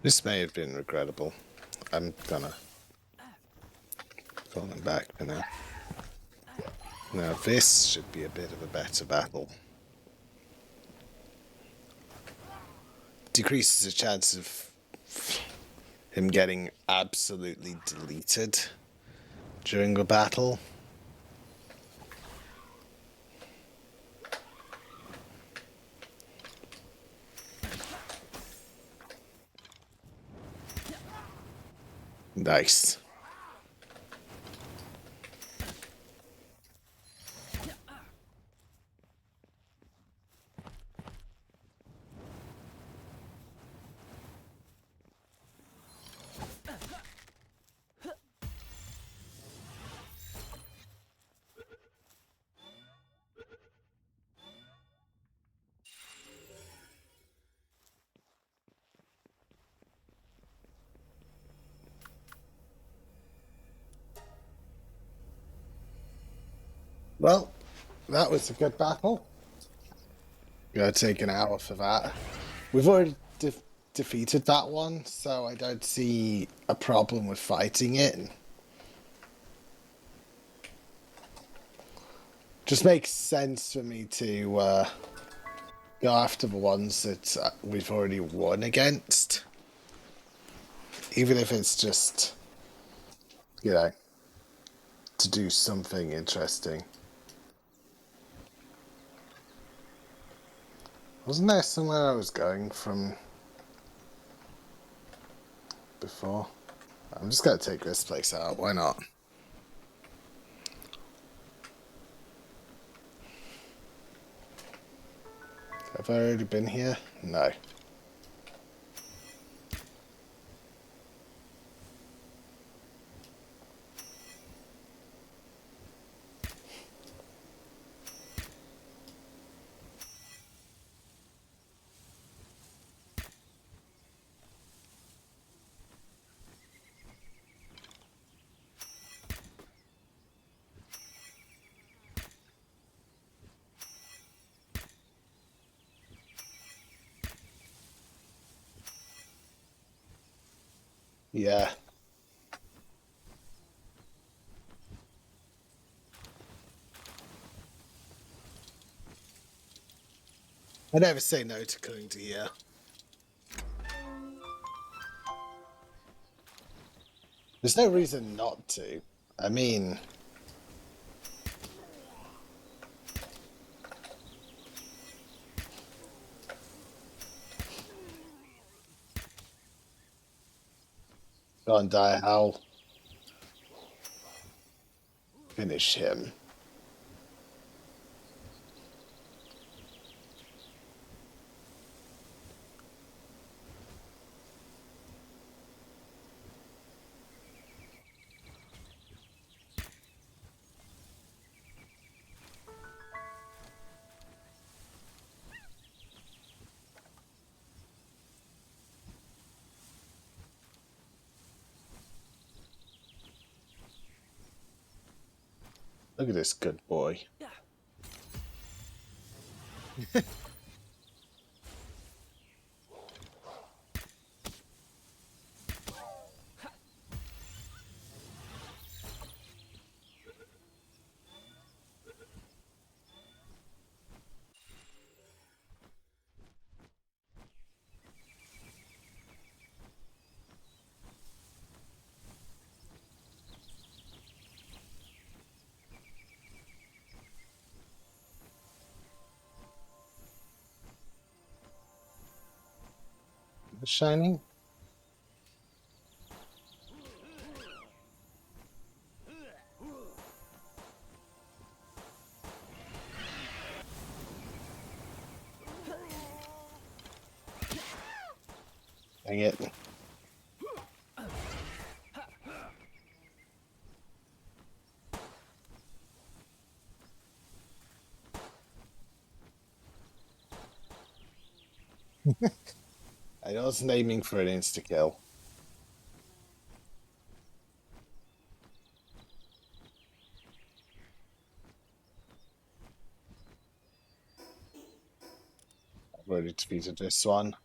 This may have been regrettable. I'm gonna call him back for now. Now this should be a bit of a better battle. Decreases the chance of him getting absolutely deleted during a battle. Nice. Well, that was a good battle. Gotta take an hour for that. We've already defeated that one, so I don't see a problem with fighting it. Just makes sense for me to go after the ones that we've already won against. Even if it's just, you know, to do something interesting. Wasn't there somewhere I was going from before? I'm just gonna take this place out, why not? Have I already been here? No. Yeah. I never say no to coming to here. There's no reason not to. I mean... Go on, die, Hal. Finish him. Look at this good boy. Shining? Dang it. I wasn't aiming for an insta-kill. I've already defeated this one.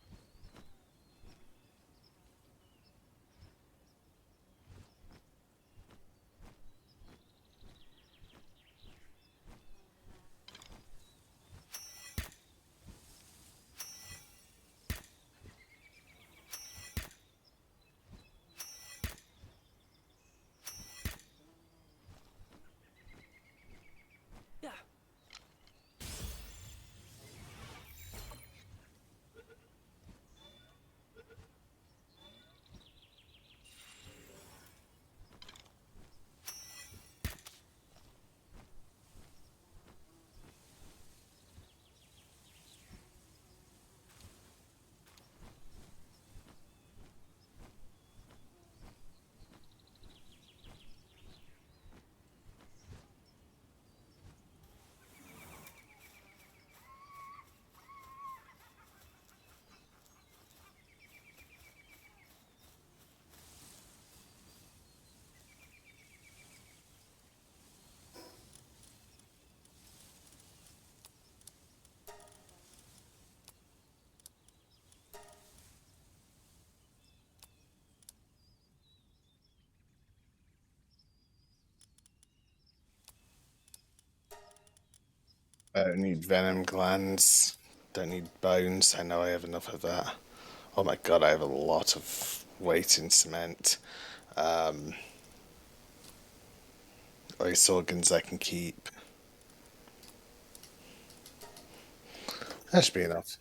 I don't need venom glands. Don't need bones. I know I have enough of that. Oh my god, I have a lot of weight in cement. Ice organs I can keep. That should be enough.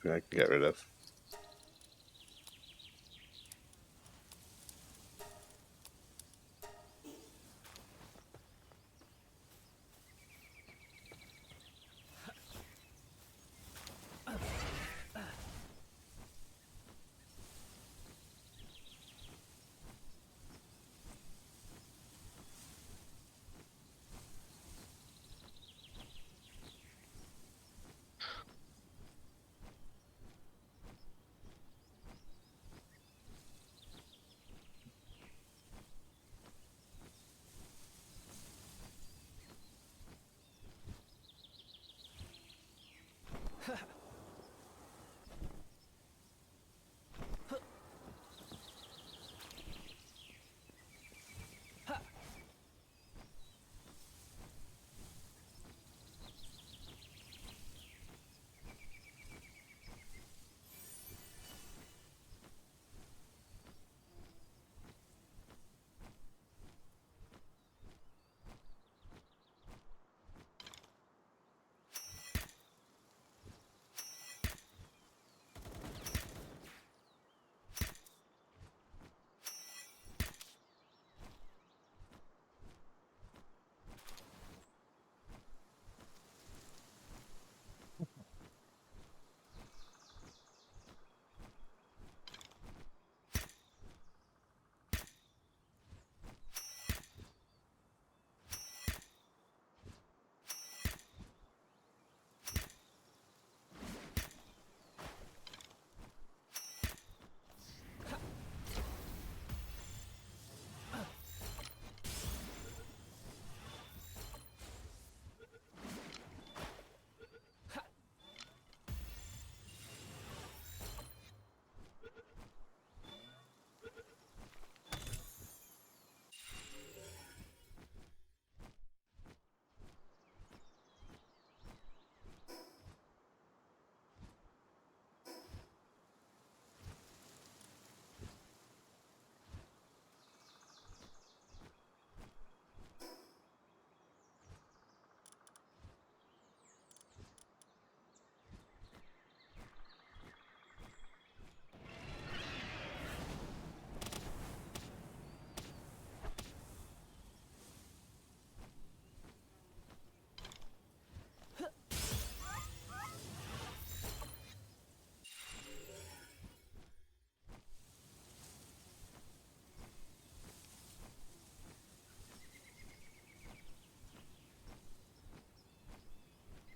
I can get rid of.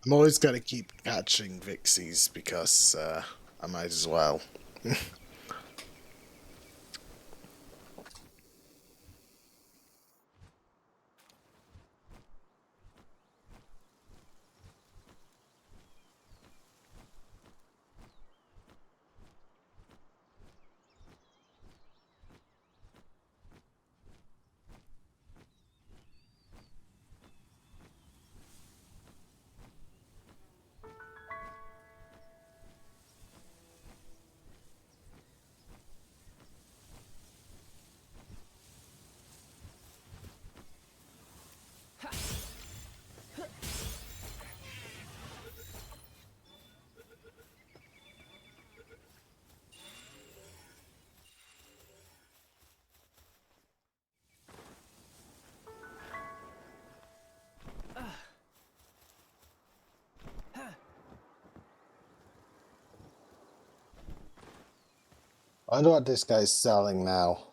I'm always going to keep catching Vixies because I might as well. I wonder what this guy's selling now.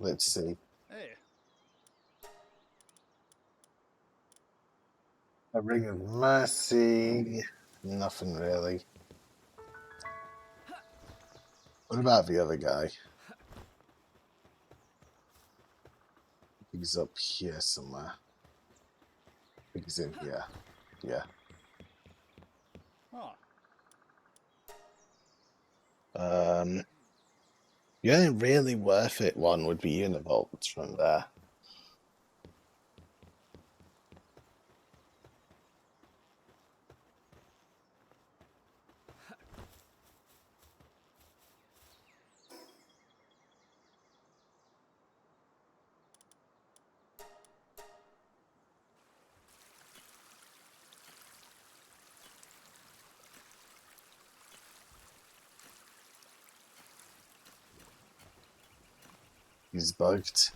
Let's see. Hey. A Ring of Mercy. Nothing really. What about the other guy? He's up here somewhere. I think he's in here. Yeah. Huh. The only really worth it one would be Univolts from there. He's bugged.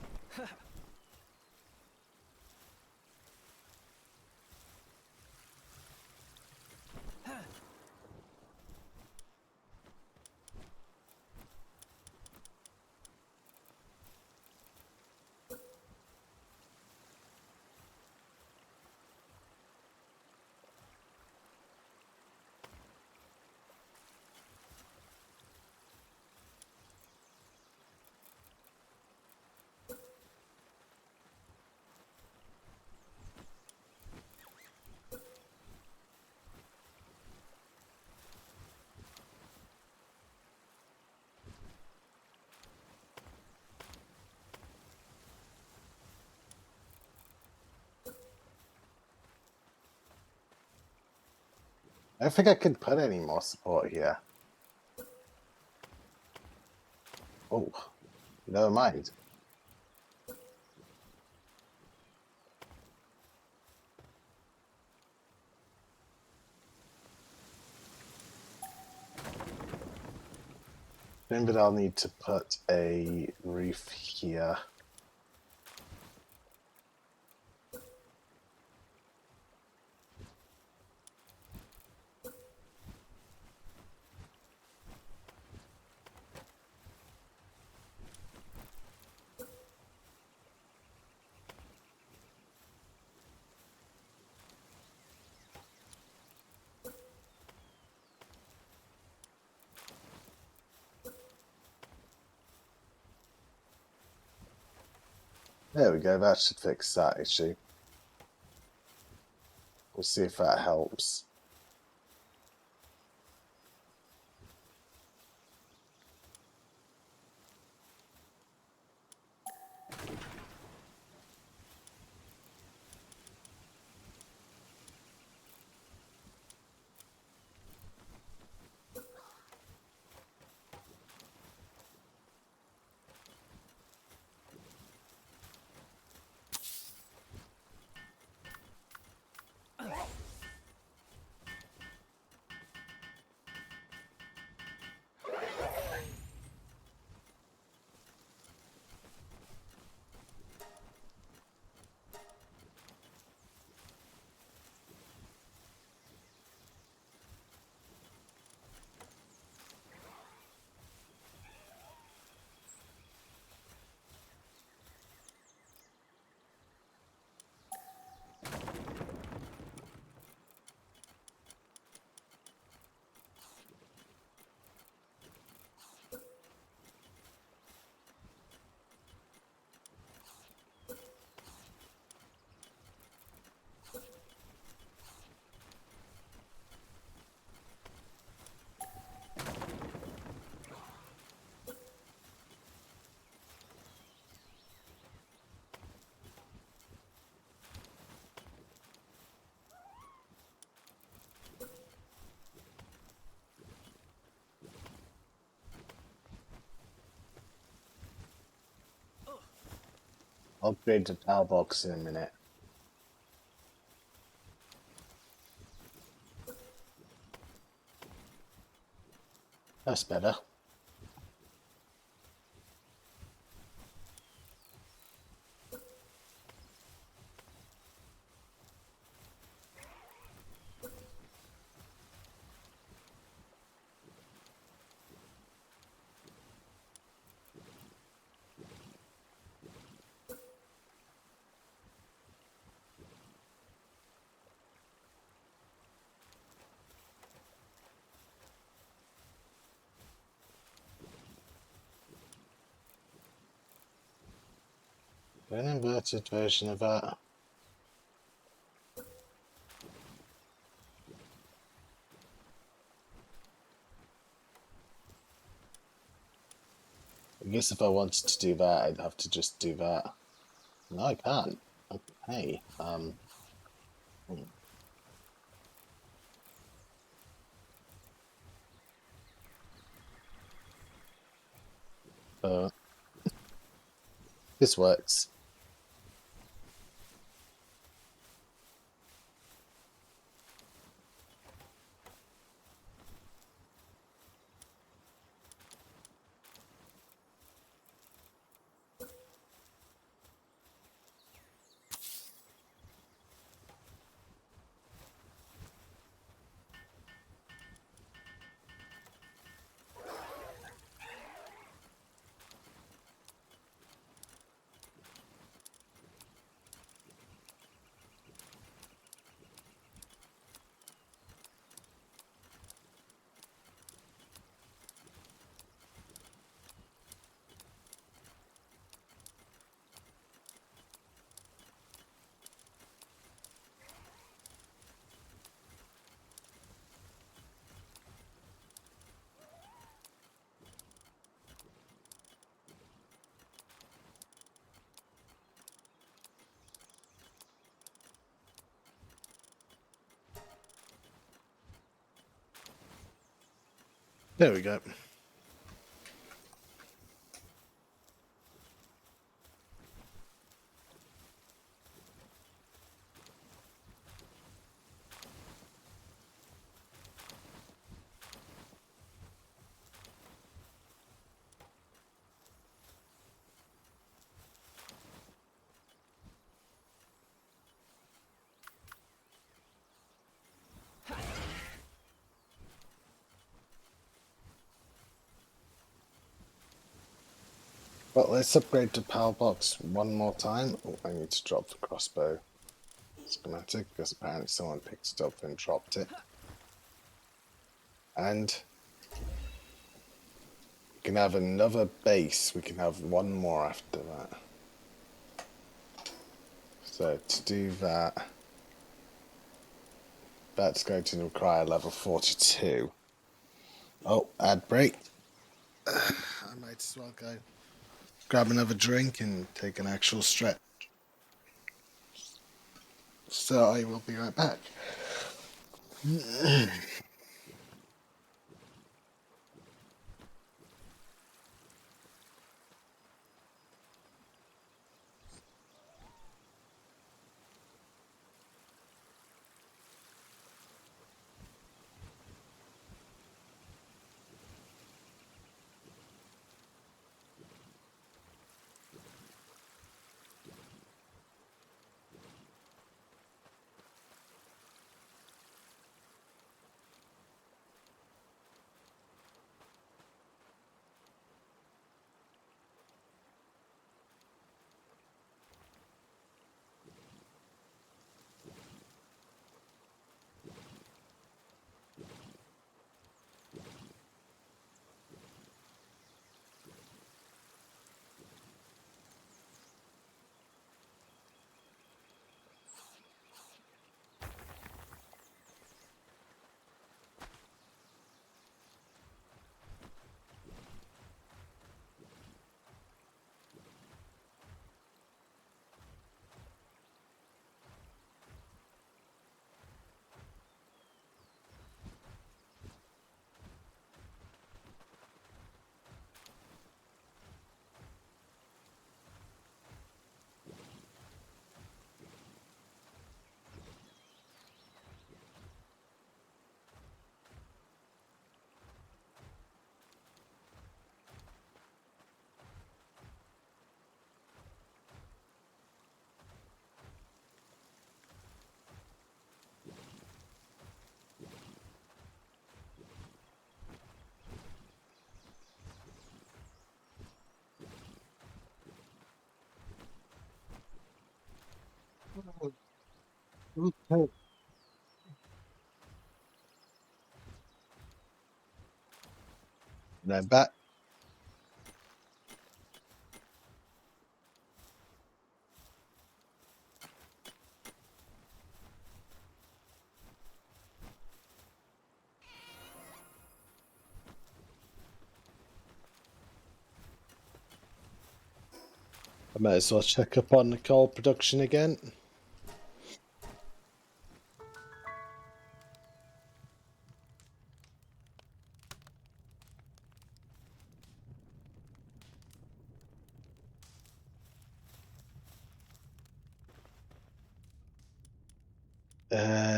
I don't think I could put any more support here. Oh, never mind. Then, but I'll need to put a roof here. There we go, that should fix that issue. We'll see if that helps. upgrade the power box in a minute. That's better. An inverted version of that. I guess if I wanted to do that, I'd have to just do that. No, I can't. Okay. Uh, this works. There we go. Well, let's upgrade to power box one more time. Oh, I need to drop the crossbow schematic because apparently someone picked it up and dropped it. And we can have another base. We can have one more after that. So to do that, that's going to require level 42. Oh, ad break. I might as well go grab another drink and take an actual stretch. So I will be right back. Okay. Then back. I might as well check up on the coal production again.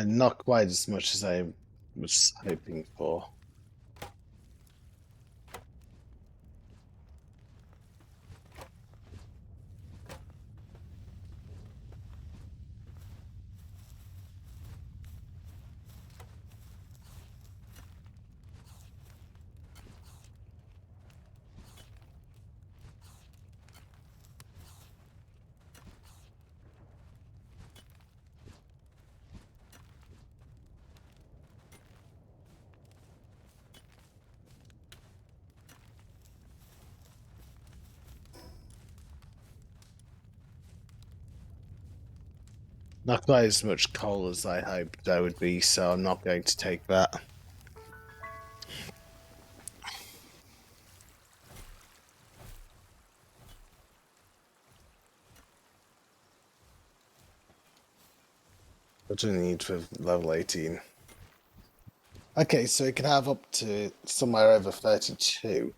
Not quite as much as I was hoping for. Not quite as much coal as I hoped there would be, so I'm not going to take that. What do I need for level 18? Okay, so it can have up to somewhere over 32.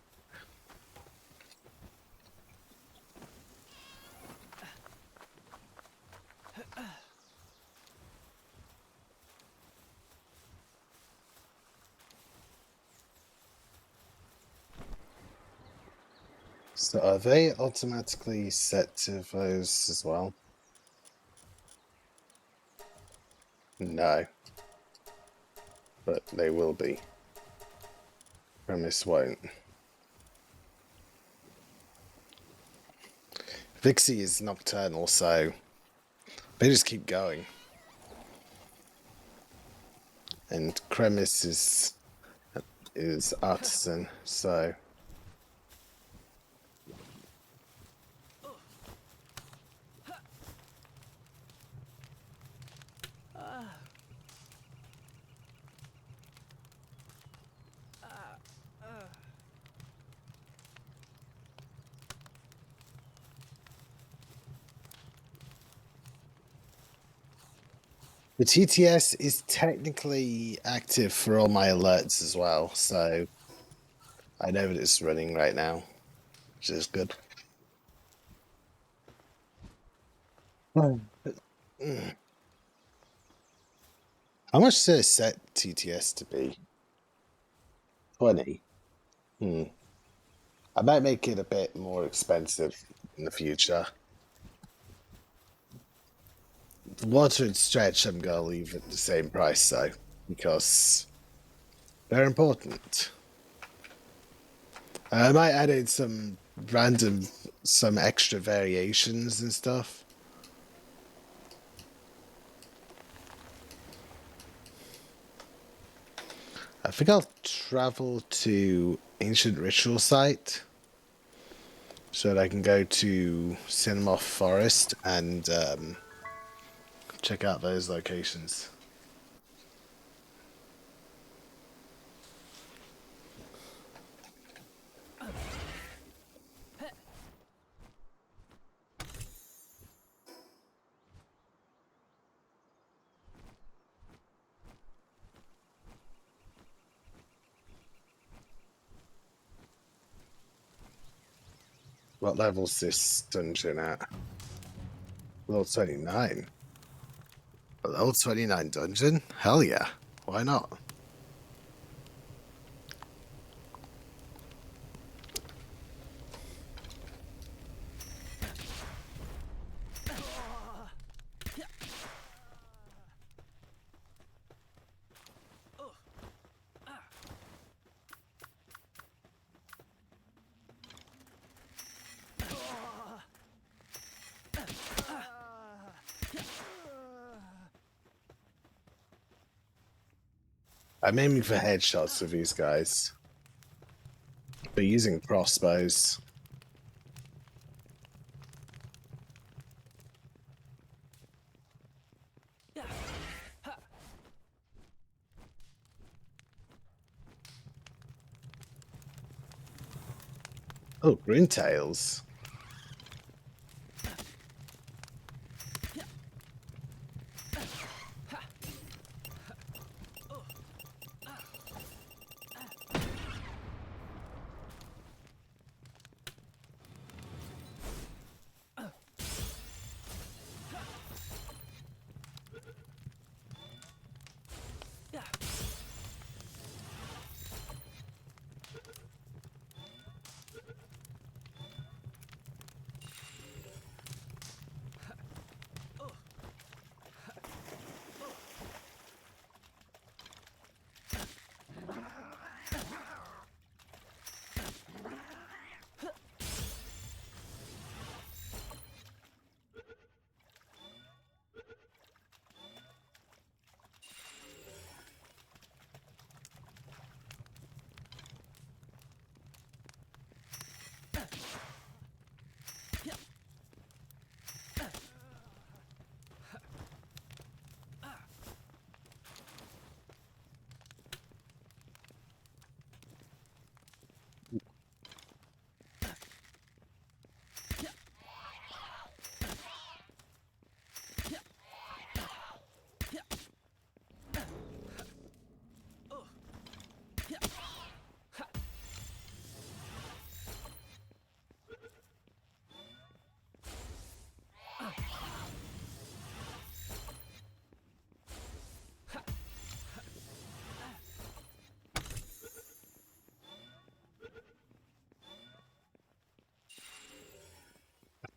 So are they automatically set to those as well? No. But they will be. Premise won't. Vixie is nocturnal, so they just keep going. And Cremis is artisan, so the TTS is technically active for all my alerts as well, so I know that it's running right now, which is good. How much does it set TTS to be? 20. I might make it a bit more expensive in the future. Water and stretch, I'm gonna leave at the same price though, because they're important. I might add in some extra variations and stuff. I think I'll travel to Ancient Ritual Site so that I can go to Cinemoth Forest and check out those locations. What level's this dungeon at? Level 29. A level 29 dungeon? Hell yeah. Why not? I'm aiming for headshots with these guys, but using crossbows. Oh, grintails.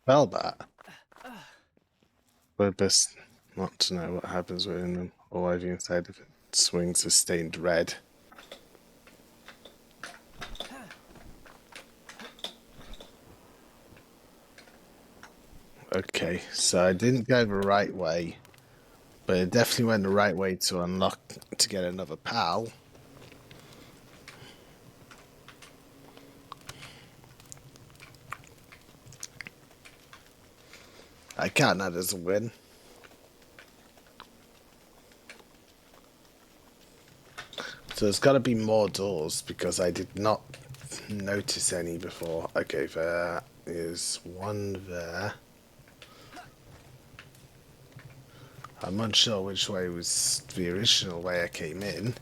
Well, that. But best not to know what happens within them. All I've inside of it swings are stained red. Okay, so I didn't go the right way, but it definitely went the right way to unlock to get another pal. I count that as a win. So there's got to be more doors because I did not notice any before. Okay, there is one there. I'm unsure which way was the original way I came in,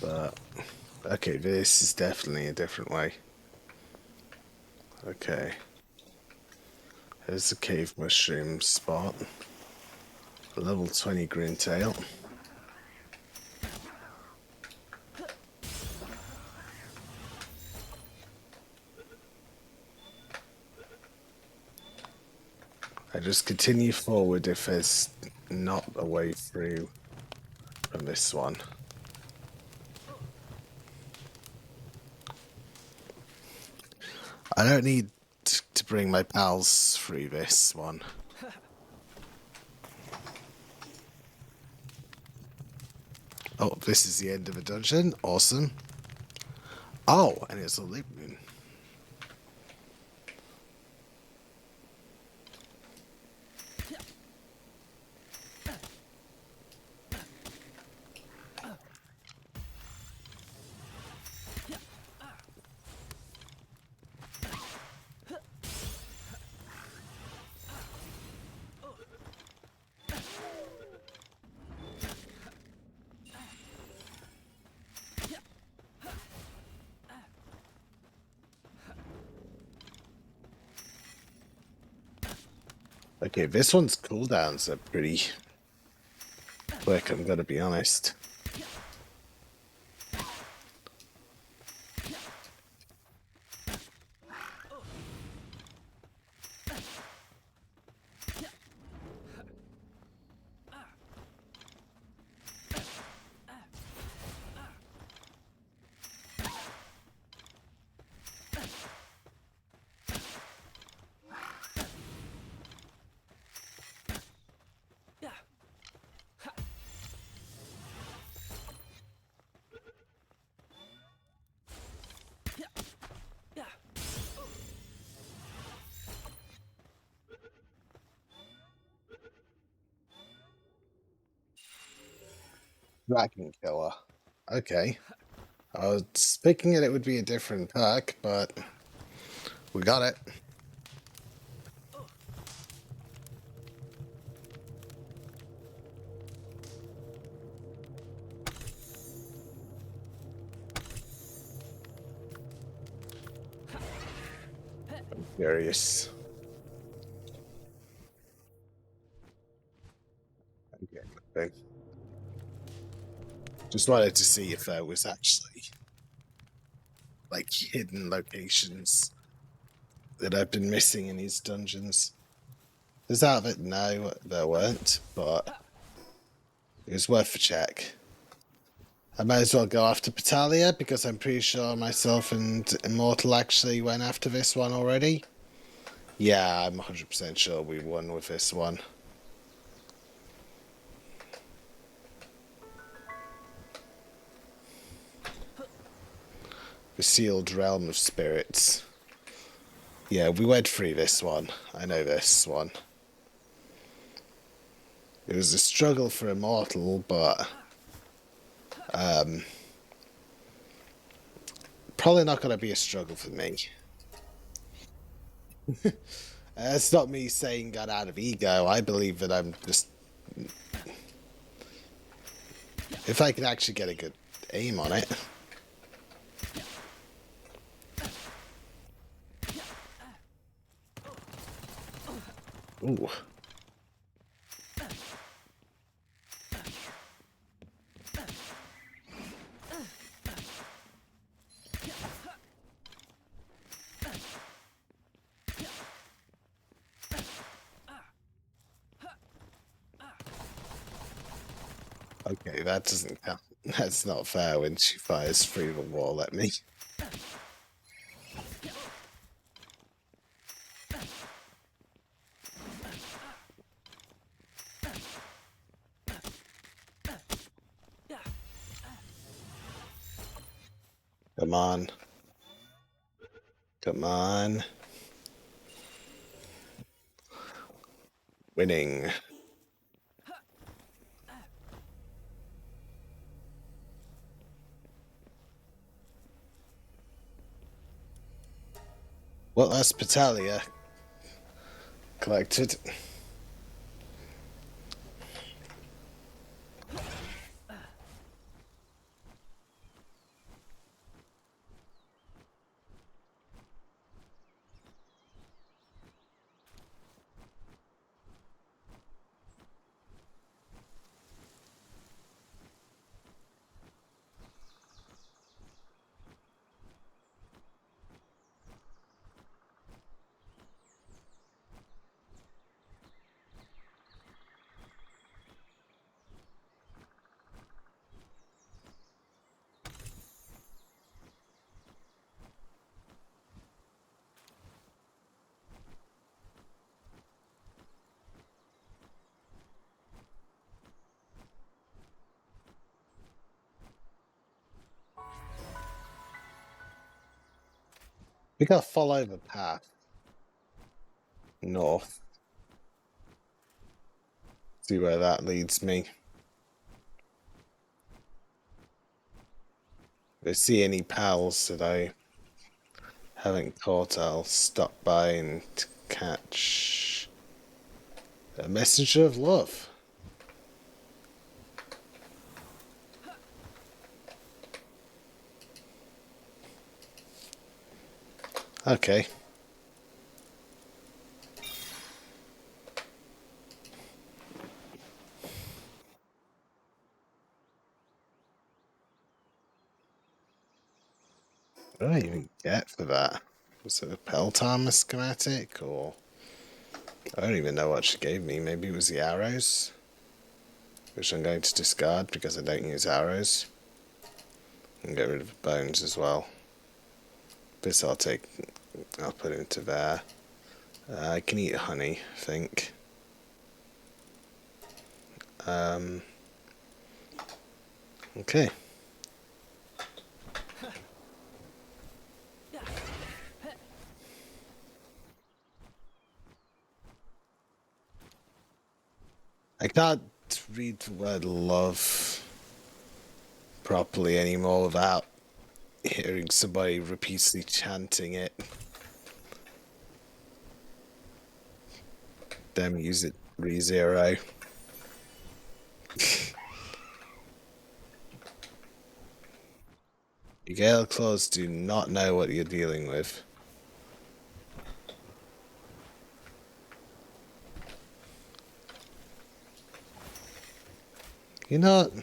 but okay, this is definitely a different way. Okay, there's the cave mushroom spot. Level 20 grintail. I just continue forward if there's not a way through from this one. I don't need to bring my pals through this one. Oh, this is the end of a dungeon. Awesome. Oh, and it's a loot moon. Okay, this one's cooldowns are pretty quick, I'm gonna be honest. Dragon Killer. Okay. I was thinking it would be a different perk, but we got it. I'm curious. Okay, nothing. Just wanted to see if there was actually like hidden locations that I've been missing in these dungeons. Is that of it? No, there weren't, but it was worth a check. I might as well go after Patalia because I'm pretty sure myself and Immortal actually went after this one already. Yeah, I'm 100% sure we won with this one. The Sealed Realm of Spirits. Yeah, we went through this one. I know this one. It was a struggle for Immortal, but probably not going to be a struggle for me. It's not me saying that out of ego. I believe that I'm just... If I can actually get a good aim on it. Ooh. Okay, that doesn't count. That's not fair when she fires through the wall at me. Come on. Come on. Winning. Well, that's Patalia collected. We gotta follow the path north. See where that leads me. If I see any pals that I haven't caught, I'll stop by and catch a messenger of love. Okay. What did I even get for that? Was it a Peltimer schematic, or... I don't even know what she gave me. Maybe it was the arrows, which I'm going to discard because I don't use arrows. And get rid of the bones as well. This I'll put into there. I can eat honey, I think. Okay. I can't read the word love. properly anymore without hearing somebody repeatedly chanting it. Them use it re-zero. Your Gale Claws do not know what you're dealing with. You know what?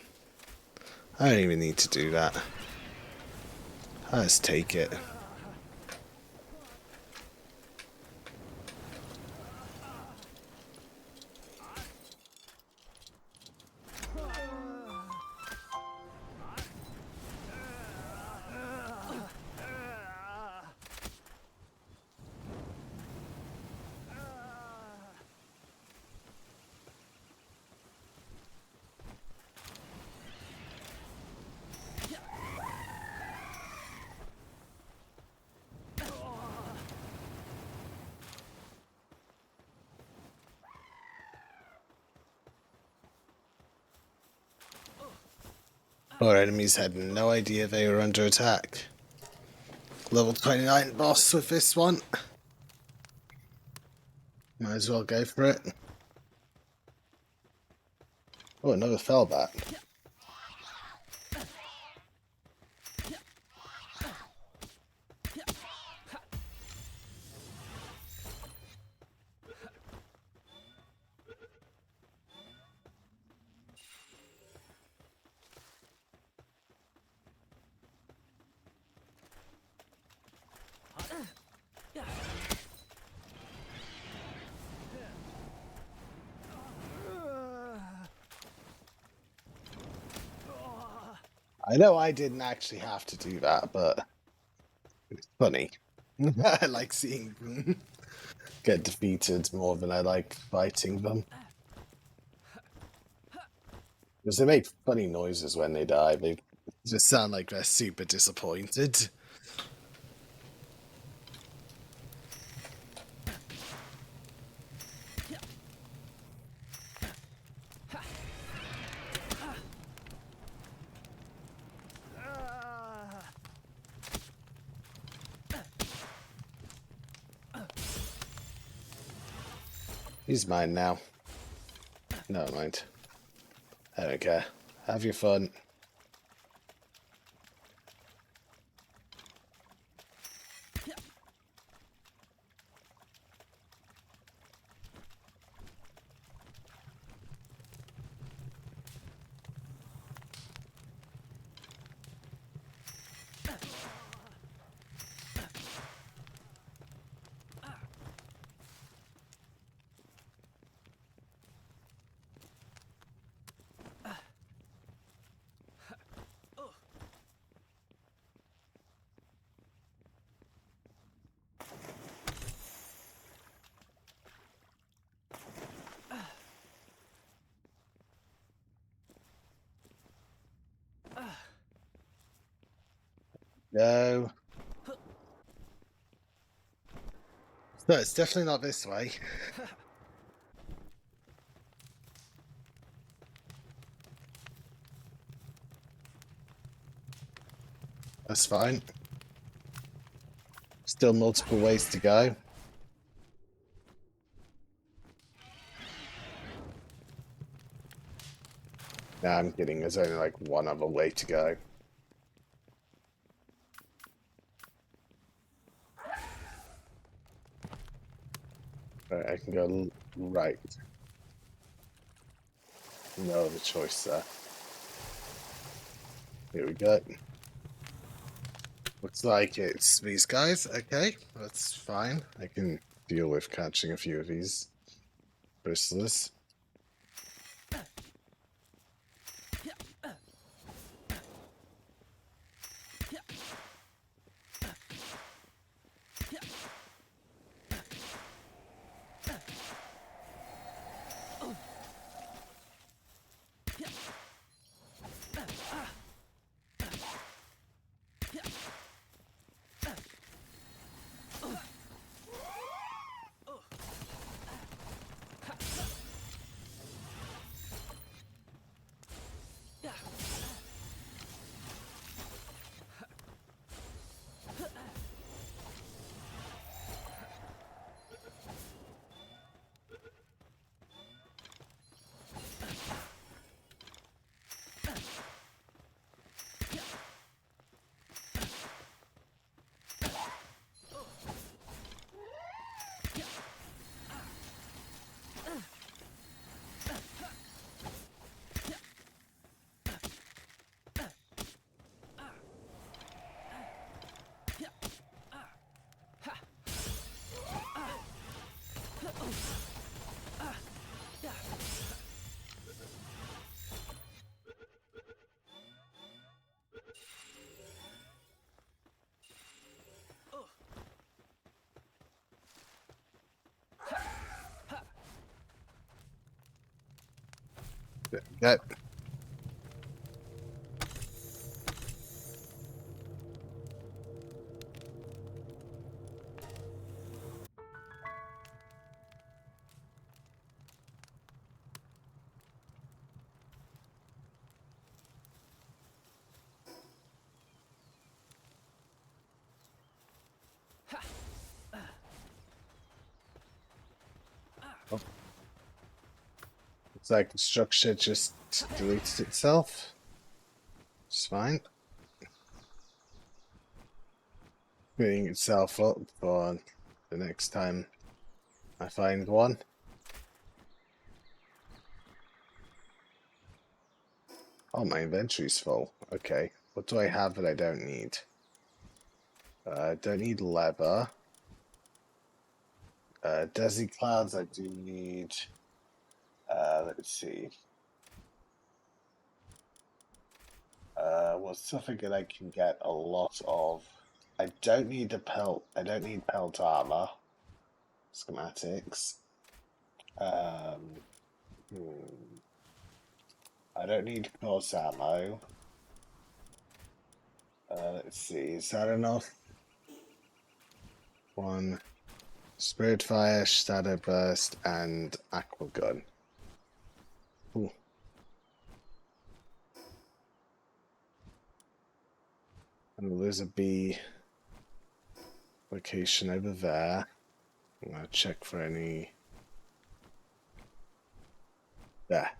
I don't even need to do that. I'll just take it. Our enemies had no idea they were under attack. Level 29 boss with this one. Might as well go for it. Oh, another fellbat. I know I didn't actually have to do that, but it's funny. I like seeing them get defeated more than I like fighting them. Because they make funny noises when they die. They just sound like they're super disappointed. He's mine now. Never mind. I don't care. Have your fun. No. No, it's definitely not this way. That's fine. Still multiple ways to go. Nah, I'm kidding. There's only like one other way to go. Right, I can go right. No other choice there. Here we go. Looks like it's these guys. Okay, that's fine. I can deal with catching a few of these bristlers. Go. Oh, looks like the structure just deleted itself. It's fine. Cleaning itself up for the next time I find one. Oh, my inventory's full. Okay. What do I have that I don't need? I don't need leather. Desi clouds I do need. Let's see. What's something that I can get a lot of? I don't need the pelt. I don't need pelt armor. Schematics. Um, I don't need course ammo. Let's see. Is that enough? One Spirit Fire, Shadow Burst, and Aqua Gun. Ooh. And there's a bee location over there. I'm gonna check for any. There.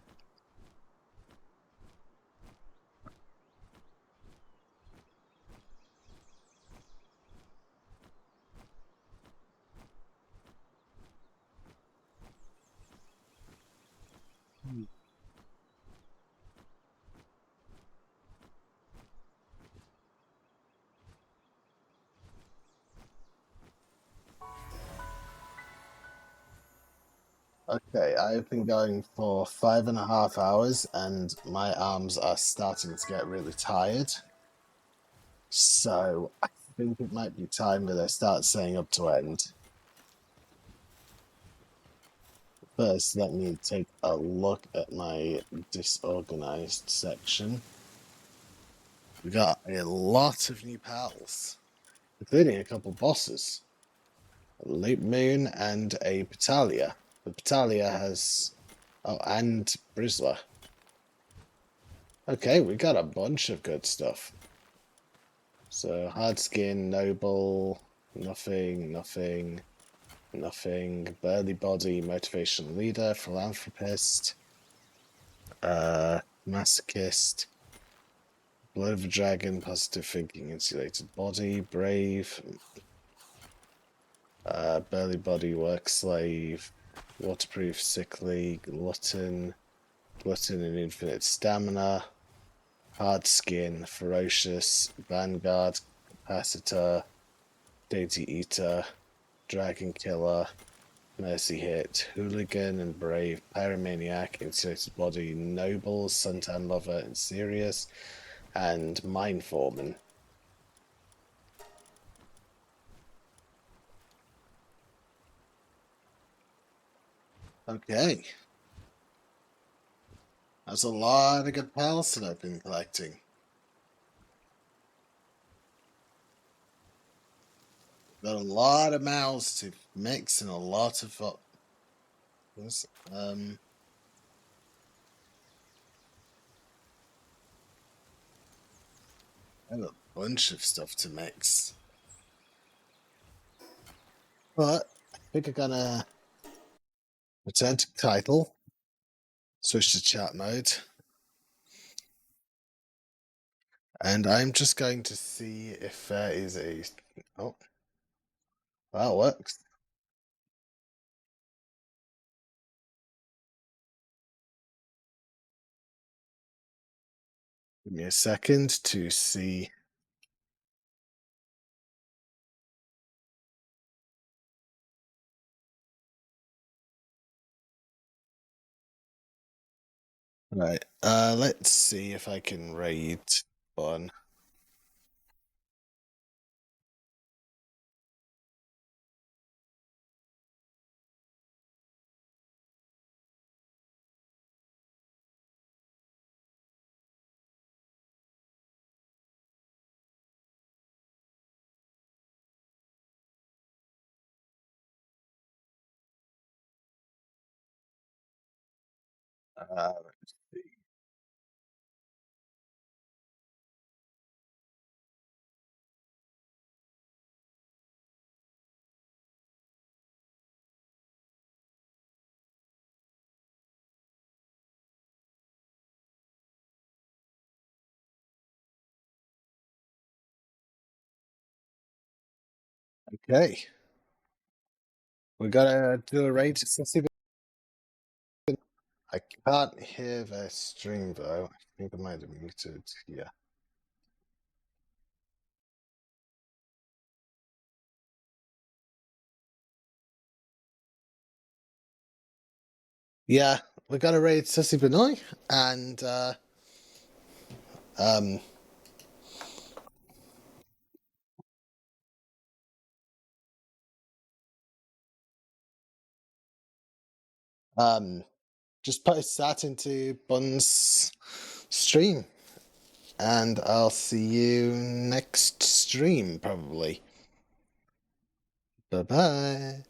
Okay, I've been going for 5.5 hours and my arms are starting to get really tired. So I think it might be time that I start saying up to end. First, let me take a look at my disorganized section. We got a lot of new pals, including a couple bosses. A Loop Moon and a Battalia. The Battalia has... Oh, and Brizzler. Okay, we got a bunch of good stuff. So, hard skin, noble, nothing, nothing, nothing. Burly body, motivational leader, philanthropist, masochist, blood of a dragon, positive thinking, insulated body, brave, burly body, work slave, waterproof, sickly, glutton and infinite stamina, hard skin, ferocious, vanguard, capacitor, dainty eater, dragon killer, mercy hit, hooligan and brave, pyromaniac, insulated body, noble, suntan lover and serious, and mine foreman. Okay. That's a lot of good pals that I've been collecting. Got a lot of mouths to mix and a lot of I have a bunch of stuff to mix. But I think I'm gonna return to title, switch to chat mode, and I'm just going to see if there is a... Oh, that works. Give me a second to see. Right, let's see if I can raid one. Let's see. Okay. We gotta do a raid to see if I can't hear the stream though. I think I might have muted. Yeah. Yeah, we got to raid Sissy Benoit and um um just post that into Bun's stream. And I'll see you next stream probably. Bye bye.